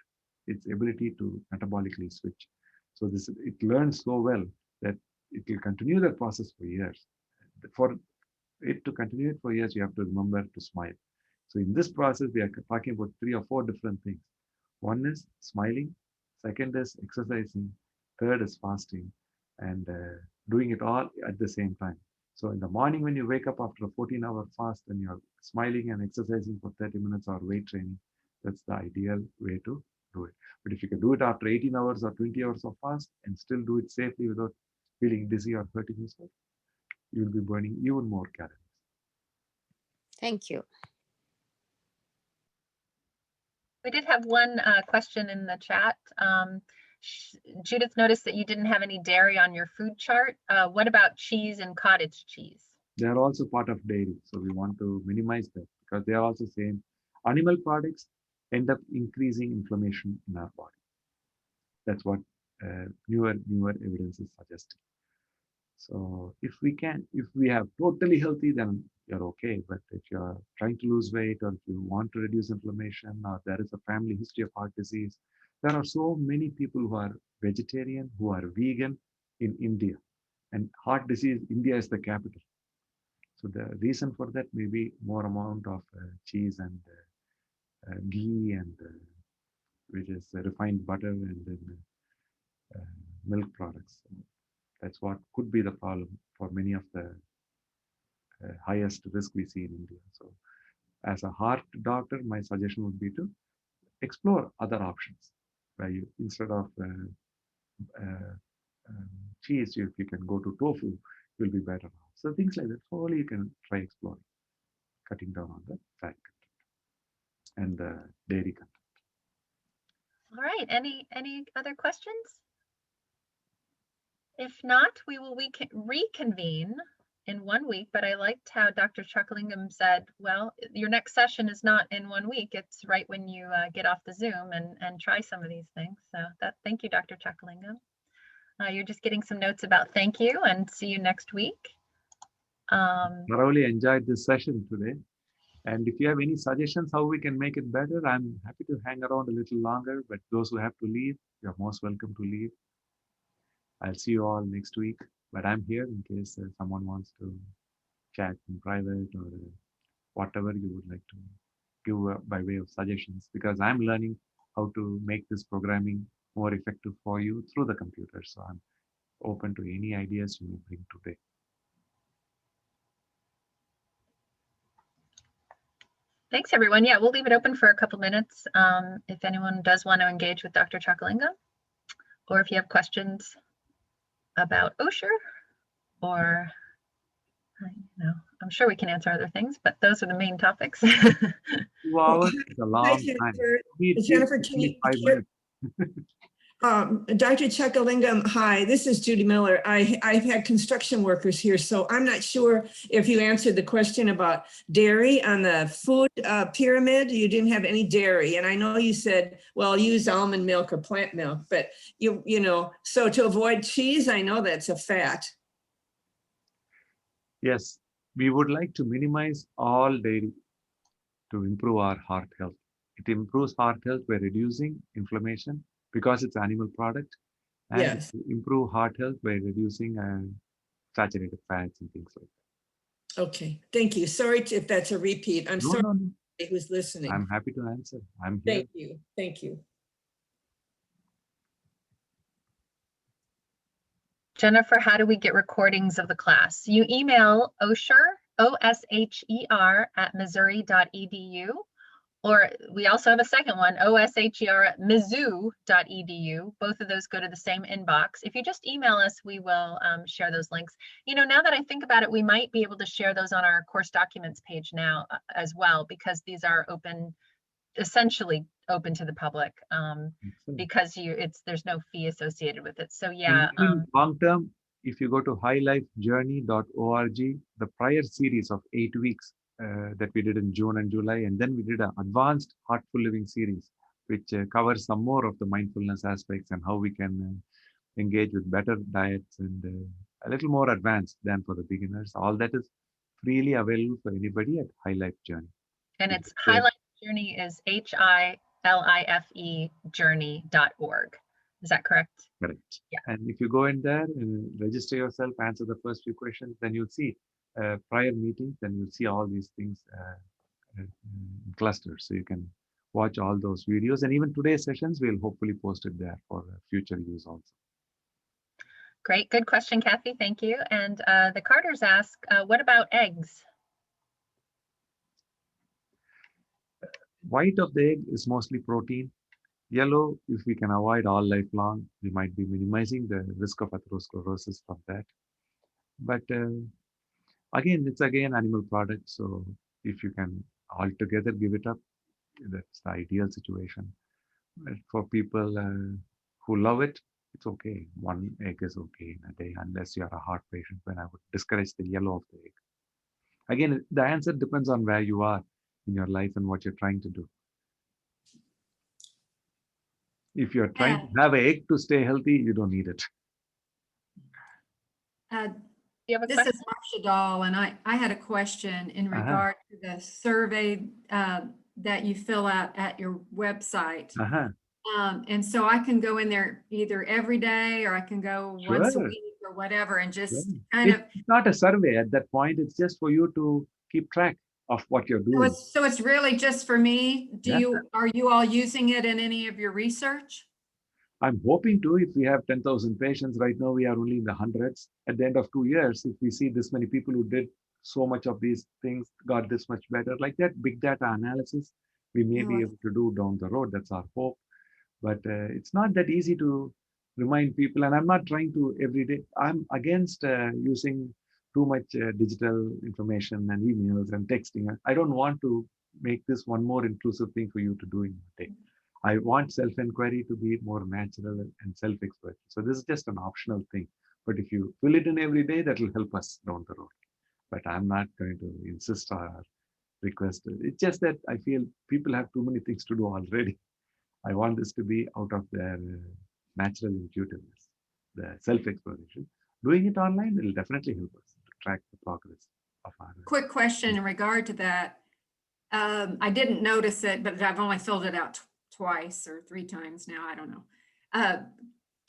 its ability to metabolically switch. So it learns so well that it will continue that process for years. For it to continue it for years, you have to remember to smile. So in this process, we are talking about 3 or 4 different things. One is smiling, second is exercising, third is fasting, and doing it all at the same time. So in the morning, when you wake up after a 14-hour fast and you're smiling and exercising for 30 minutes or weight training, that's the ideal way to do it. But if you can do it after 18 hours or 20 hours of fast and still do it safely without feeling dizzy or hurting yourself, you'll be burning even more calories. Thank you. We did have one question in the chat. Judith noticed that you didn't have any dairy on your food chart. What about cheese and cottage cheese? They are also part of dairy, so we want to minimize that, because they are also same. Animal products end up increasing inflammation in our body. That's what newer evidence is suggesting. So if we have totally healthy, then you're okay. But if you're trying to lose weight, or if you want to reduce inflammation, or there is a family history of heart disease, there are so many people who are vegetarian, who are vegan in India. And heart disease, India is the capital. So the reason for that may be more amount of cheese and ghee, and which is refined butter, and then milk products. That's what could be the problem for many of the highest risk we see in India. So as a heart doctor, my suggestion would be to explore other options, where you, instead of cheese, if you can go to tofu, you'll be better off. So things like that, slowly you can try exploring, cutting down on the fat content and the dairy content. All right, any other questions? If not, we will reconvene in 1 week, but I liked how Dr. Chakalingam said, well, your next session is not in 1 week, it's right when you get off the Zoom and try some of these things. So thank you, Dr. Chakalingam. You're just getting some notes about thank you, and see you next week. Thoroughly enjoyed this session today. And if you have any suggestions how we can make it better, I'm happy to hang around a little longer, but those who have to leave, you're most welcome to leave. I'll see you all next week, but I'm here in case someone wants to chat in private, or whatever you would like to give by way of suggestions, because I'm learning how to make this programming more effective for you through the computer. So I'm open to any ideas you may bring today. Thanks, everyone. Yeah, we'll leave it open for a couple minutes if anyone does want to engage with Dr. Chakalingam, or if you have questions about OSHR, or I'm sure we can answer other things, but those are the main topics. 2 hours is a long time. Jennifer, can you 5 minutes. Dr. Chakalingam, hi, this is Judy Miller. I've had construction workers here, so I'm not sure if you answered the question about dairy on the food pyramid. You didn't have any dairy, and I know you said, well, use almond milk or plant milk, but you know, so to avoid cheese, I know that's a fat. Yes, we would like to minimize all dairy to improve our heart health. It improves heart health by reducing inflammation, because it's animal product, and Yes. improve heart health by reducing saturated fats and things like that. Okay, thank you. Sorry if that's a repeat. I'm sorry No. who's listening. I'm happy to answer. I'm here. Thank you. Thank you. Jennifer, how do we get recordings of the class? You email Osher, O-S-H-E-R at missouri.edu. Or we also have a second one, OSHER at mizzou.edu. Both of those go to the same inbox. If you just email us, we will share those links. You know, now that I think about it, we might be able to share those on our course documents page now as well, because these are open, essentially open to the public, because there's no fee associated with it. So yeah. Long term, if you go to highlifejourney.org, the prior series of 8 weeks that we did in June and July, and then we did an advanced Heartful Living series, which covers some more of the mindfulness aspects and how we can engage with better diets and a little more advanced than for the beginners. All that is freely available for anybody at High Life Journey. And it's High Life Journey is HILIFE journey.org. Is that correct? Correct. Yeah. And if you go in there and register yourself, answer the first few questions, then you'll see prior meetings, then you'll see all these things in clusters. So you can watch all those videos. And even today's sessions, we'll hopefully post it there for future use also. Great. Good question, Kathy. Thank you. And the Carters ask, what about eggs? White of the egg is mostly protein. Yellow, if we can avoid all lifelong, we might be minimizing the risk of atherosclerosis from that. But again, it's animal product. So if you can altogether give it up, that's the ideal situation. But for people who love it, it's okay. One egg is okay in a day, unless you're a heart patient, when I would discourage the yellow of the egg. Again, the answer depends on where you are in your life and what you're trying to do. If you're trying to have an egg to stay healthy, you don't need it. This is Marcia Dahl, and I had a question in regard to the survey that you fill out at your website. And so I can go in there either every day, or I can go once a week or whatever, and just kind of. It's not a survey at that point. It's just for you to keep track of what you're doing. So it's really just for me. Are you all using it in any of your research? I'm hoping to. If we have 10,000 patients right now, we are only in the hundreds. At the end of 2 years, if we see this many people who did so much of these things, got this much better, like that big data analysis, we may be able to do down the road. That's our hope. But it's not that easy to remind people. And I'm not trying to every day. I'm against using too much digital information and emails and texting. I don't want to make this one more intrusive thing for you to do in a day. I want self-inquiry to be more natural and self-expression. So this is just an optional thing. But if you fill it in every day, that will help us down the road. But I'm not going to insist or request it. It's just that I feel people have too many things to do already. I want this to be out of their natural intuitiveness, the self-exploration. Doing it online will definitely help us to track the progress of our. Quick question in regard to that. I didn't notice it, but I've only filled it out twice or 3 times now. I don't know.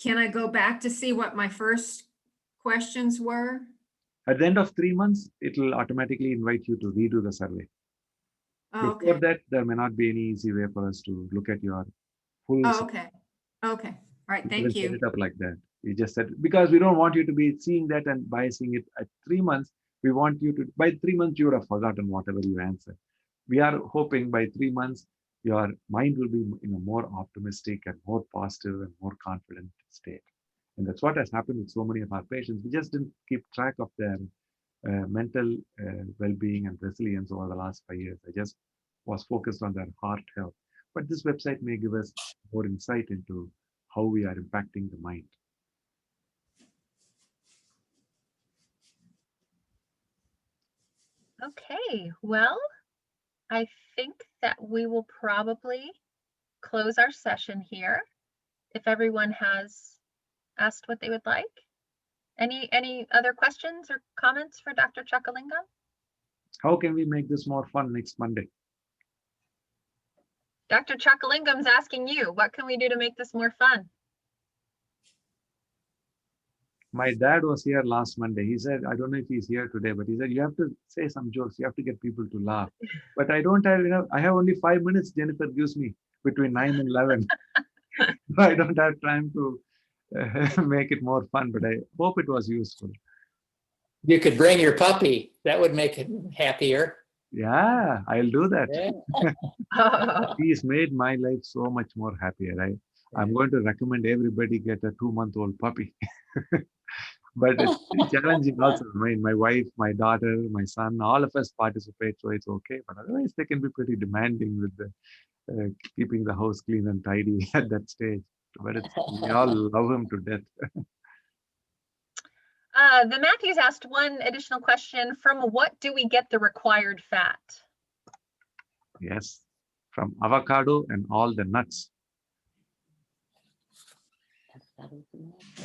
Can I go back to see what my first questions were? At the end of 3 months, it will automatically invite you to redo the survey. Oh, Before that, there may not be any easy way for us to look at your full. Oh, okay. Okay. All right. Thank you. Set it up like that. We just said, because we don't want you to be seeing that and biasing it at 3 months. We want you to, by 3 months, you would have forgotten whatever you answered. We are hoping by 3 months, your mind will be in a more optimistic and more positive and more confident state. And that's what has happened with so many of our patients. We just didn't keep track of their mental well-being and resilience over the last 5 years. I just was focused on their heart health. But this website may give us more insight into how we are impacting the mind. Okay, well, I think that we will probably close our session here. If everyone has asked what they would like. Any other questions or comments for Dr. Chakalingam? How can we make this more fun next Monday? Dr. Chakalingam's asking you, what can we do to make this more fun? My dad was here last Monday. He said, I don't know if he's here today, but he said, you have to say some jokes. You have to get people to laugh. But I don't have, I have only 5 minutes Jennifer gives me between 9 and 11. I don't have time to make it more fun, but I hope it was useful. You could bring your puppy. That would make it happier. Yeah, I'll do that. Yeah. He's made my life so much more happier. I'm going to recommend everybody get a 2-month-old puppy. But it's pretty challenging also. I mean, my wife, my daughter, my son, all of us participate, so it's okay. But otherwise, they can be pretty demanding with the keeping the house clean and tidy at that stage. But we all love him to death. The Matthews asked one additional question. From what do we get the required fat? Yes, from avocado and all the nuts.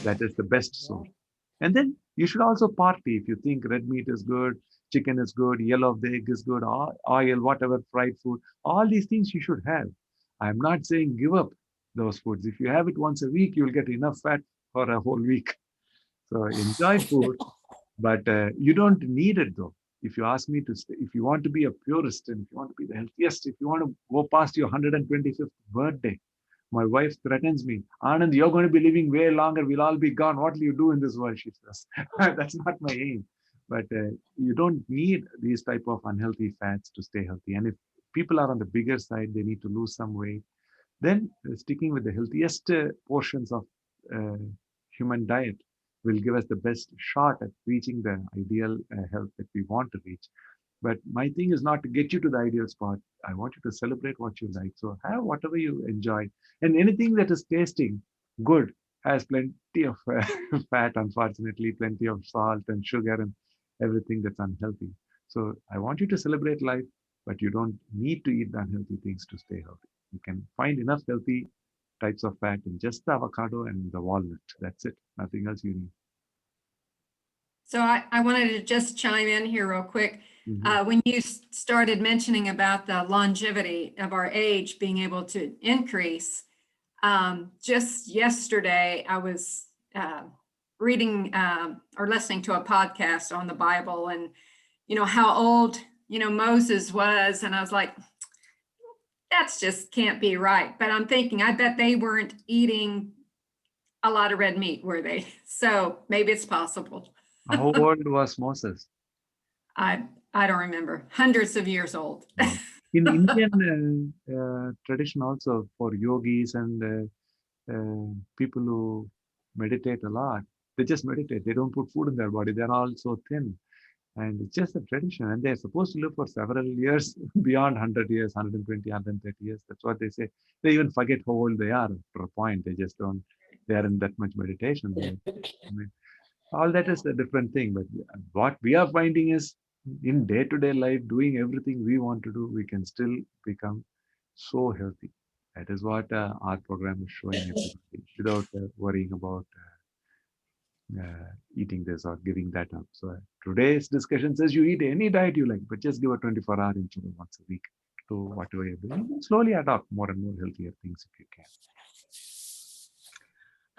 That is the best source. And then you should also party if you think red meat is good, chicken is good, yellow of the egg is good, oil, whatever, fried food. All these things you should have. I'm not saying give up those foods. If you have it once a week, you'll get enough fat for a whole week. So enjoy food, but you don't need it though. If you ask me to stay, if you want to be a purist and if you want to be the healthiest, if you want to go past your 125th birthday, my wife threatens me, Anand, you're going to be living way longer. We'll all be gone. What will you do in this world? She says. That's not my aim. But you don't need these type of unhealthy fats to stay healthy. And if people are on the bigger side, they need to lose some weight. Then sticking with the healthiest portions of human diet will give us the best shot at reaching the ideal health that we want to reach. But my thing is not to get you to the ideal spot. I want you to celebrate what you like. So have whatever you enjoy. And anything that is tasting good has plenty of fat, unfortunately, plenty of salt and sugar and everything that's unhealthy. So I want you to celebrate life, but you don't need to eat the unhealthy things to stay healthy. You can find enough healthy types of fat in just the avocado and the walnut. That's it. Nothing else you need. So I wanted to just chime in here real quick. When you started mentioning about the longevity of our age being able to increase, just yesterday I was reading or listening to a podcast on the Bible and, you know, how old, you know, Moses was. And I was like, that's just can't be right. But I'm thinking, I bet they weren't eating a lot of red meat, were they? So maybe it's possible. How old was Moses? I don't remember. Hundreds of years old. In Indian tradition also, for yogis and people who meditate a lot, they just meditate. They don't put food in their body. They're all so thin. And it's just a tradition. And they're supposed to live for several years, beyond 100 years, 120, 130 years. That's what they say. They even forget how old they are after a point. They just don't, they are in that much meditation. I mean, all that is a different thing. But what we are finding is in day-to-day life, doing everything we want to do, we can still become so healthy. That is what our program is showing everybody without worrying about eating this or giving that up. So today's discussion says you eat any diet you like, but just give a 24-hour interval once a week to whatever you're doing. Slowly adopt more and more healthier things if you can.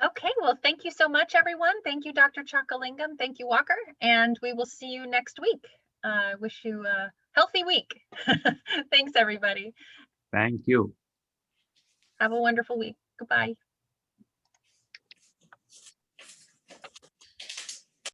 Okay, well, thank you so much, everyone. Thank you, Dr. Chakalingam. Thank you, Walker. And we will see you next week. Wish you a healthy week. Thanks, everybody. Thank you. Have a wonderful week. Goodbye.